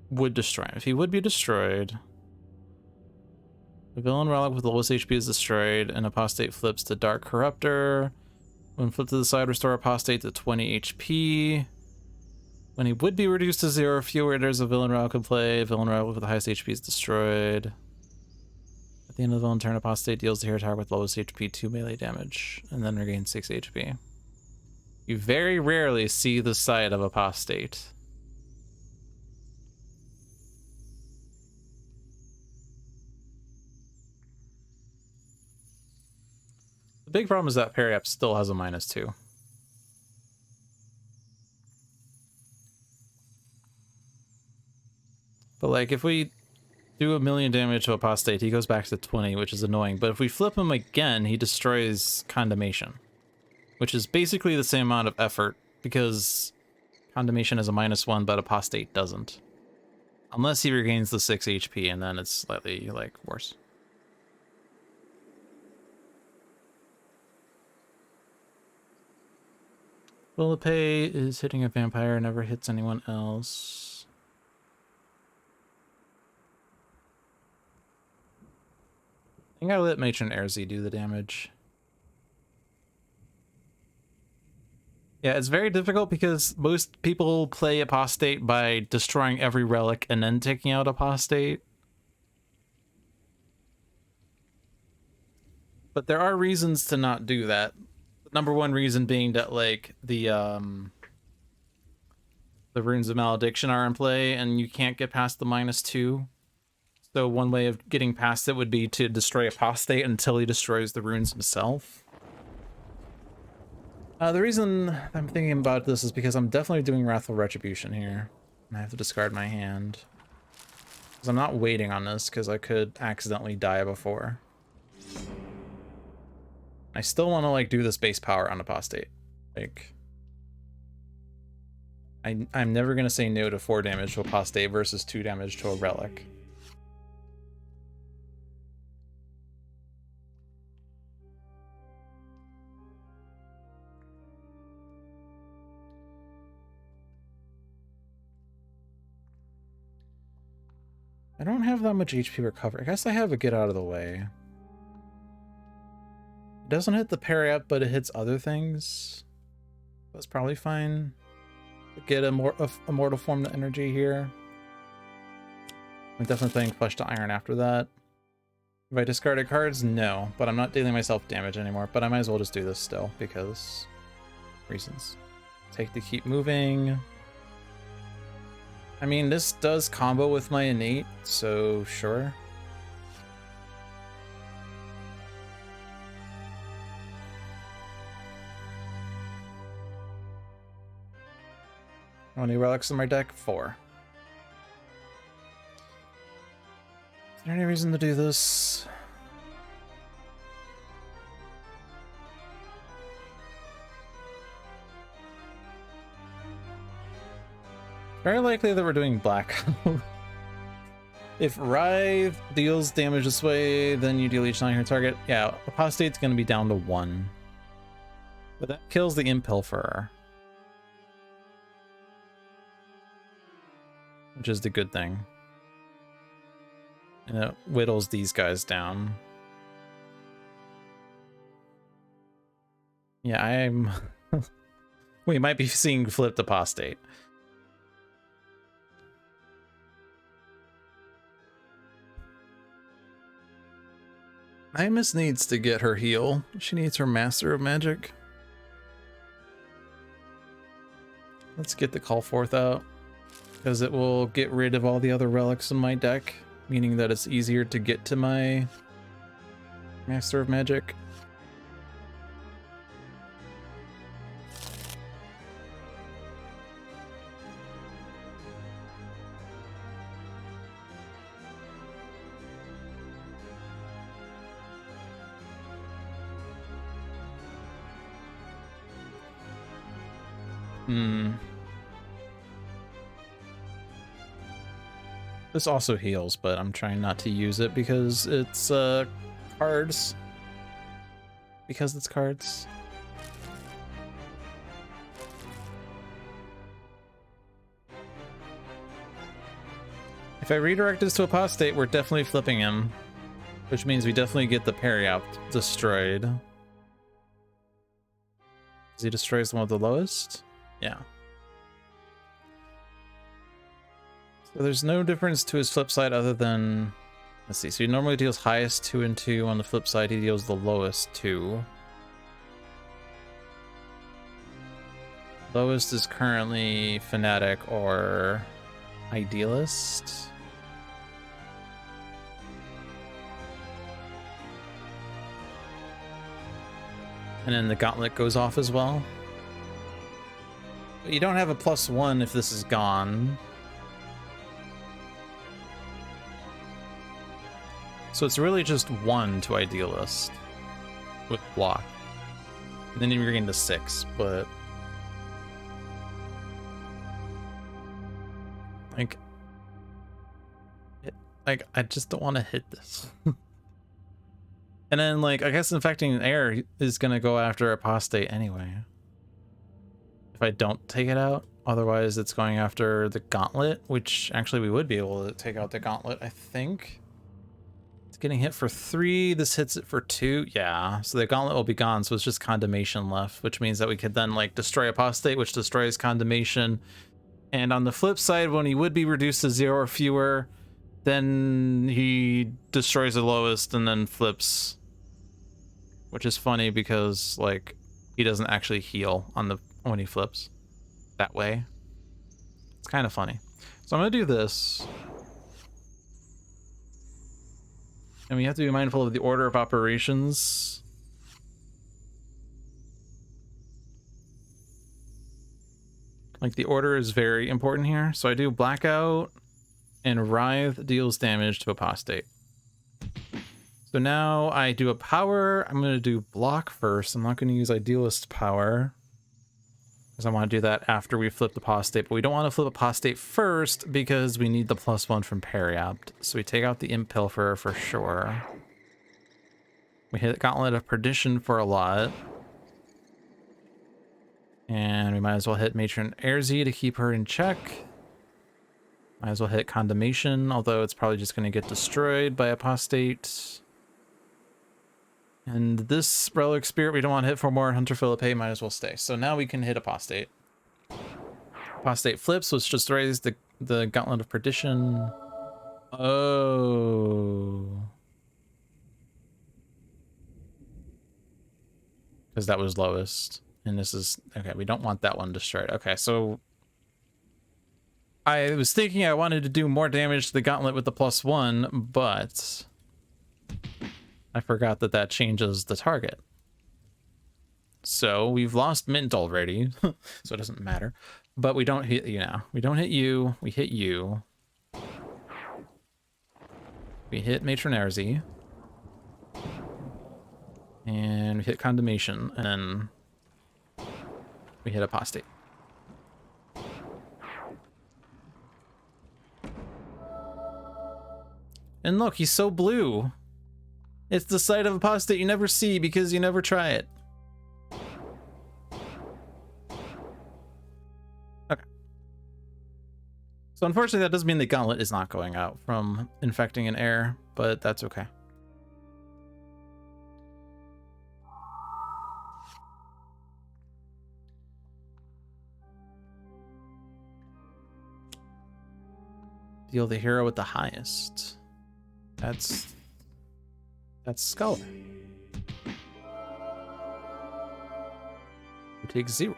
would destroy him? If he would be destroyed, the villain relic with the lowest HP is destroyed, and Apostate flips to Dark Corruptor. When flipped to the side, restore Apostate to 20 HP. When he would be reduced to 0 or fewer, there's a villain relic in play. Villain relic with the highest HP is destroyed. At the end of the villain turn, Apostate deals the hero target with lowest HP 2 melee damage, and then regains 6 HP. You very rarely see the side of Apostate. The big problem is that Periapt still has a -2. But like, if we do 1,000,000 damage to Apostate, he goes back to 20, which is annoying. But if we flip him again, he destroys Condemnation, which is basically the same amount of effort, because Condemnation is a -1, but Apostate doesn't. Unless he regains the 6 HP, and then it's slightly, like, worse. Pay is hitting a vampire, never hits anyone else. I think I let Matron Erzi do the damage. Yeah, it's very difficult because most people play Apostate by destroying every relic and then taking out Apostate. But there are reasons to not do that. The number one reason being that, like, the Runes of Malediction are in play and you can't get past the -2. So one way of getting past it would be to destroy Apostate until he destroys the runes himself. The reason I'm thinking about this is because I'm definitely doing Wrathful Retribution here. And I have to discard my hand. Because I'm not waiting on this, because I could accidentally die before. I still want to, like, do this base power on Apostate. Like, I'm never going to say no to 4 damage to Apostate versus 2 damage to a Relic. I don't have that much HP recovery. I guess I have a get out of the way. It doesn't hit the parry up, but it hits other things. That's probably fine. Get a Mortal Form to energy here. I'm definitely playing Flesh to Iron after that. If I discarded cards, no, but I'm not dealing myself damage anymore. But I might as well just do this still because reasons. Take to keep moving. I mean, this does combo with my innate, so sure. How many relics in my deck? 4. Is there any reason to do this? Very likely that we're doing black. If Writhe deals damage this way, then you deal each on your target. Yeah, Apostate's going to be down to 1. But that kills the Impilferer. Which is the good thing. And it whittles these guys down. Yeah, I'm... We might be seeing flipped Apostate. Imus needs to get her heal. She needs her Master of Magic. Let's get the Call Forth out, because it will get rid of all the other relics in my deck, meaning that it's easier to get to my Master of Magic. This also heals, but I'm trying not to use it because it's cards. Because it's cards. If I redirect this to Apostate, we're definitely flipping him. Which means we definitely get the parry out destroyed. Because he destroys the one with the lowest? Yeah. So there's no difference to his flip side other than... Let's see, so he normally deals highest 2 and 2. On the flip side, he deals the lowest 2. Lowest is currently Fanatic or Idealist. And then the Gauntlet goes off as well. But you don't have a +1 if this is gone. So it's really just 1 to Idealist with block. And then you regain to 6, but like I just don't want to hit this. And then, like, I guess Infecting Air is gonna go after Apostate anyway. if I don't take it out. Otherwise, it's going after the gauntlet, which actually we would be able to take out the gauntlet, I think. It's getting hit for 3. This hits it for 2. Yeah, so the gauntlet will be gone, so it's just condemnation left, which means that we could then like destroy apostate, which destroys condemnation. And on the flip side, when he would be reduced to 0 or fewer, then he destroys the lowest and then flips. Which is funny because like he doesn't actually heal on the when he flips that way. It's kind of funny. So I'm gonna do this. And we have to be mindful of the order of operations. Like the order is very important here. So I do blackout and writhe deals damage to apostate. So now I do a power. I'm going to do block first. I'm not going to use idealist power because I want to do that after we flip apostate, but we don't want to flip apostate first because we need the +1 from Periapt. So we take out the Impilfer for sure. We hit Gauntlet of Perdition for a lot. And we might as well hit Matron Erzi to keep her in check. Might as well hit Condemnation, although it's probably just going to get destroyed by apostate. And this Relic Spirit we don't want to hit for more. Hunter Philippe might as well stay. So now we can hit apostate. Apostate flips, which just raised the Gauntlet of Perdition. Oh. Because that was lowest. And this is... Okay, we don't want that one destroyed. Okay, so... I was thinking I wanted to do more damage to the Gauntlet with the +1, but... I forgot that that changes the target. So we've lost Mint already, so it doesn't matter. But we don't hit you now. We don't hit you. We hit you. We hit Matron Erzi. And we hit Condemnation. And then we hit Apostate. And look, he's so blue. It's the sight of apostate you never see because you never try it. Okay. So unfortunately that does mean the gauntlet is not going out from infecting an air, but that's okay. Deal the hero with the highest. That's Skull. Who takes 0.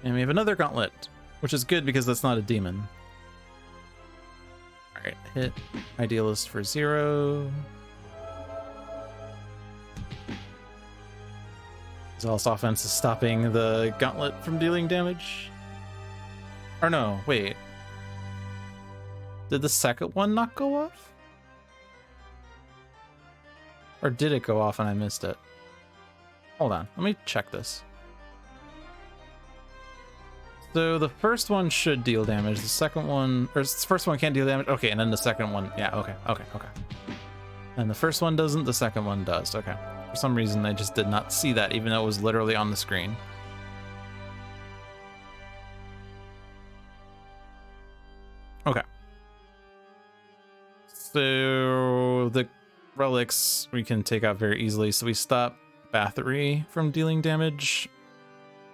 And we have another gauntlet, which is good because that's not a demon. Alright, hit Idealist for 0. Zealous Offense is stopping the gauntlet from dealing damage. Or no, wait. Did the second one not go off? Or did it go off and I missed it? Hold on, let me check this. So the first one should deal damage, the second one, or the first one can't deal damage, okay, and then the second one, yeah, okay. And the first one doesn't, the second one does, okay. For some reason I just did not see that, even though it was literally on the screen. Okay. So the relics we can take out very easily. So we stop Bathory from dealing damage.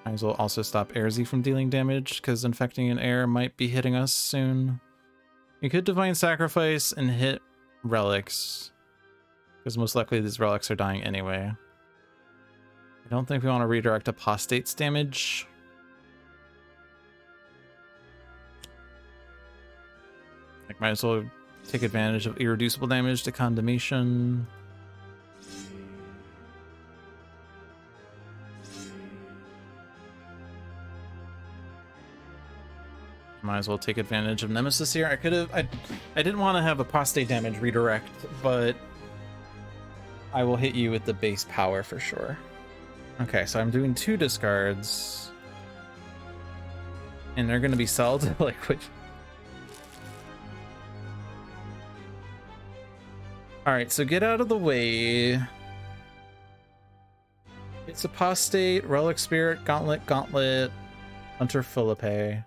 Might as well also stop Erzi from dealing damage because infecting an air might be hitting us soon. We could Divine Sacrifice and hit relics because most likely these relics are dying anyway. I don't think we want to redirect apostate's damage. Like, might as well take advantage of irreducible damage to Condemnation. Might as well take advantage of Nemesis here. I didn't want to have apostate damage redirect, but I will hit you with the base power for sure. Okay, so I'm doing 2 discards. And they're going to be solid like which. All right, so get out of the way. It's Apostate, Relic Spirit, Gauntlet, Gauntlet, Hunter Philippe,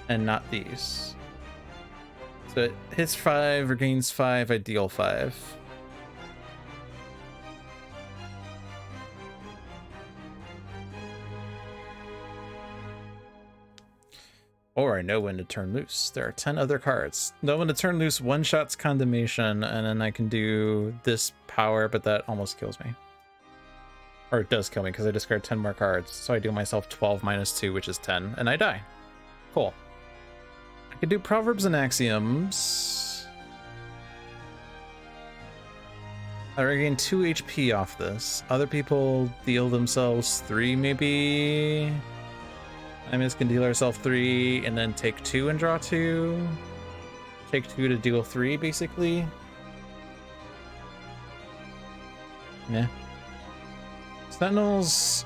and not these. So it hits 5, regains 5, I deal 5. Or I know when to turn loose. There are 10 other cards. Know when to turn loose, one shot's Condemnation, and then I can do this power, but that almost kills me. Or it does kill me because I discard 10 more cards. So I do myself 12 minus 2, which is 10, and I die. Cool. I can do Proverbs and Axioms. I regain 2 HP off this. Other people deal themselves 3, maybe. Imus can deal herself 3 and then take 2 and draw 2. Take 2 to deal 3, basically. Yeah. Sentinels,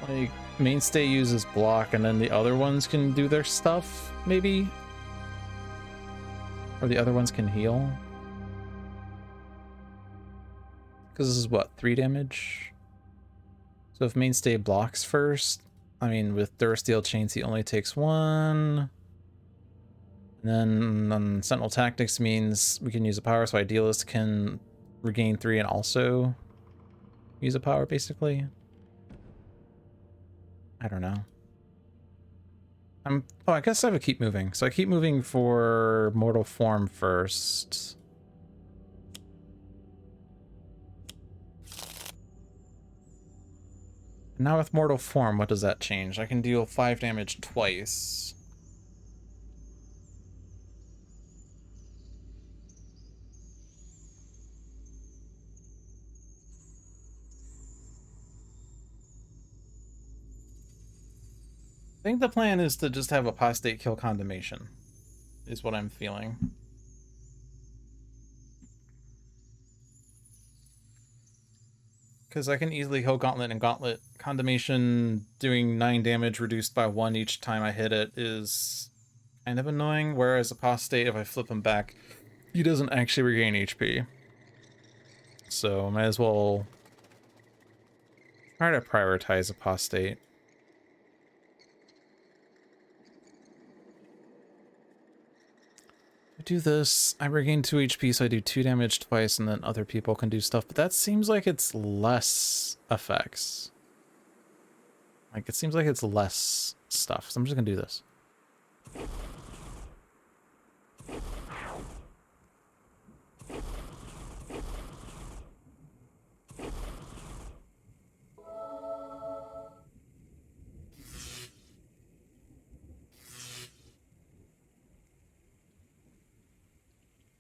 like, mainstay uses block and then the other ones can do their stuff, maybe? Or the other ones can heal? Because this is what, 3 damage? So if mainstay blocks first, I mean, with Durasteel Chains, he only takes 1. And then Sentinel Tactics means we can use a power, so Idealist can regain 3 and also use a power, basically. I don't know. Oh, I guess I have to keep moving. So I keep moving for Mortal Form first. Now with Mortal Form, what does that change? I can deal 5 damage twice. I think the plan is to just have Apostate kill Condemnation, is what I'm feeling. Because I can easily heal Gauntlet, and Gauntlet Condemnation doing 9 damage reduced by 1 each time I hit it is kind of annoying, whereas Apostate, if I flip him back, he doesn't actually regain HP. So might as well try to prioritize Apostate. I do this, I regain 2 HP, so I do 2 damage twice, and then other people can do stuff, but that seems like it's less effects. Like, it seems like it's less stuff, so I'm just gonna do this.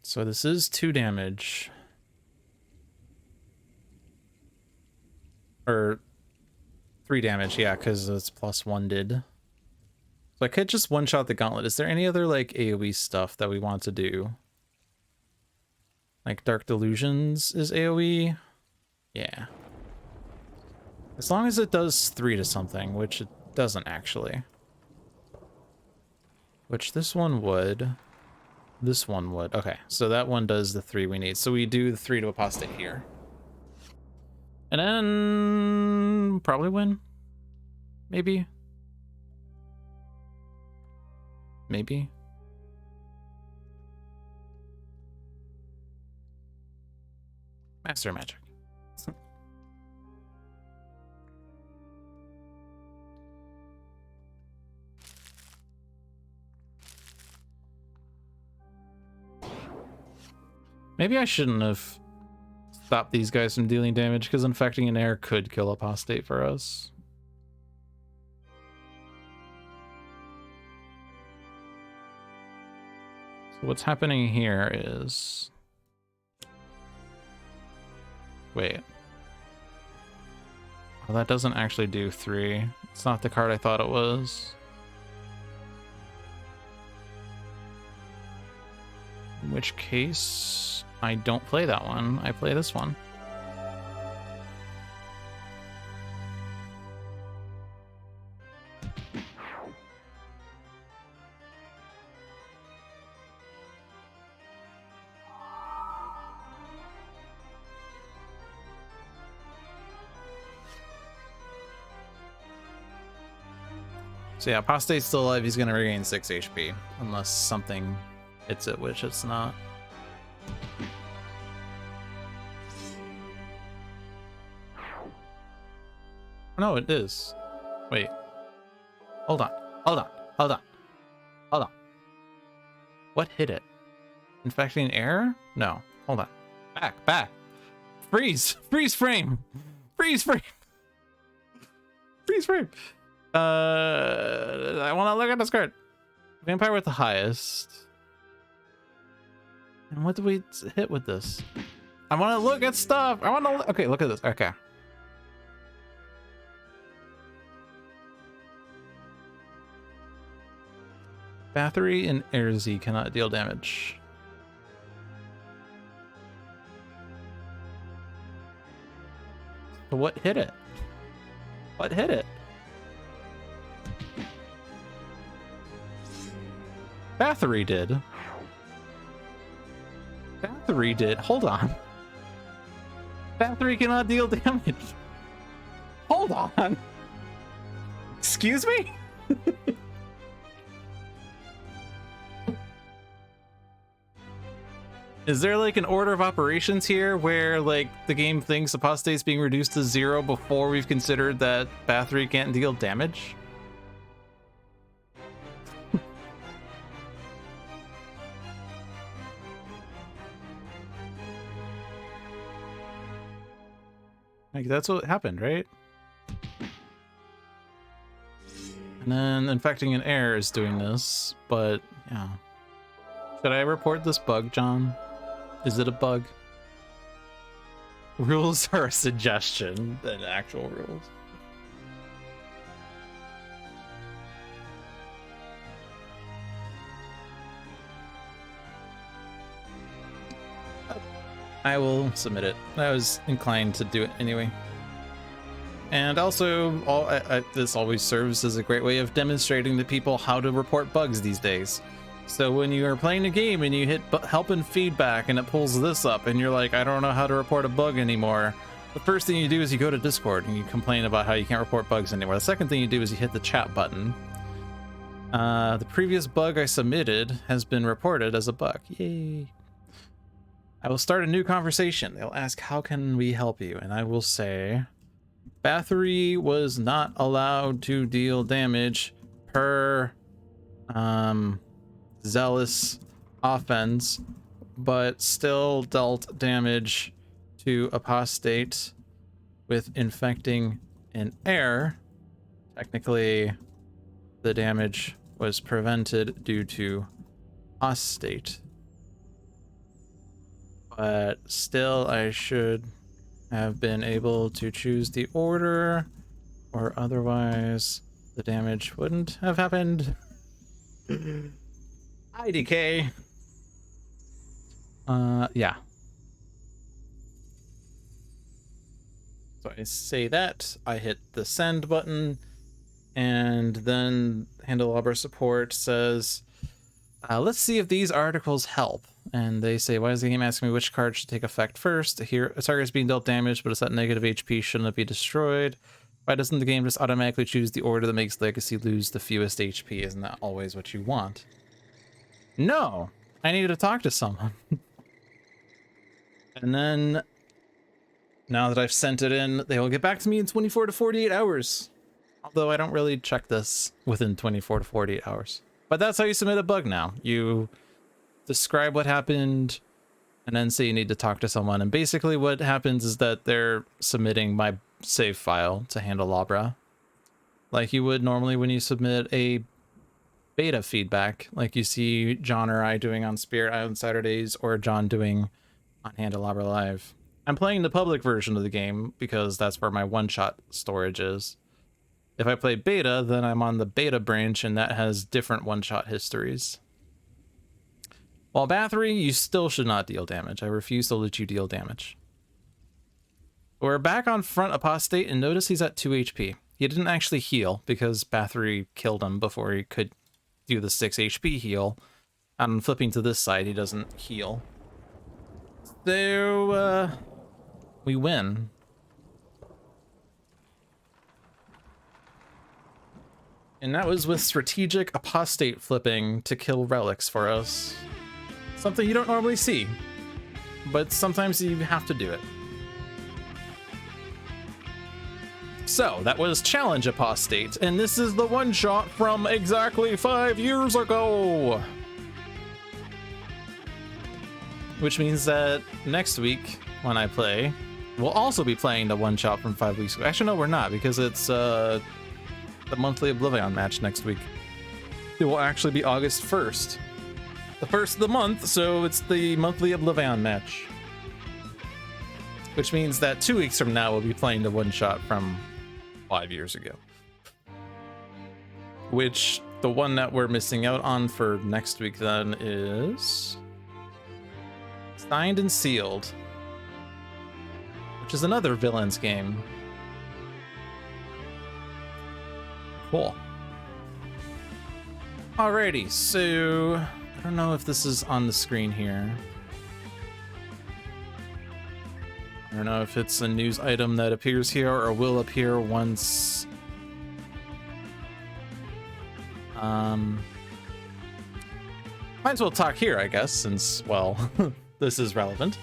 So this is 2 damage. Or 3 damage, yeah, because it's plus 1 did. So I could just one-shot the Gauntlet. Is there any other, like, AoE stuff that we want to do? Like, Dark Delusions is AoE? Yeah. As long as it does 3 to something, which it doesn't actually. Which this one would. This one would. Okay, so that one does the 3 we need. So we do the 3 to Apostate here. And then probably win. Maybe. Maybe. Master Magic. Maybe I shouldn't have stopped these guys from dealing damage, because infecting an air could kill Apostate for us. So what's happening here is... Wait. Well, that doesn't actually do 3. It's not the card I thought it was. In which case, I don't play that one. I play this one. So yeah, Apostate's still alive. He's gonna regain 6 HP unless something hits it, which it's not. No, it is. Wait. Hold on. Hold on. Hold on. Hold on. What hit it? Infecting air? No. Hold on. Back. Back. Freeze. Freeze frame. Freeze frame. Freeze frame. I want to look at this card. Vampire with the highest. And what do we hit with this? I want to look at stuff. I want to. Okay, look at this. Okay. Bathory and Airzy cannot deal damage. So what hit it? What hit it? Bathory did. Bathory did. Hold on. Bathory cannot deal damage. Hold on. Excuse me? Is there like an order of operations here where like the game thinks Apostate's being reduced to 0 before we've considered that Bathory can't deal damage? Like that's what happened, right? And then infecting an air is doing this, but yeah. Should I report this bug, John? Is it a bug? Rules are a suggestion than actual rules. I will submit it. I was inclined to do it anyway. And also, this always serves as a great way of demonstrating to people how to report bugs these days. So when you are playing a game and you hit help and feedback and it pulls this up and you're like, I don't know how to report a bug anymore. The first thing you do is you go to Discord and you complain about how you can't report bugs anymore. The second thing you do is you hit the chat button. The previous bug I submitted has been reported as a bug. Yay. I will start a new conversation. They'll ask, how can we help you? And I will say, Bathory was not allowed to deal damage per Zealous offense, but still dealt damage to Apostate with infecting an air. Technically, the damage was prevented due to Apostate. But still, I should have been able to choose the order, or otherwise the damage wouldn't have happened. IDK. Yeah. So I say that, I hit the send button, and then Handelabra support says, let's see if these articles help. And they say, why is the game asking me which card should take effect first? Here, a target is being dealt damage, but it's at negative HP, shouldn't it be destroyed? Why doesn't the game just automatically choose the order that makes Legacy lose the fewest HP? Isn't that always what you want? No! I need to talk to someone. And then, now that I've sent it in, they will get back to me in 24 to 48 hours. Although I don't really check this within 24 to 48 hours. But that's how you submit a bug now. You describe what happened, and then say you need to talk to someone. And basically what happens is that they're submitting my save file to Handelabra, like you would normally when you submit a beta feedback, like you see John or I doing on Spirit Island Saturdays, or John doing on Handelabra Live. I'm playing the public version of the game because that's where my one-shot storage is. If I play beta, then I'm on the beta branch, and that has different one-shot histories. While Bathory, you still should not deal damage. I refuse to let you deal damage. We're back on front Apostate, and notice he's at 2 HP. He didn't actually heal because Bathory killed him before he could do the 6 HP heal. I'm flipping to this side, he doesn't heal. So, we win. And that was with strategic apostate flipping to kill relics for us. Something you don't normally see, but sometimes you have to do it. So that was Challenge Apostate, and this is the one shot from exactly 5 years ago. Which means that next week, when I play, we'll also be playing the one shot from 5 weeks ago. Actually, no, we're not, because it's the monthly Oblivion match next week. It will actually be August 1st. The first of the month, so it's the monthly Oblivion match. Which means that 2 weeks from now, we'll be playing the one shot from 5 years ago. Which, the one that we're missing out on for next week then is Signed and Sealed, which is another Villains game. Cool. Alrighty, so I don't know if this is on the screen here. I don't know if it's a news item that appears here or will appear once. Might as well talk here, I guess, since, well, this is relevant.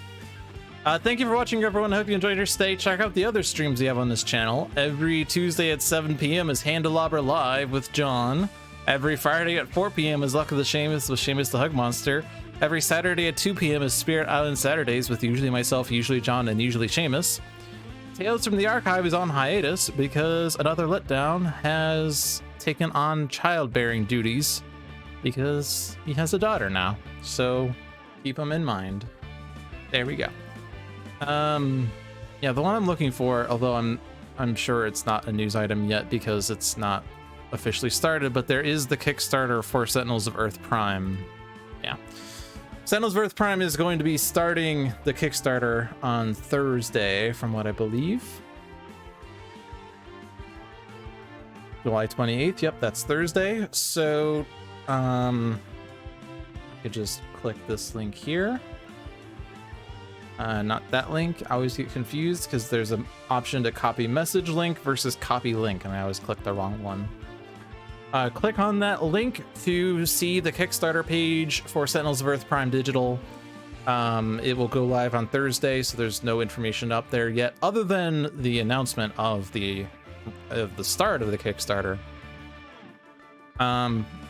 Thank you for watching, everyone. I hope you enjoyed your stay. Check out the other streams we have on this channel. Every Tuesday at 7 p.m. is Handelabra Live with John. Every Friday at 4 p.m. is Luck of the Seamus with Seamus the Hug Monster. Every Saturday at 2 p.m. is Spirit Island Saturdays with usually myself, usually John, and usually Seamus. Tales from the Archive is on hiatus because another letdown has taken on childbearing duties because he has a daughter now. So keep him in mind. There we go. Yeah, the one I'm looking for, although I'm sure it's not a news item yet because it's not officially started, but there is the Kickstarter for Sentinels of Earth Prime. Yeah. Sentinels of Earth Prime is going to be starting the Kickstarter on Thursday, from what I believe. July 28th. Yep, that's Thursday. So, I could just click this link here. Not that link. I always get confused because there's an option to copy message link versus copy link, and I always click the wrong one. Click on that link to see the Kickstarter page for Sentinels of Earth Prime Digital. It will go live on Thursday, so there's no information up there yet, other than the announcement of the start of the Kickstarter.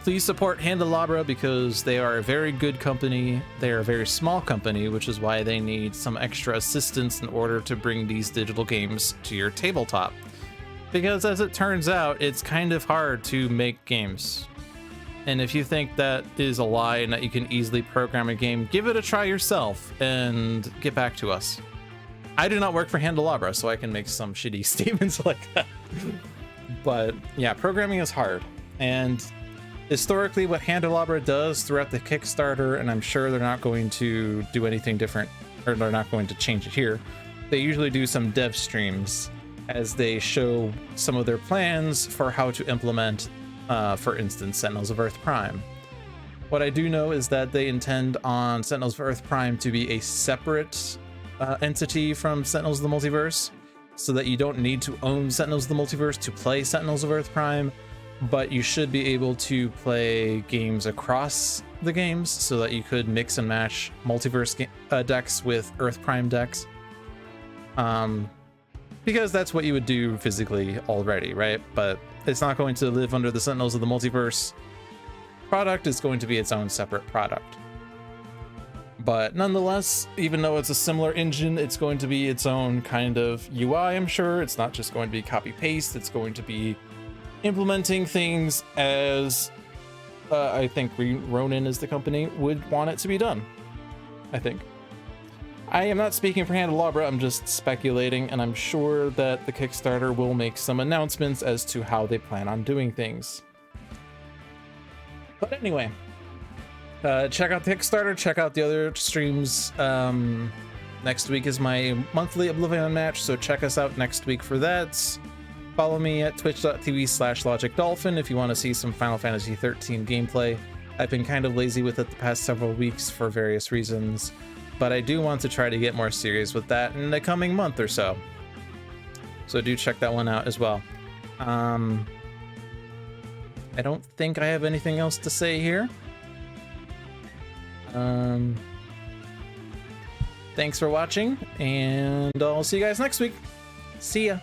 Please support Handelabra because they are a very good company. They are a very small company, which is why they need some extra assistance in order to bring these digital games to your tabletop. Because as it turns out, it's kind of hard to make games. And if you think that is a lie and that you can easily program a game, give it a try yourself and get back to us. I do not work for Handelabra, so I can make some shitty statements like that. But yeah, programming is hard. And historically, what Handelabra does throughout the Kickstarter, and I'm sure they're not going to do anything different, or they're not going to change it here, they usually do some dev streams as they show some of their plans for how to implement, for instance, Sentinels of Earth Prime. What I do know is that they intend on Sentinels of Earth Prime to be a separate entity from Sentinels of the Multiverse, so that you don't need to own Sentinels of the Multiverse to play Sentinels of Earth Prime, but you should be able to play games across the games so that you could mix and match Multiverse decks with Earth Prime decks. Because that's what you would do physically already, right? But it's not going to live under the Sentinels of the Multiverse product. It's going to be its own separate product. But nonetheless, even though it's a similar engine, it's going to be its own kind of UI, I'm sure. It's not just going to be copy-paste. It's going to be implementing things as I think Ronin is the company would want it to be done. I think. I am not speaking for Handelabra, I'm just speculating, and I'm sure that the Kickstarter will make some announcements as to how they plan on doing things. But anyway, check out the Kickstarter, check out the other streams. Next week is my monthly Oblivion match, so check us out next week for that. Follow me at twitch.tv/LogicDolphin if you want to see some Final Fantasy XIII gameplay. I've been kind of lazy with it the past several weeks for various reasons, but I do want to try to get more serious with that in the coming month or so. So do check that one out as well. I don't think I have anything else to say here. Thanks for watching, and I'll see you guys next week. See ya.